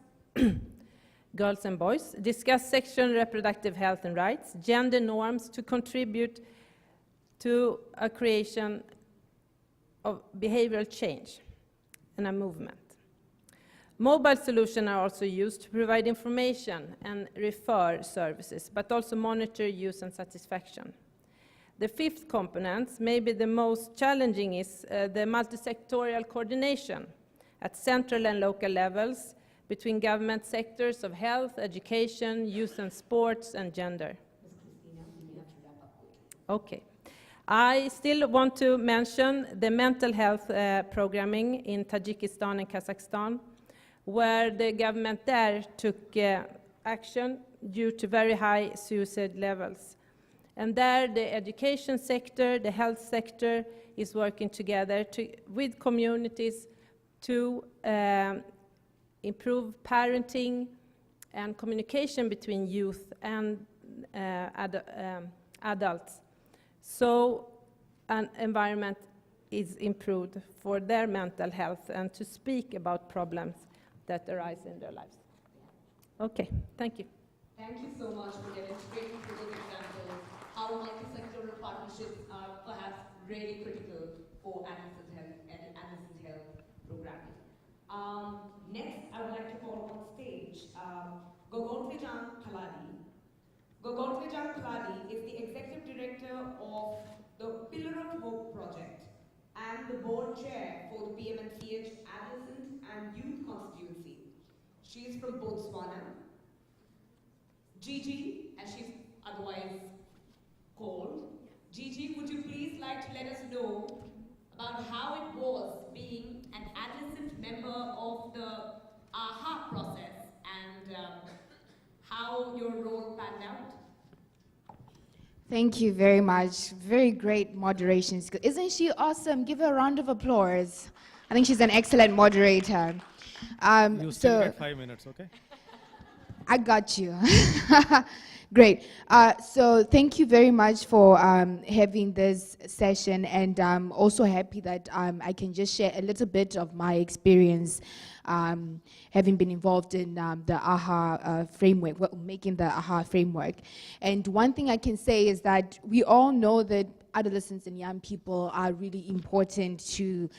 girls and boys, discuss sexual and reproductive health and rights, gender norms to contribute to a creation of behavioral change and a movement. Mobile solutions are also used to provide information and refer services, but also monitor use and satisfaction. The 5th component, maybe the most challenging, is the multi-sectorial coordination at central and local levels between government sectors of health, education, youth and sports, and gender. Okay. I still want to mention the mental health programming in Tajikistan and Kazakhstan, where the government there took action due to very high suicide levels. And there the education sector, the health sector is working together with communities to improve parenting and communication between youth and adults. So an environment is improved for their mental health and to speak about problems that arise in their lives. Okay, thank you. Thank you so much for demonstrating through those examples how multi-sectoral partnerships are perhaps really critical for adolescent health and adolescent health programming. Next, I would like to call on stage Gogontwejang Kaladi. Gogontwejang Kaladi is the Executive Director of the Pillar of Hope Project and the Board Chair for the PMNCH Adolescent and Youth Constituency. She is from Botswana. Gigi, as she's otherwise called. Gigi, would you please like to let us know about how it was being an adolescent member of the AHA process and how your role panned out? Thank you very much. Very great moderation skill. Isn't she awesome? Give her a round of applause. I think she's an excellent moderator. You still get 5 minutes, okay? I got you. Great. So thank you very much for having this session, and I'm also happy that I can just share a little bit of my experience having been involved in the AHA framework, making the AHA framework. And one thing I can say is that we all know that adolescents and young people are really important to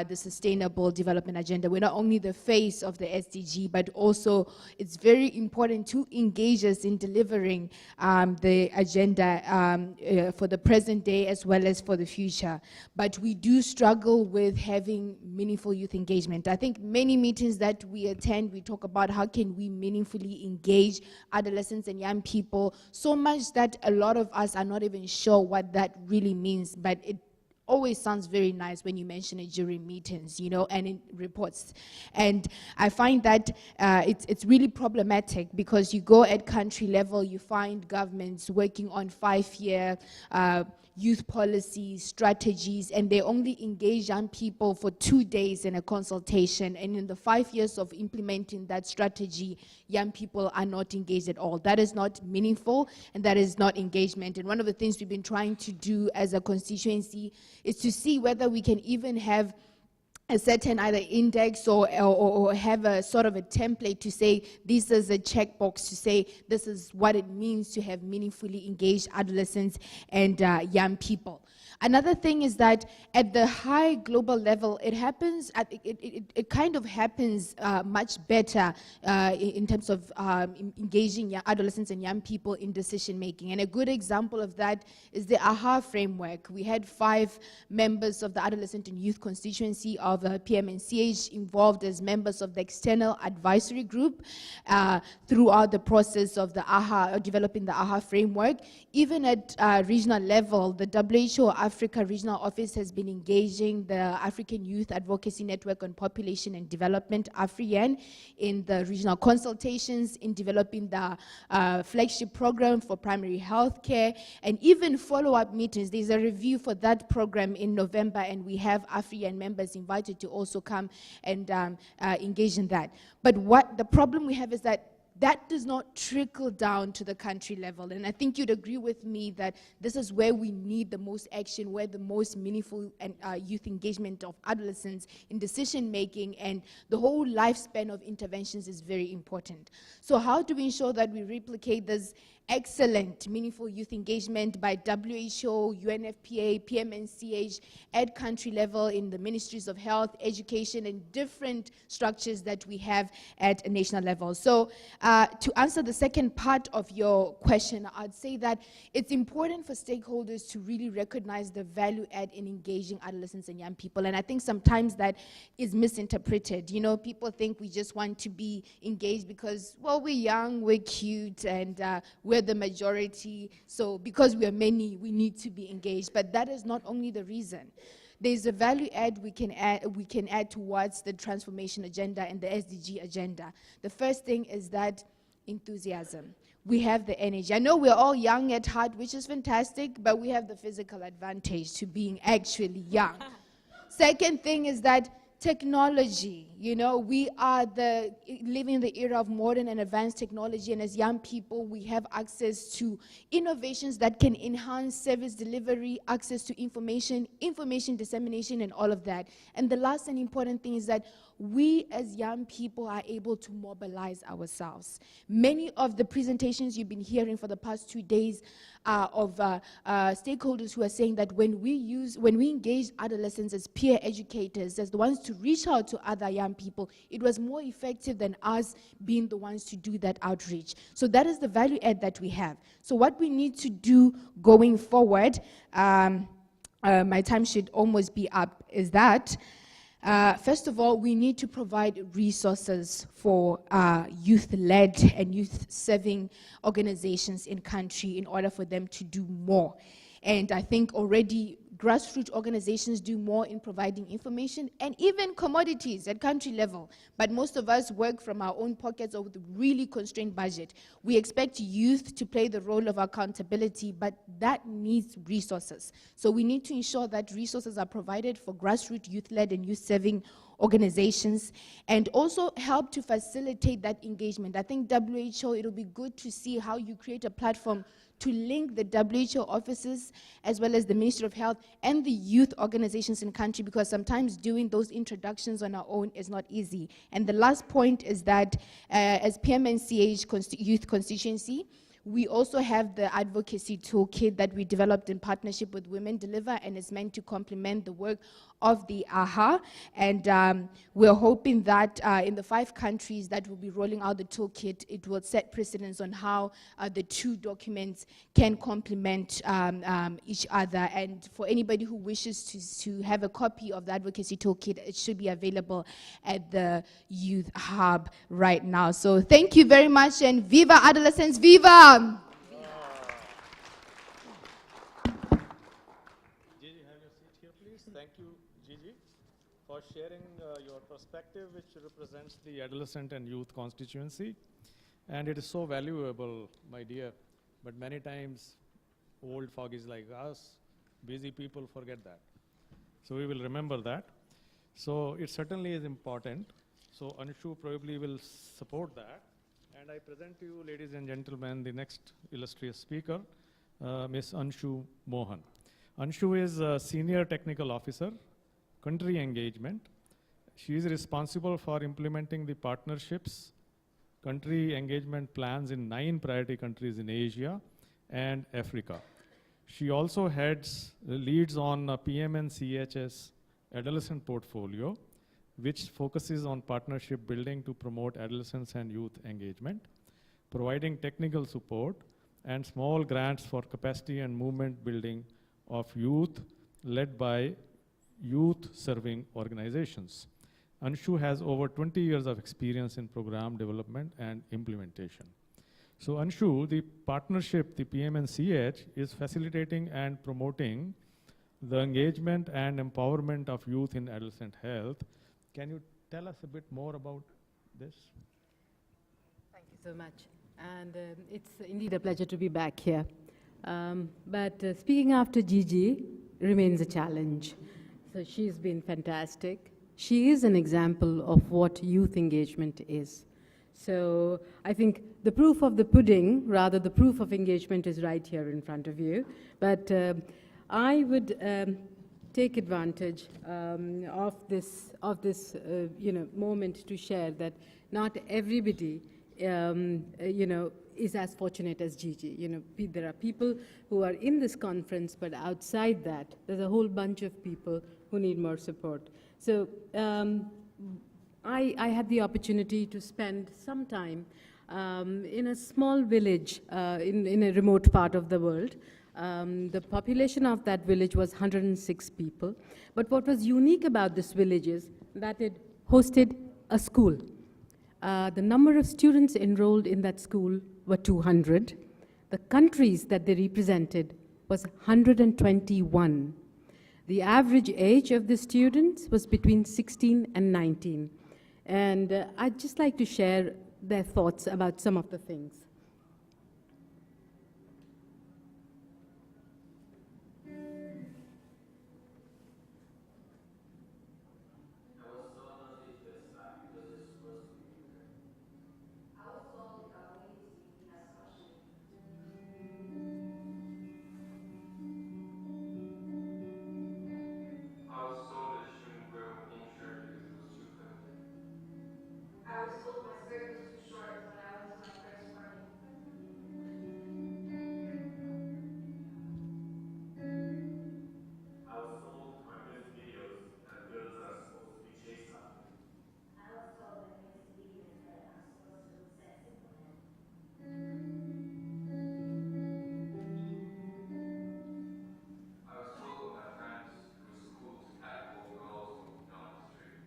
the Sustainable Development Agenda. We're not only the face of the SDG, but also it's very important to engage us in delivering the agenda for the present day as well as for the future. But we do struggle with having meaningful youth engagement. I think many meetings that we attend, we talk about how can we meaningfully engage adolescents and young people, so much that a lot of us are not even sure what that really means, but it always sounds very nice when you mention it during meetings, you know, and in reports. And I find that it's really problematic because you go at country level, you find governments working on 5-year youth policies, strategies, and they only engage young people for 2 days in a consultation. And in the 5 years of implementing that strategy, young people are not engaged at all. That is not meaningful, and that is not engagement. And one of the things we've been trying to do as a constituency is to see whether we can even have a certain either index or have a sort of a template to say this is a checkbox to say this is what it means to have meaningfully engaged adolescents and young people. Another thing is that at the high global level, it happens, it kind of happens much better in terms of engaging adolescents and young people in decision making. And a good example of that is the AHA framework. We had 5 members of the adolescent and youth constituency of PMNCH involved as members of the external advisory group throughout the process of the AHA, developing the AHA framework. Even at regional level, the WHO Africa Regional Office has been engaging the African Youth Advocacy Network on Population and Development, AFRIEN, in the regional consultations, in developing the flagship program for primary health care, and even follow-up meetings. There's a review for that program in November, and we have AFRIEN members invited to also come and engage in that. But what the problem we have is that that does not trickle down to the country level. And I think you'd agree with me that this is where we need the most action, where the most meaningful and youth engagement of adolescents in decision making and the whole lifespan of interventions is very important. So how do we ensure that we replicate this excellent, meaningful youth engagement by WHO, UNFPA, PMNCH, at country level in the ministries of health, education, and different structures that we have at a national level? So to answer the second part of your question, I'd say that it's important for stakeholders to really recognize the value add in engaging adolescents and young people. And I think sometimes that is misinterpreted. You know, people think we just want to be engaged because, well, we're young, we're cute, and we're the majority, so because we are many, we need to be engaged. But that is not only the reason. There's a value add we can add towards the transformation agenda and the SDG agenda. The first thing is that enthusiasm. We have the energy. I know we're all young at heart, which is fantastic, but we have the physical advantage to being actually young. Second thing is that technology, You know, we are living in the era of modern and advanced technology, and as young people, we have access to innovations that can enhance service delivery, access to information dissemination, and all of that. And the last and important thing is that we as young people are able to mobilize ourselves. Many of the presentations you've been hearing for the past 2 days of stakeholders who are saying that when we engage adolescents as peer educators, as the ones to reach out to other young people, it was more effective than us being the ones to do that outreach. So that is the value add that we have. So what we need to do going forward, my time should almost be up, is that first of all, we need to provide resources for youth-led and youth-serving organizations in country in order for them to do more. And I think already grassroots organizations do more in providing information and even commodities at country level. But most of us work from our own pockets or with a really constrained budget. We expect youth to play the role of accountability, but that needs resources. So we need to ensure that resources are provided for grassroots youth-led and youth-serving organizations, and also help to facilitate that engagement. I think WHO, it'll be good to see how you create a platform to link the WHO offices as well as the Ministry of Health and the youth organizations in country, because sometimes doing those introductions on our own is not easy. And the last point is that as PMNCH youth constituency, we also have the advocacy toolkit that we developed in partnership with Women Deliver, and is meant to complement the work of the Iaah. And we're hoping that in the 5 countries that will be rolling out the toolkit, it will set precedence on how the 2 documents can complement each other. And for anybody who wishes to have a copy of the advocacy toolkit, it should be available at the Youth Hub right now. So thank you very much, and Viva Adolescents, Viva! Gigi, have your seat here, please. Thank you, Gigi, for sharing your perspective, which represents the adolescent and youth constituency. And it is so valuable, my dear, but many times old foggies like us, busy people forget that. So we will remember that. So it certainly is important. So Anshu probably will support that. And I present to you, ladies and gentlemen, the next illustrious speaker, Ms. Anshu Mohan. Anshu is a Senior Technical Officer, Country Engagement. She is responsible for implementing the partnerships, country engagement plans in 9 priority countries in Asia and Africa. She also leads on PMNCH's adolescent portfolio, which focuses on partnership building to promote adolescents and youth engagement, providing technical support and small grants for capacity and movement building of youth led by youth-serving organizations. Anshu has over 20 years of experience in program development and implementation. So Anshu, the partnership, the PMNCH, is facilitating and promoting the engagement and empowerment of youth in adolescent health. Can you tell us a bit more about this? Thank you so much. And it's indeed a pleasure to be back here. But speaking after Gigi remains a challenge. So she's been fantastic. She is an example of what youth engagement is. So I think the proof of the pudding, rather the proof of engagement, is right here in front of you. But I would take advantage of this moment to share that not everybody is as fortunate as Gigi. There are people who are in this conference, but outside that, there's a whole bunch of people who need more support. So I had the opportunity to spend some time in a small village in a remote part of the world. The population of that village was 106 people. But what was unique about this village is that it hosted a school. The number of students enrolled in that school were 200. The countries that they represented was 121. The average age of the students was between 16 and 19. And I'd just like to share their thoughts about some of the things. I was told my skirt was too short when I went to my first party. I was told my music videos that girls are supposed to be chased after. I was told in music videos that I'm supposed to look sexy for men. I was told by friends it was cool to catwalk girls walking down the street.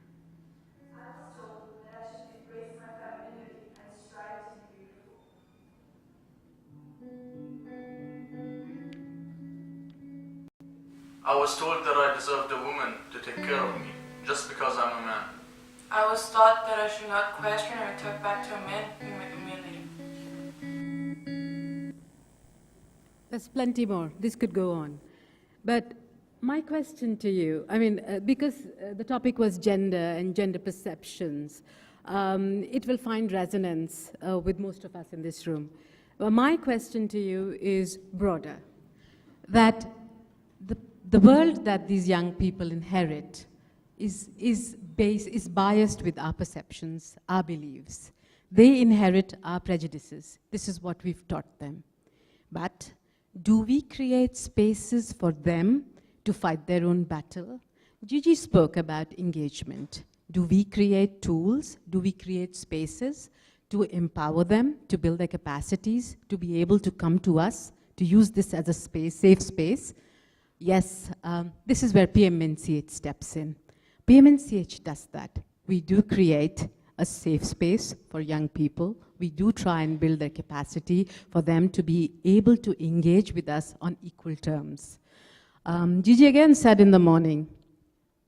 I was told that I should embrace my femininity and strive to be beautiful. I was told that I deserved a woman to take care of me, just because I'm a man. I was taught that I should not question or talk back to a man in my community. There's plenty more. This could go on. But my question to you, I mean, because the topic was gender and gender perceptions, it will find resonance with most of us in this room. But my question to you is broader, that the world that these young people inherit is biased with our perceptions, our beliefs. They inherit our prejudices. This is what we've taught them. But do we create spaces for them to fight their own battle? Gigi spoke about engagement. Do we create tools? Do we create spaces to empower them, to build their capacities, to be able to come to us, to use this as a space, safe space? Yes, this is where PMNCH steps in. PMNCH does that. We do create a safe space for young people. We do try and build their capacity for them to be able to engage with us on equal terms. Gigi again said in the morning,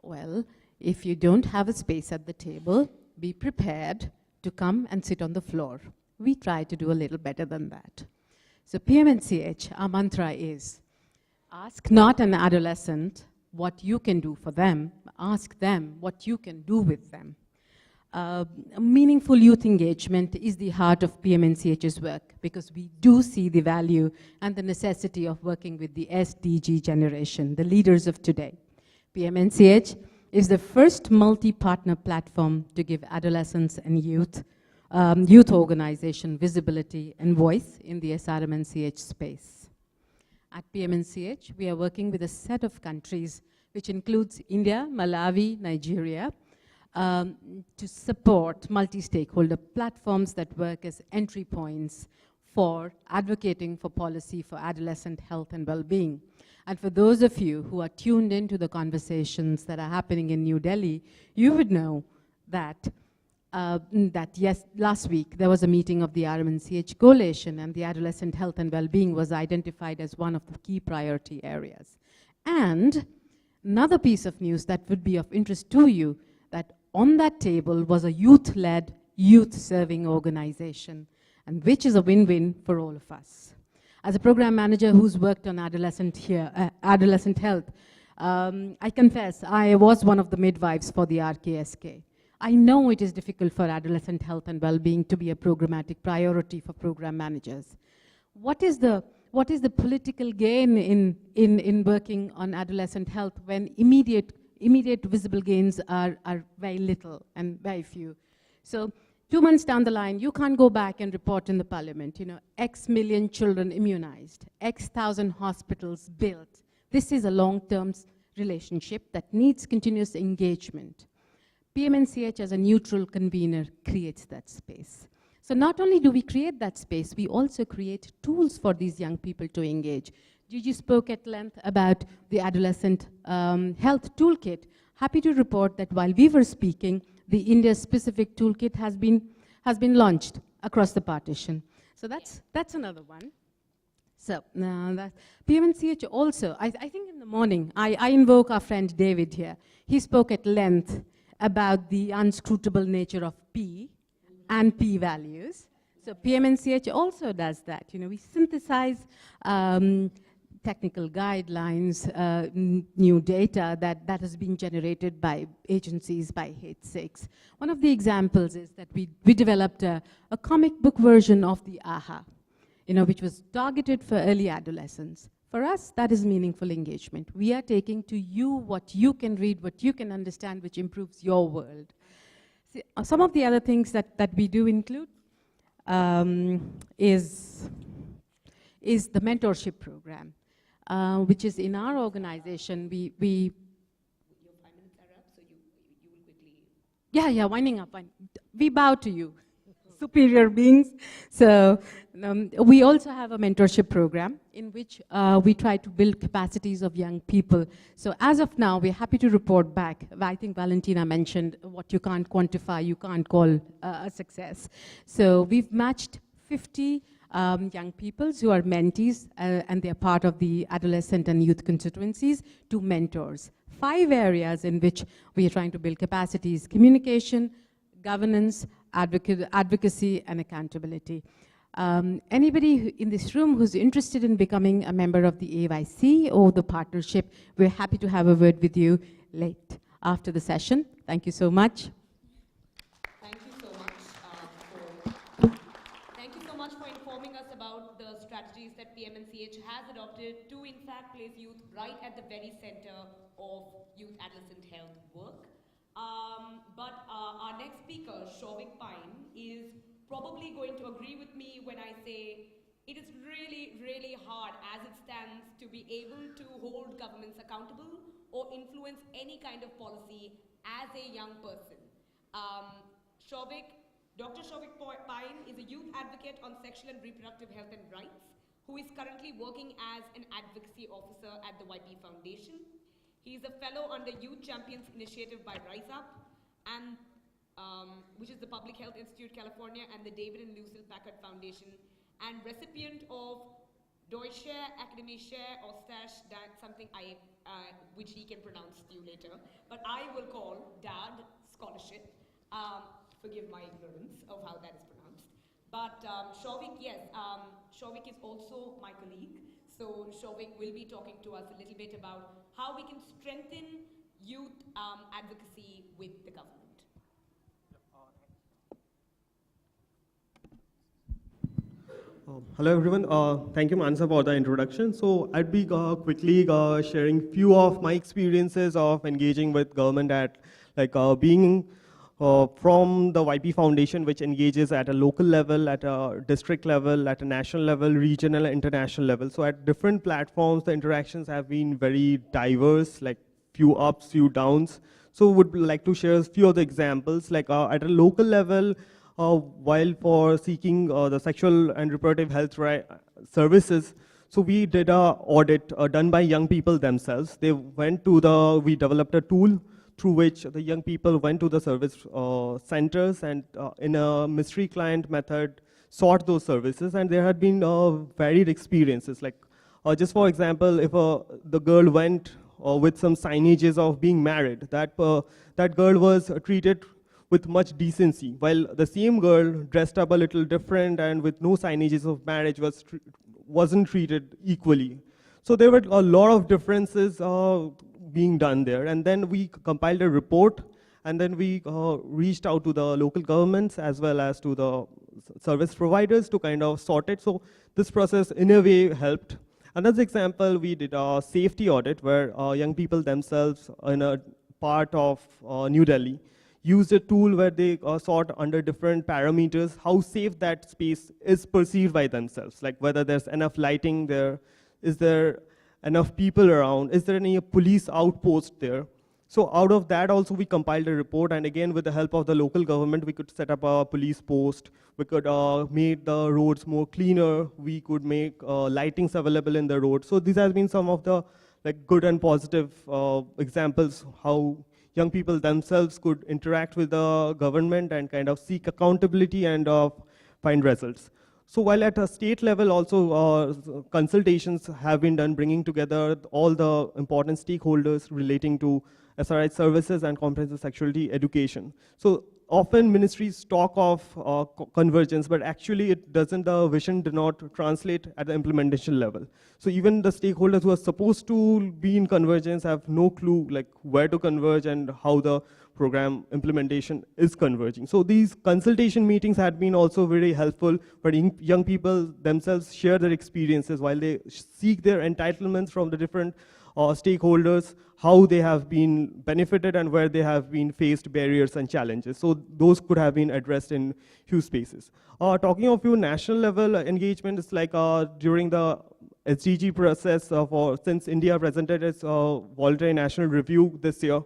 well, if you don't have a space at the table, be prepared to come and sit on the floor. We try to do a little better than that. So PMNCH, our mantra is, ask not an adolescent what you can do for them, ask them what you can do with them. Meaningful youth engagement is the heart of PMNCH's work because we do see the value and the necessity of working with the SDG generation, the leaders of today. PMNCH is the first multi-partner platform to give adolescents and youth organization visibility and voice in the SRMNCH space. At PMNCH, we are working with a set of countries which includes India, Malawi, Nigeria, to support multi-stakeholder platforms that work as entry points for advocating for policy for adolescent health and well-being. And for those of you who are tuned into the conversations that are happening in New Delhi, you would know that yes, last week there was a meeting of the RMNCH coalition and the adolescent health and well-being was identified as one of the key priority areas. And another piece of news that would be of interest to you, that on that table was a youth-led, youth-serving organization, and which is a win-win for all of us. As a program manager who's worked on adolescent health, I confess I was one of the midwives for the RKSK. I know it is difficult for adolescent health and well-being to be a programmatic priority for program managers. What is the political gain in working on adolescent health when immediate visible gains are very little and very few? So 2 months down the line, you can't go back and report in the parliament, X million children immunized, X thousand hospitals built. This is a long-term relationship that needs continuous engagement. PMNCH as a neutral convener creates that space. So not only do we create that space, we also create tools for these young people to engage. Gigi spoke at length about the adolescent health toolkit. Happy to report that while we were speaking, the India-specific toolkit has been launched across the partition. So that's another one. So that PMNCH also, I think in the morning, I invoke our friend David here. He spoke at length about the unscrutable nature of P and P values. So PMNCH also does that. We synthesize technical guidelines, new data that has been generated by agencies, by H6. One of the examples is that we developed a comic book version of the Iaah, which was targeted for early adolescents. For us, that is meaningful engagement. We are taking to you what you can read, what you can understand, which improves your world. See, some of the other things that we do include is the mentorship program, which is in our organization. We Your 5 minutes are up, so you will quickly. yeah, winding up. We bow to you, superior beings. So we also have a mentorship program in which we try to build capacities of young people. So as of now, we're happy to report back. I think Valentina mentioned what you can't quantify, you can't call a success. So we've matched 50 young people who are mentees and they're part of the adolescent and youth constituencies to mentors. 5 areas in which we are trying to build capacities: communication, governance, advocacy, and accountability. Anybody in this room who's interested in becoming a member of the AYC or the partnership, we're happy to have a word with you late after the session. Thank you so much. Thank you so much for informing us about the strategies that PMNCH has adopted to, in fact, place youth right at the very center of youth adolescent health work. But our next speaker, Shovik Pine, is probably going to agree with me when I say it is really, really hard as it stands to be able to hold governments accountable or influence any kind of policy as a young person. Dr. Shovik Pine is a youth advocate on sexual and reproductive health and rights, who is currently working as an advocacy officer at the YP Foundation. He is a fellow under Youth Champions Initiative by Rise Up, and which is the Public Health Institute California, and the David and Lucille Packard Foundation, and recipient of Deutsche Akademische Austausch, something which he can pronounce to you later, but I will call DAD Scholarship. Forgive my ignorance of how that is pronounced. But Shovik, yes, Shovik is also my colleague. So Shovik will be talking to us a little bit about how we can strengthen youth advocacy with the government. Hello everyone, thank you Mansa for the introduction. So I'd be quickly sharing few of my experiences of engaging with government at being from the YP Foundation, which engages at a local level, at a district level, at a national level, regional, international level. So at different platforms, the interactions have been very diverse, like few ups, few downs. So would like to share a few of the examples, like at a local level, while for seeking the sexual and reproductive health services, so we did an audit done by young people themselves. They went to we developed a tool through which the young people went to the service centers and in a mystery client method sought those services, and there had been varied experiences. Like just for example, if the girl went with some signages of being married, that girl was treated with much decency, while the same girl dressed up a little different and with no signages of marriage wasn't treated equally. So there were a lot of differences being done there, and then we compiled a report, and then we reached out to the local governments as well as to the service providers to kind of sort it. So this process in a way helped. Another example, we did a safety audit where young people themselves in a part of New Delhi used a tool where they sort under different parameters how safe that space is perceived by themselves, like whether there's enough lighting there, is there enough people around, is there any police outpost there. So out of that also we compiled a report, and again with the help of the local government we could set up a police post, we could make the roads more cleaner, we could make lightings available in the road. So these have been some of the good and positive examples how young people themselves could interact with the government and kind of seek accountability and find results. So while at a state level also consultations have been done, bringing together all the important stakeholders relating to SRI services and comprehensive sexuality education. So often ministries talk of convergence, but actually the vision did not translate at the implementation level. So even the stakeholders who are supposed to be in convergence have no clue like where to converge and how the program implementation is converging. So these consultation meetings had been also very helpful, where young people themselves share their experiences while they seek their entitlements from the different stakeholders, how they have been benefited and where they have been faced barriers and challenges. So those could have been addressed in few spaces. Talking of few national level engagements, like during the SDG process since India presented its voluntary national review this year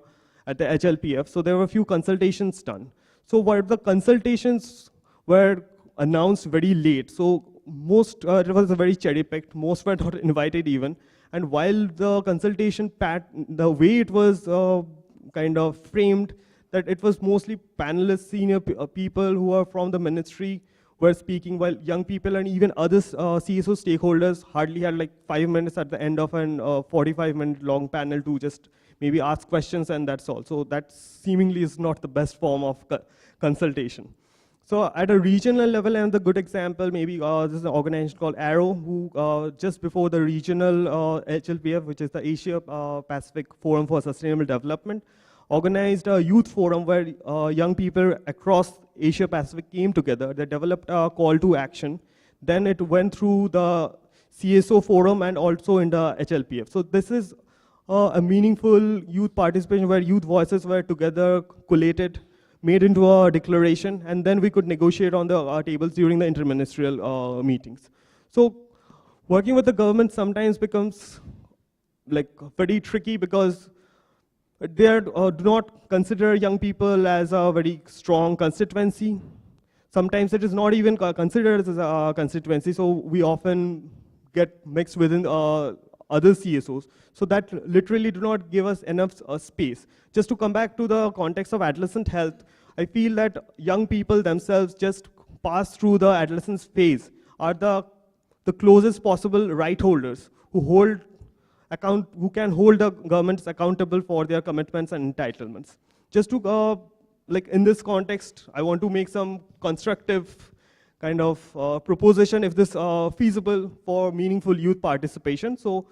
at the HLPF, so there were a few consultations done. So what the consultations were announced very late, so most, it was a very cherry-picked, most were not invited even, and while the consultation, the way it was kind of framed, that it was mostly panelists, senior people who are from the ministry were speaking, while young people and even other CSO stakeholders hardly had like 5 minutes at the end of an 45-minute long panel to just maybe ask questions, and that's all. So that seemingly is not the best form of consultation. So at a regional level, and the good example, maybe this is an organization called Arrow, who just before the regional HLPF, which is the Asia Pacific Forum for Sustainable Development, organized a youth forum where young people across Asia Pacific came together. They developed a call to action. Then it went through the CSO forum and also in the HLPF. So this is a meaningful youth participation where youth voices were together, collated, made into a declaration, and then we could negotiate on the tables during the interministerial meetings. So working with the government sometimes becomes like very tricky because they do not consider young people as a very strong constituency. Sometimes it is not even considered as a constituency, so we often get mixed within other CSOs. So that literally do not give us enough space. Just to come back to the context of adolescent health, I feel that young people themselves just pass through the adolescence phase are the closest possible right holders who can hold the governments accountable for their commitments and entitlements. Just to, like in this context, I want to make some constructive kind of proposition if this feasible for meaningful youth participation. So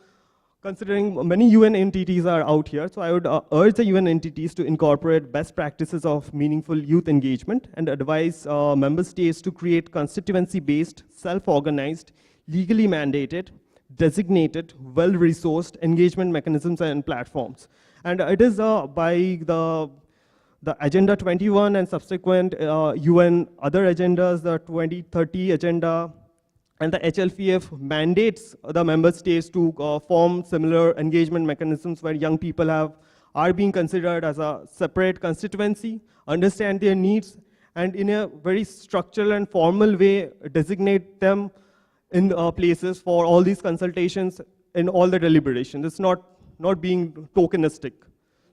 considering many UN entities are out here, so I would urge the UN entities to incorporate best practices of meaningful youth engagement and advise member states to create constituency-based, self-organized, legally mandated, designated, well-resourced engagement mechanisms and platforms. And it is by the Agenda 21 and subsequent UN other agendas, the 2030 agenda, and the HLPF mandates the member states to form similar engagement mechanisms where young people are being considered as a separate constituency, understand their needs, and in a very structural and formal way designate them in places for all these consultations in all the deliberations. It's not being tokenistic.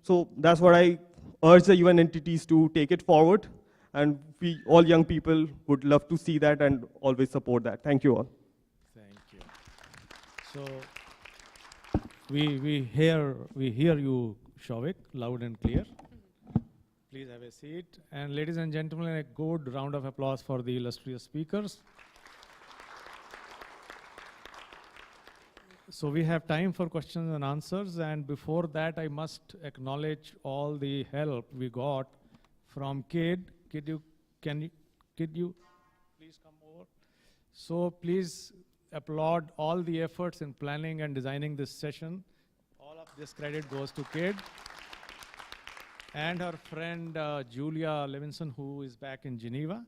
So that's what I urge the UN entities to take it forward, and we, all young people, would love to see that and always support that. Thank you all. Thank you. So we hear you, Shavik, loud and clear. Please have a seat. And ladies and gentlemen, a good round of applause for the illustrious speakers. So we have time for questions and answers, and before that I must acknowledge all the help we got from KID. Could you please come over? So please applaud all the efforts in planning and designing this session. All of this credit goes to KID. And her friend Julia Levinson, who is back in Geneva.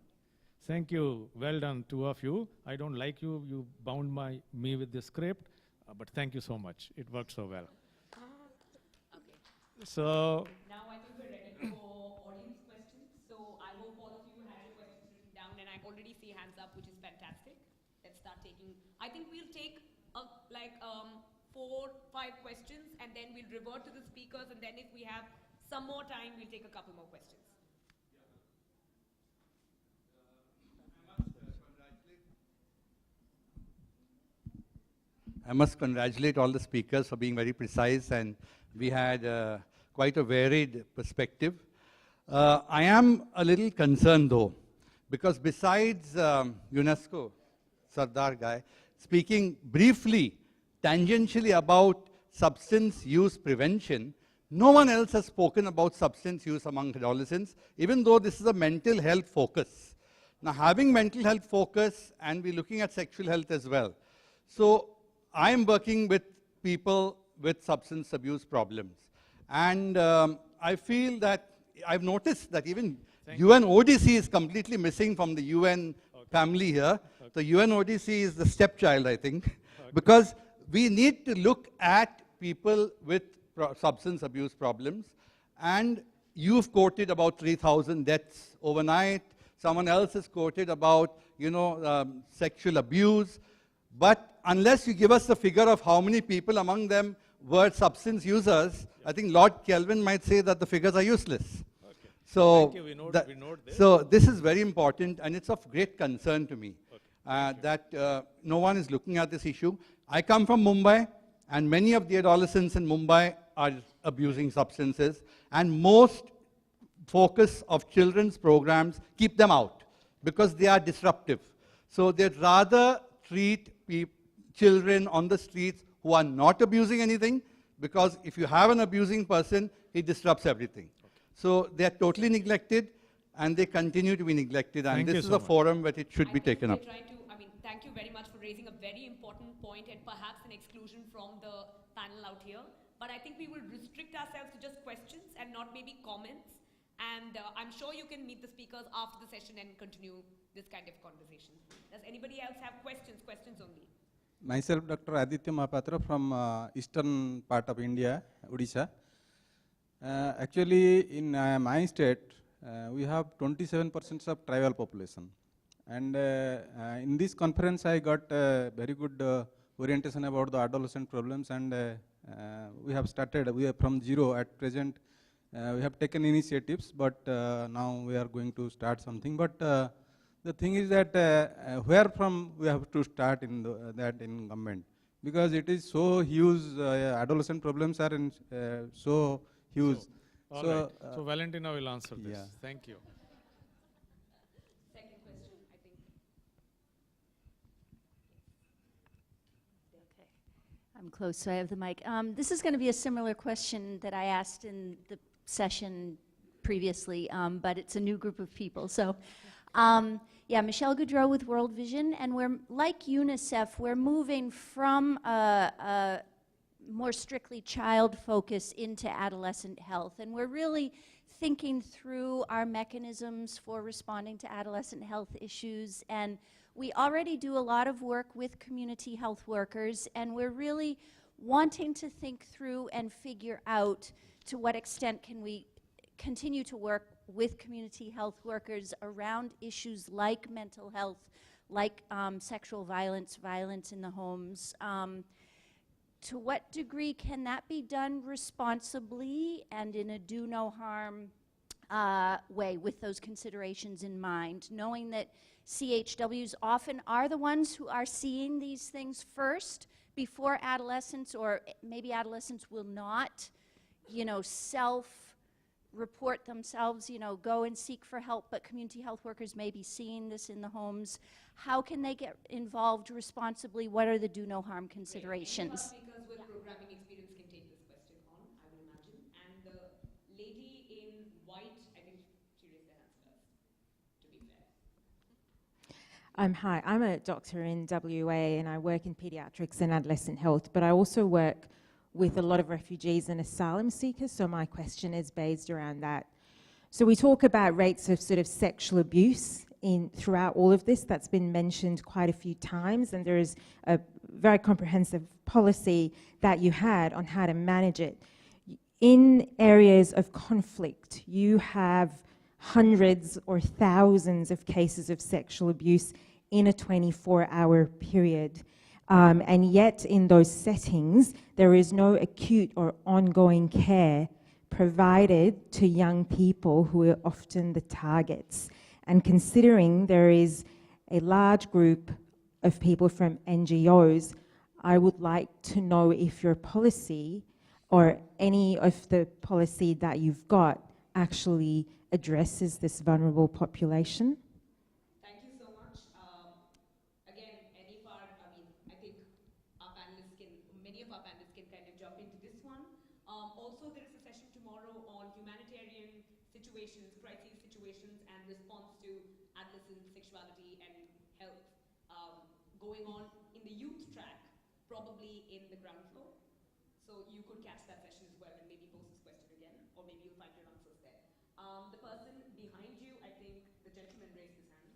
Thank you, well done, two of you. I don't like you, you bound me with the script. But thank you so much. It worked so well. Okay. So now I think we're ready for audience questions. So I hope all of you have your questions written down, and I already see hands up, which is fantastic. Let's start taking. I think we'll take 4-5 questions, and then we'll revert to the speakers, and then if we have some more time, we'll take a couple more questions. I must congratulate all the speakers for being very precise, and we had quite a varied perspective. I am a little concerned though, because besides UNESCO, Sardar guy, speaking briefly, tangentially about substance use prevention, no one else has spoken about substance use among adolescents, even though this is a mental health focus. Now, having mental health focus, and we're looking at sexual health as well. So I am working with people with substance abuse problems. And I feel that I've noticed that even UN ODC is completely missing from the UN family here. The UN ODC is the stepchild, I think, because we need to look at people with substance abuse problems. And you've quoted about 3,000 deaths overnight. Someone else has quoted about, sexual abuse. But unless you give us the figure of how many people among them were substance users, I think Lord Kelvin might say that the figures are useless. Okay. So, Thank you. We note this. So this is very important, and it's of great concern to me that no one is looking at this issue. I come from Mumbai, and many of the adolescents in Mumbai are abusing substances, and most focus of children's programs keep them out because they are disruptive. So they'd rather treat children on the streets who are not abusing anything, because if you have an abusing person, he disrupts everything. Okay. So they are totally neglected, and they continue to be neglected, and this is a forum where it should be taken up. Thank you very much for raising a very important point and perhaps an exclusion from the panel out here. But I think we will restrict ourselves to just questions and not maybe comments. And I'm sure you can meet the speakers after the session and continue this kind of conversation. Does anybody else have questions? Questions only. Myself, Dr. Aditya Mahapatra from eastern part of India, Odisha. Actually, in my state, we have 27% of tribal population. And in this conference, I got very good orientation about the adolescent problems, and we have started, we are from zero at present. We have taken initiatives, but now we are going to start something. But the thing is that where from we have to start in that in government, because it is so huge. Adolescent problems are so huge. So Valentina will answer this. Yeah. Thank you. Second question, I think. Okay, I'm close, so I have the mic. This is going to be a similar question that I asked in the session previously, but it's a new group of people. So. Yeah, Michelle Goudreau with World Vision, and we're, like UNICEF, we're moving from a more strictly child focus into adolescent health, and we're really thinking through our mechanisms for responding to adolescent health issues, and we already do a lot of work with community health workers, and we're really wanting to think through and figure out to what extent can we continue to work with community health workers around issues like mental health, like sexual violence, violence in the homes. To what degree can that be done responsibly and in a do no harm way with those considerations in mind, knowing that CHWs often are the ones who are seeing these things first before adolescents, or maybe adolescents will not, self-report themselves, go and seek for help, but community health workers may be seeing this in the homes. How can they get involved responsibly? What are the do no harm considerations? Any of our speakers with programming experience can take this question on, I would imagine. And the lady in white, I think she raised their hands first, to be fair. Hi, I'm a doctor in WA and I work in pediatrics and adolescent health, but I also work with a lot of refugees and asylum seekers, so my question is based around that. So we talk about rates of sort of sexual abuse throughout all of this. That's been mentioned quite a few times, and there is a very comprehensive policy that you had on how to manage it. In areas of conflict, you have hundreds or thousands of cases of sexual abuse in a 24-hour period. And yet in those settings, there is no acute or ongoing care provided to young people who are often the targets. And considering there is a large group of people from NGOs, I would like to know if your policy or any of the policy that you've got actually addresses this vulnerable population. Thank you so much. Again, any of our, I think our panelists can, many of our panelists can kind of jump into this one. Also, there is a session tomorrow on humanitarian situations, crisis situations, and response to adolescent sexuality and health going on in the youth track, probably in the ground floor. So you could catch that session as well and maybe post this question again, or maybe you'll find your answers there. The person behind you, I think the gentleman raised his hand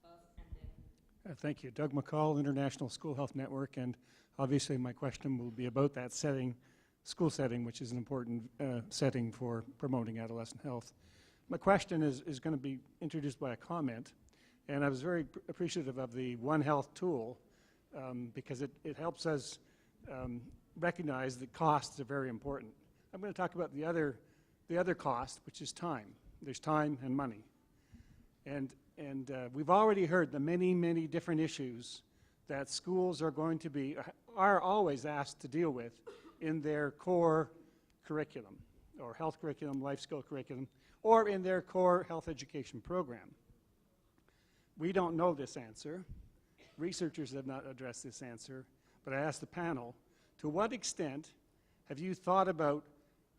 first, and then. Thank you. Doug McCall, International School Health Network, and obviously my question will be about that setting, school setting, which is an important setting for promoting adolescent health. My question is going to be introduced by a comment, and I was very appreciative of the One Health tool because it helps us recognize that costs are very important. I'm going to talk about the other cost, which is time. There's time and money. And we've already heard the many different issues that schools are always asked to deal with in their core curriculum, or health curriculum, life skill curriculum, or in their core health education program. We don't know this answer. Researchers have not addressed this answer, but I asked the panel, to what extent have you thought about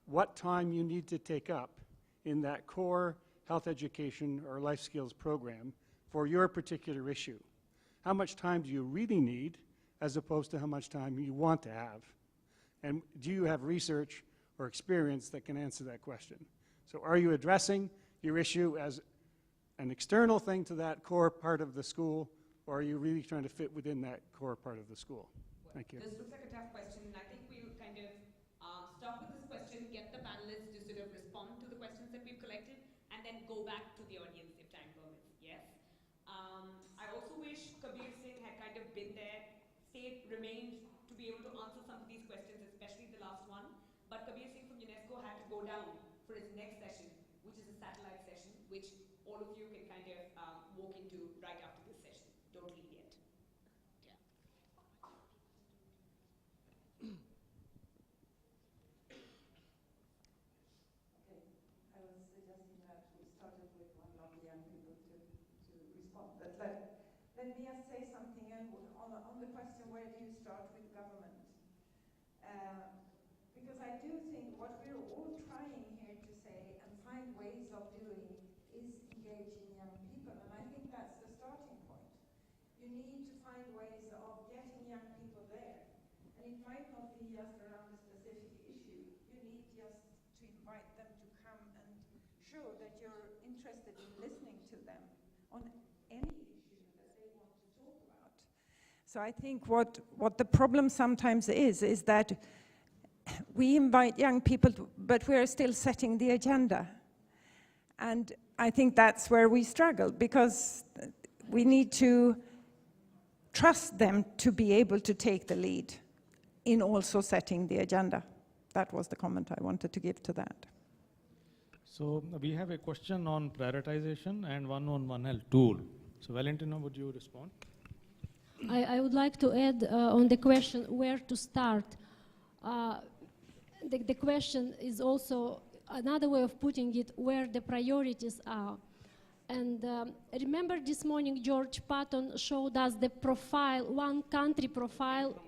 what time you need to take up in that core health education or life skills program for your particular issue? How much time do you really need as opposed to how much time you want to have? And do you have research or experience that can answer that question? So are you addressing your issue as an external thing to that core part of the school, or are you really trying to fit within that core part of the school? Thank you. This looks like a tough question, and I think we'll kind of stop with this question, get the panelists to sort of respond to the questions that we've collected, and then go back to the audience if time permits. Yes? I also wish Kabir Singh had kind of been there, remained to be able to answer some of these questions, especially the last one. But Kabir Singh from UNESCO had to go down for his next session, which is a satellite session, which all of you can kind of walk into right after this session. Don't leave yet. Okay, I was suggesting that we started with one of the young people to respond. But let me just say something on the question, where do you start with government? Because I do think what we're all trying here to say and find ways of doing is engaging young people, and I think that's the starting point. You need to find ways of getting young people there, and it might not be just around a specific issue. You need just to invite them to come and show that you're interested in listening to them on any issue that they want to talk about. So I think what the problem sometimes is that we invite young people, but we're still setting the agenda. And I think that's where we struggle, because we need to trust them to be able to take the lead in also setting the agenda. That was the comment I wanted to give to that. So we have a question on prioritization and one on One Health tool. So Valentina, would you respond? I would like to add on the question where to start. The question is also another way of putting it, where the priorities are. And remember this morning George Patton showed us the profile, one country profile,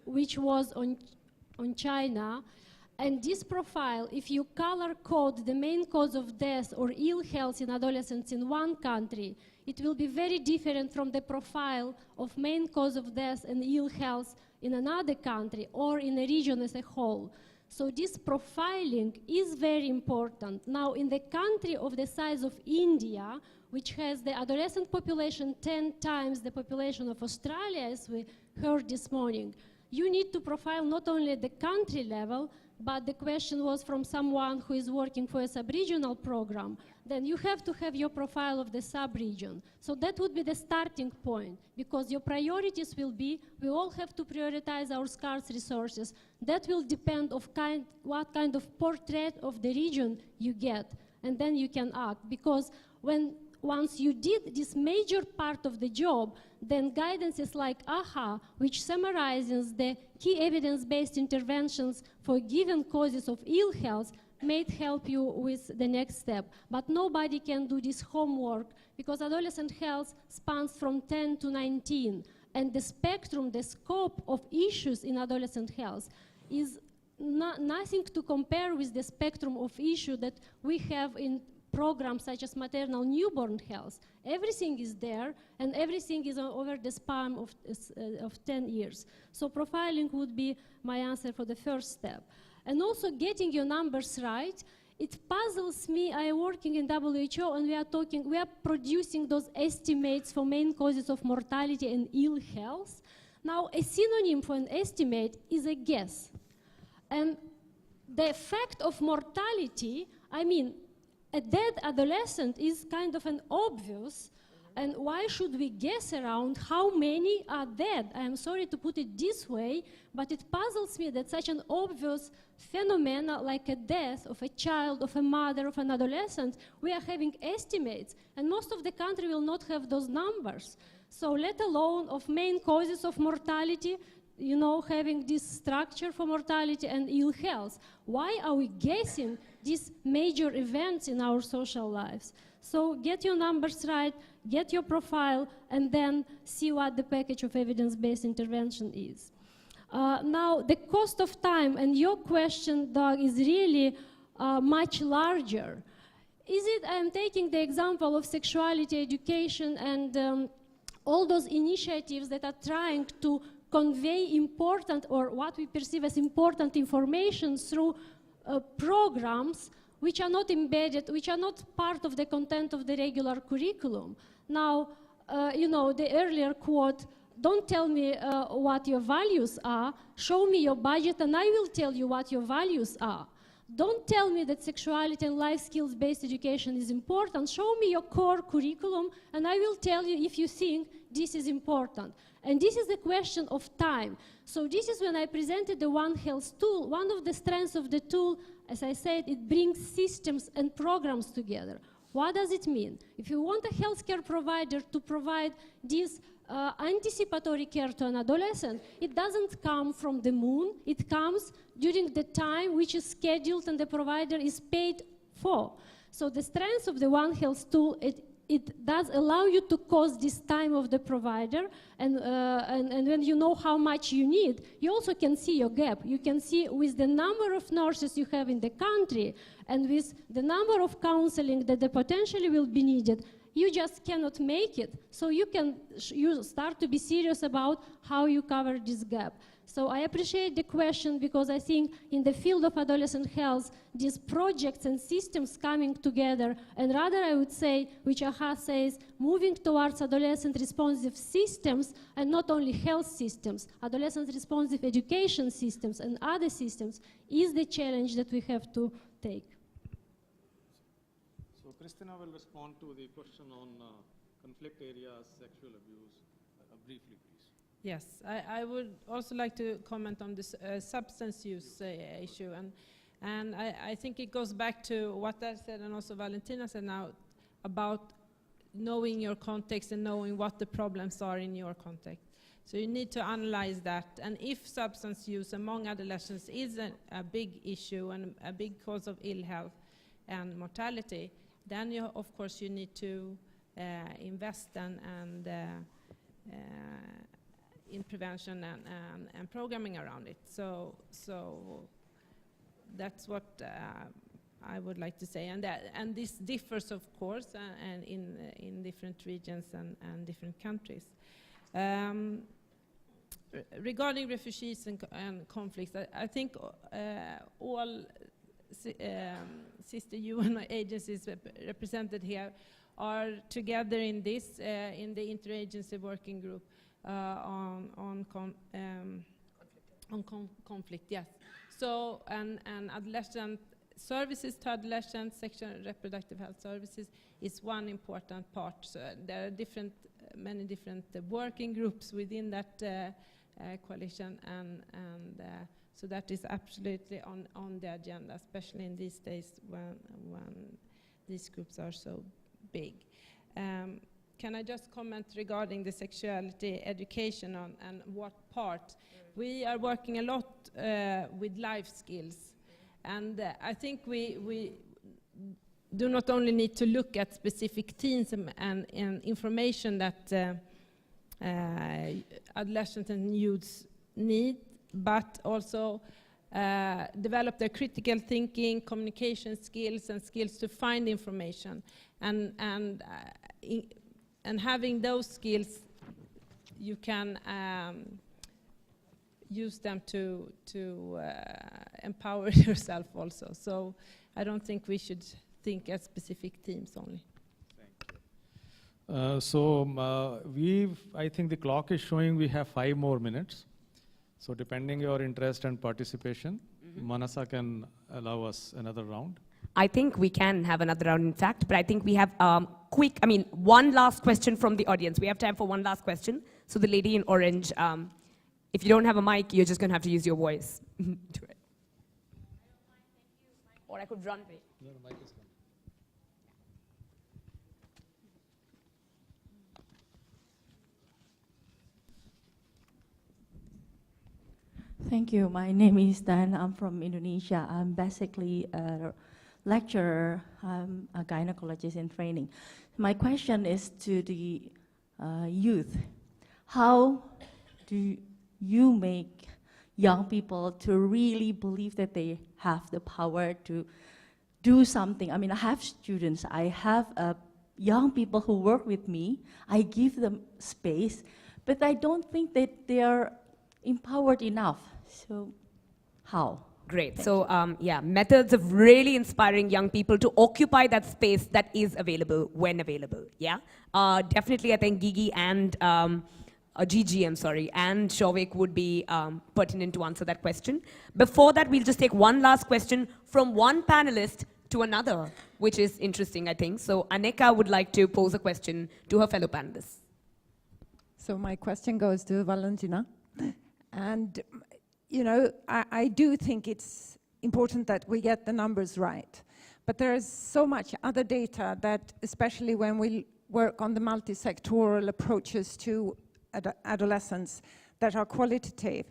which was on China. And this profile, if you color code the main cause of death or ill health in adolescents in one country, it will be very different from the profile of main cause of death and ill health in another country or in a region as a whole. So this profiling is very important. Now, in the country of the size of India, which has the adolescent population 10 times the population of Australia, as we heard this morning, you need to profile not only at the country level, but the question was from someone who is working for a sub-regional program, then you have to have your profile of the sub-region. So that would be the starting point, because your priorities will be, we all have to prioritize our scarce resources. That will depend of what kind of portrait of the region you get, and then you can act. Because once you did this major part of the job, then guidances like Iaah, which summarizes the key evidence-based interventions for given causes of ill health, may help you with the next step. But nobody can do this homework, because adolescent health spans from 10 to 19. And the spectrum, the scope of issues in adolescent health is nothing to compare with the spectrum of issues that we have in programs such as maternal newborn health. Everything is there, and everything is over the span of 10 years. So profiling would be my answer for the first step. And also getting your numbers right. It puzzles me. I am working in WHO, and we are producing those estimates for main causes of mortality and ill health. Now, a synonym for an estimate is a guess. And the effect of mortality, I mean, a dead adolescent is kind of an obvious, and why should we guess around how many are dead? I am sorry to put it this way, but it puzzles me that such an obvious phenomenon like a death of a child, of a mother, of an adolescent, we are having estimates, and most of the country will not have those numbers. So let alone of main causes of mortality, you know, having this structure for mortality and ill health. Why are we guessing these major events in our social lives? So get your numbers right, get your profile, and then see what the package of evidence-based intervention is. Now, the cost of time, and your question, Doug, is really much larger. I'm taking the example of sexuality education and all those initiatives that are trying to convey important, or what we perceive as important information through programs which are not embedded, which are not part of the content of the regular curriculum. Now, you know, the earlier quote, don't tell me what your values are, show me your budget and I will tell you what your values are. Don't tell me that sexuality and life skills-based education is important. Show me your core curriculum and I will tell you if you think this is important. And this is a question of time. So this is when I presented the One Health tool. One of the strengths of the tool, as I said, it brings systems and programs together. What does it mean? If you want a healthcare provider to provide this anticipatory care to an adolescent, it doesn't come from the moon. It comes during the time which is scheduled and the provider is paid for. So the strength of the One Health tool, it does allow you to cost this time of the provider, and when you know how much you need, you also can see your gap. You can see with the number of nurses you have in the country and with the number of counseling that potentially will be needed, you just cannot make it. So you start to be serious about how you cover this gap. So I appreciate the question because I think in the field of adolescent health, these projects and systems coming together, and rather I would say, which Iaah says, moving towards adolescent responsive systems and not only health systems, adolescent responsive education systems and other systems is the challenge that we have to take. So Christina will respond to the question on conflict areas, sexual abuse, briefly, please. Yes, I would also like to comment on this substance use issue, and I think it goes back to what I said and also Valentina said now about knowing your context and knowing what the problems are in your context. So you need to analyze that, and if substance use among adolescents is a big issue and a big cause of ill health and mortality, then of course you need to invest in prevention and programming around it. So that's what I would like to say. And this differs, of course, and in different regions and different countries. Regarding refugees and conflicts, I think all sister UN agencies represented here are together in this, in the interagency working group on conflict, yes. So, and adolescent services to adolescents, sexual and reproductive health services is one important part. So there are many different working groups within that coalition, and so that is absolutely on the agenda, especially in these days when these groups are so big. Can I just comment regarding the sexuality education and what part? We are working a lot with life skills, and I think we do not only need to look at specific themes and information that adolescents and youths need, but also develop their critical thinking, communication skills, and skills to find information. And having those skills, you can use them to empower yourself also. So I don't think we should think as specific themes only. I think the clock is showing we have 5 more minutes. So depending your interest and participation, Manasa can allow us another round. I think we can have another round, in fact, but I think we have one last question from the audience. We have time for one last question. So the lady in orange, if you don't have a mic, you're just going to have to use your voice. Do it. Or I could run away. No, the mic is coming. Thank you. My name is Dan. I'm from Indonesia. I'm basically a lecturer. I'm a gynecologist in training. My question is to the youth. How do you make young people to really believe that they have the power to do something? I mean, I have students. I have young people who work with me. I give them space, but I don't think that they are empowered enough. So, how? Great. So, methods of really inspiring young people to occupy that space that is available when available. Yeah. Definitely, I think Gigi and Gigi, and Shovik would be pertinent to answer that question. Before that, we'll just take one last question from one panelist to another, which is interesting, I think. So, Aneka would like to pose a question to her fellow panelists. So my question goes to Valentina. And, you know, I do think it's important that we get the numbers right. But there is so much other data that, especially when we work on the multi-sectoral approaches to adolescence, that are qualitative,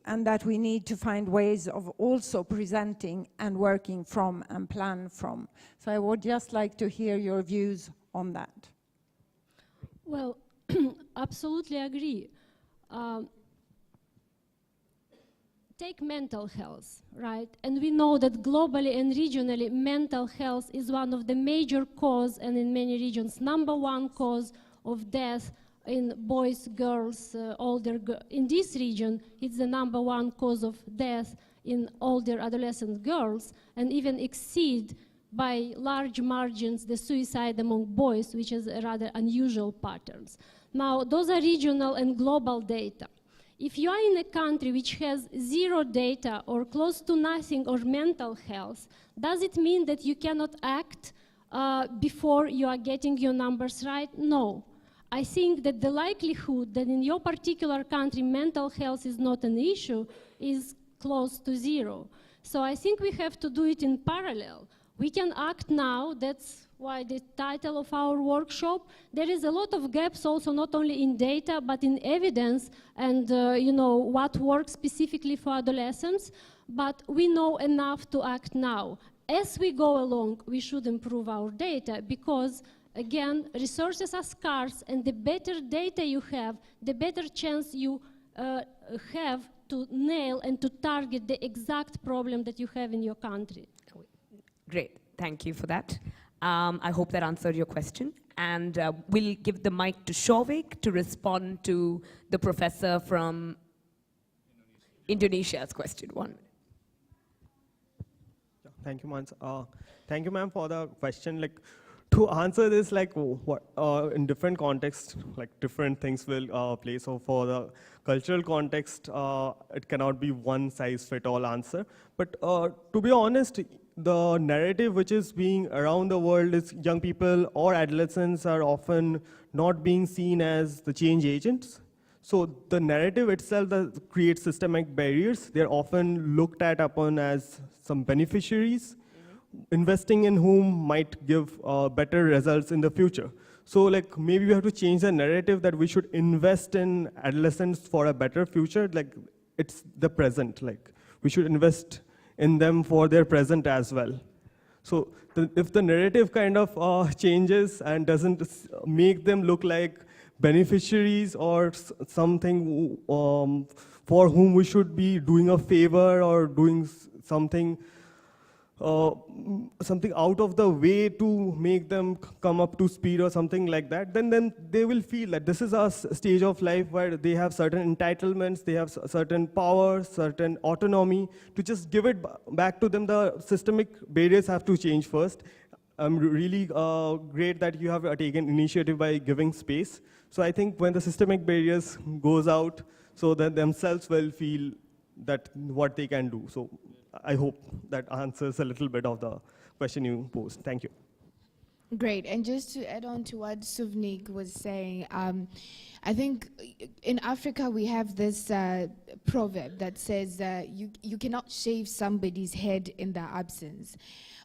and that we need to find ways of also presenting and working from and plan from. So I would just like to hear your views on that. Well, absolutely agree. Take mental health, right? And we know that globally and regionally, mental health is one of the major cause, and in many regions, #1 cause of death in boys, girls, in this region, it's the #1 cause of death in older adolescent girls, and even exceed by large margins the suicide among boys, which is a rather unusual patterns. Now, those are regional and global data. If you are in a country which has zero data or close to nothing on mental health, does it mean that you cannot act before you are getting your numbers right? No. I think that the likelihood that in your particular country mental health is not an issue is close to zero. So I think we have to do it in parallel. We can act now, that's why the title of our workshop. There is a lot of gaps also, not only in data, but in evidence and you know, what works specifically for adolescents, but we know enough to act now. As we go along, we should improve our data because, again, resources are scarce, and the better data you have, the better chance you have to nail and to target the exact problem that you have in your country. Great, thank you for that. I hope that answered your question. And we'll give the mic to Shovik to respond to the professor from Indonesia's question. 1 minute. Thank you, Mans. Thank you, ma'am, for the question. Like, to answer this, like, in different contexts, like, different things will play. So for the cultural context, it cannot be one size fit all answer. But to be honest, the narrative which is being around the world is young people or adolescents are often not being seen as the change agents. So the narrative itself that creates systemic barriers. They're often looked at upon as some beneficiaries, investing in whom might give better results in the future. So like maybe we have to change the narrative that we should invest in adolescents for a better future. Like it's the present, like we should invest in them for their present as well. So if the narrative kind of changes and doesn't make them look like beneficiaries or something for whom we should be doing a favor or doing something something out of the way to make them come up to speed or something like that, then they will feel that this is a stage of life where they have certain entitlements, they have certain power, certain autonomy. To just give it back to them, the systemic barriers have to change first. I'm really great that you have taken initiative by giving space. So I think when the systemic barriers goes out, so that themselves will feel that what they can do. So I hope that answers a little bit of the question you posed. Thank you. Great, and just to add on to what Suvnik was saying, I think in Africa we have this proverb that says you cannot shave somebody's head in their absence.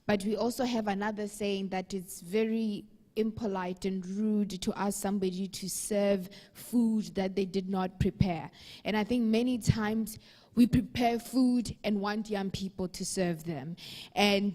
But we also have another saying that it's very impolite and rude to ask somebody to serve food that they did not prepare. And I think many times we prepare food and want young people to serve them. And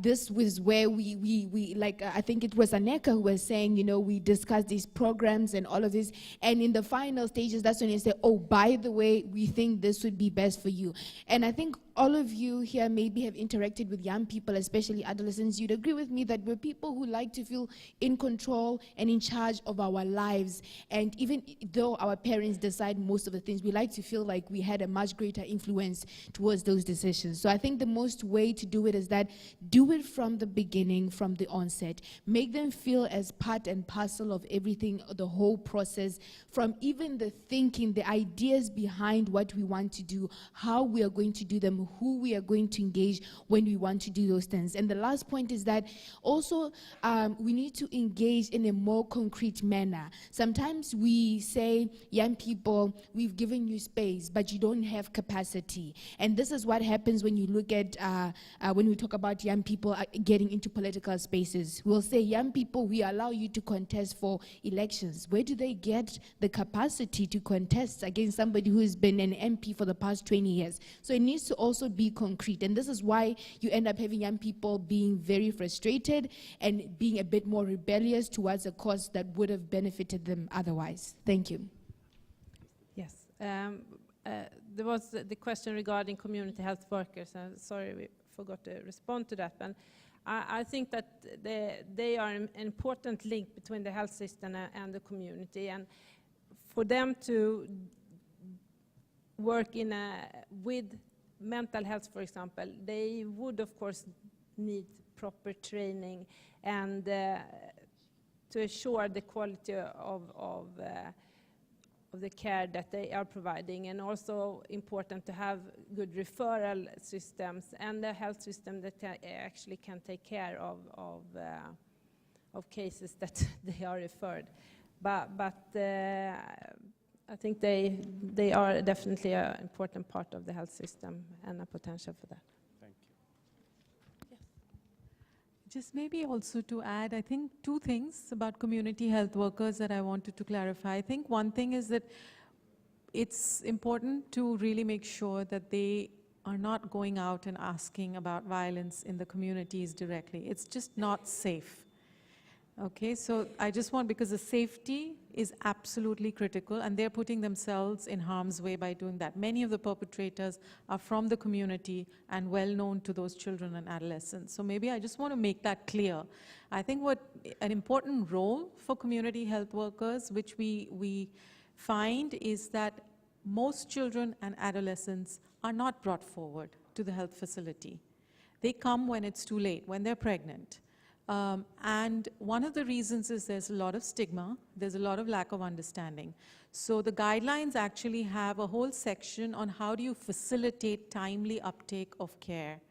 this was where we like, I think it was Aneka who was saying, you know, we discussed these programs and all of this. And in the final stages, that's when you say, oh, by the way, we think this would be best for you. And I think all of you here maybe have interacted with young people, especially adolescents. You'd agree with me that we're people who like to feel in control and in charge of our lives. And even though our parents decide most of the things, we like to feel like we had a much greater influence towards those decisions. So I think the most way to do it is that do it from the beginning, from the onset. Make them feel as part and parcel of everything, the whole process, from even the thinking, the ideas behind what we want to do, how we are going to do them, who we are going to engage when we want to do those things. And the last point is that also we need to engage in a more concrete manner. Sometimes we say, young people, we've given you space, but you don't have capacity. And this is what happens when you look at, when we talk about young people getting into political spaces. We'll say, young people, we allow you to contest for elections. Where do they get the capacity to contest against somebody who has been an MP for the past 20 years? So it needs to also be concrete. And this is why you end up having young people being very frustrated and being a bit more rebellious towards a cause that would have benefited them otherwise. Thank you. Yes. There was the question regarding community health workers. Sorry, we forgot to respond to that. And I think that they are an important link between the health system and the community. And for them to work with mental health, for example, they would, of course, need proper training and to assure the quality of the care that they are providing, and also important to have good referral systems and a health system that actually can take care of cases that they are referred. But I think they are definitely an important part of the health system and a potential for that. Thank you. Yes. Just maybe also to add, I think two things about community health workers that I wanted to clarify. I think one thing is that it's important to really make sure that they are not going out and asking about violence in the communities directly. It's just not safe. Okay, so I just want, because the safety is absolutely critical, and they're putting themselves in harm's way by doing that. Many of the perpetrators are from the community and well known to those children and adolescents. So maybe I just want to make that clear. I think what an important role for community health workers, which we find, is that most children and adolescents are not brought forward to the health facility. They come when it's too late, when they're pregnant. And one of the reasons is there's a lot of stigma, there's a lot of lack of understanding. So the guidelines actually have a whole section on how do you facilitate timely uptake of care.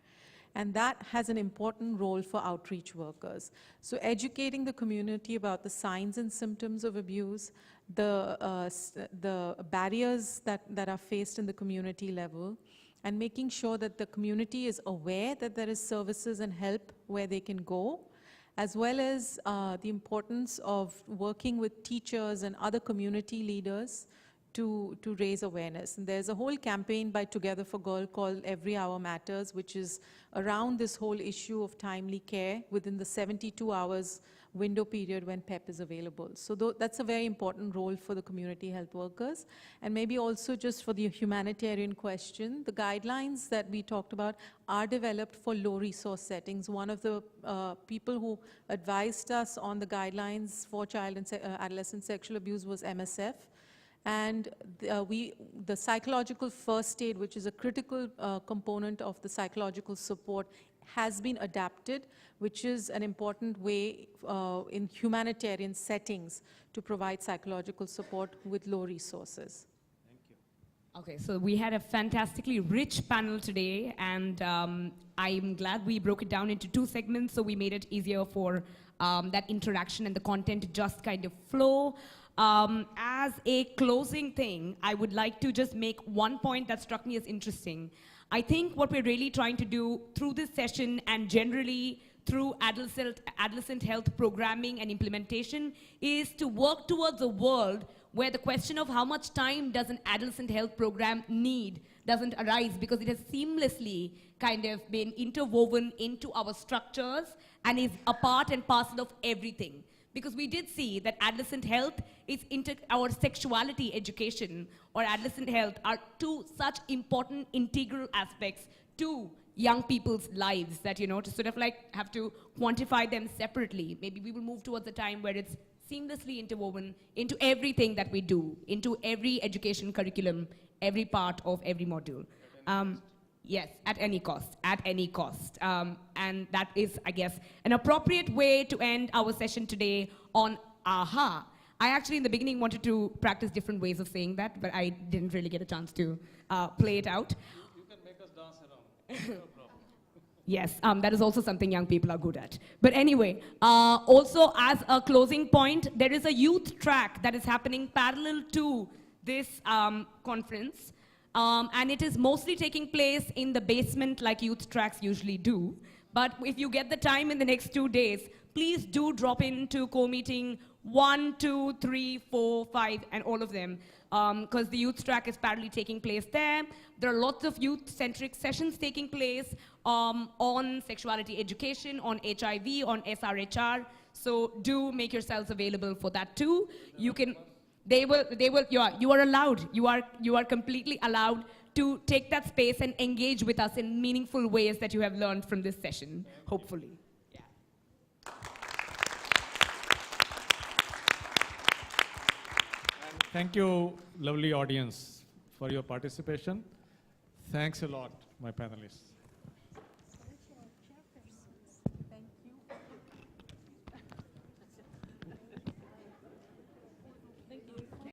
And that has an important role for outreach workers. So educating the community about the signs and symptoms of abuse, the barriers that are faced in the community level, and making sure that the community is aware that there is services and help where they can go, as well as the importance of working with teachers and other community leaders to raise awareness. And there's a whole campaign by Together for Girl called Every Hour Matters, which is around this whole issue of timely care within the 72 hours window period when PEP is available. So that's a very important role for the community health workers. And maybe also just for the humanitarian question, the guidelines that we talked about are developed for low resource settings. One of the people who advised us on the guidelines for child and adolescent sexual abuse was MSF. And the psychological first aid, which is a critical component of the psychological support, has been adapted, which is an important way in humanitarian settings to provide psychological support with low resources. Okay, so we had a fantastically rich panel today, and I'm glad we broke it down into 2 segments, so we made it easier for that interaction and the content to just kind of flow. As a closing thing, I would like to just make one point that struck me as interesting. I think what we're really trying to do through this session and generally through adolescent health programming and implementation is to work towards a world where the question of how much time does an adolescent health program need doesn't arise, because it has seamlessly kind of been interwoven into our structures and is a part and parcel of everything. Because we did see that adolescent health is our sexuality education or adolescent health are 2 such important integral aspects to young people's lives that, you know, to sort of like have to quantify them separately. Maybe we will move towards a time where it's seamlessly interwoven into everything that we do, into every education curriculum, every part of every module. Yes, at any cost, at any cost. And that is, I guess, an appropriate way to end our session today on AHA. I actually, in the beginning, wanted to practice different ways of saying that, but I didn't really get a chance to play it out. You can make us dance around. No problem. Yes, that is also something young people are good at. But anyway, also as a closing point, there is a youth track that is happening parallel to this conference. And it is mostly taking place in the basement like youth tracks usually do. But if you get the time in the next 2 days, please do drop into co-meeting 1, 2, 3, 4, 5, and all of them. Because the youth track is parallelly taking place there. There are lots of youth-centric sessions taking place on sexuality education, on HIV, on SRHR. So do make yourselves available for that too. You can... you are allowed, you are completely allowed to take that space and engage with us in meaningful ways that you have learned from this session, hopefully. Yeah. And thank you, lovely audience, for your participation. Thanks a lot, my panelists.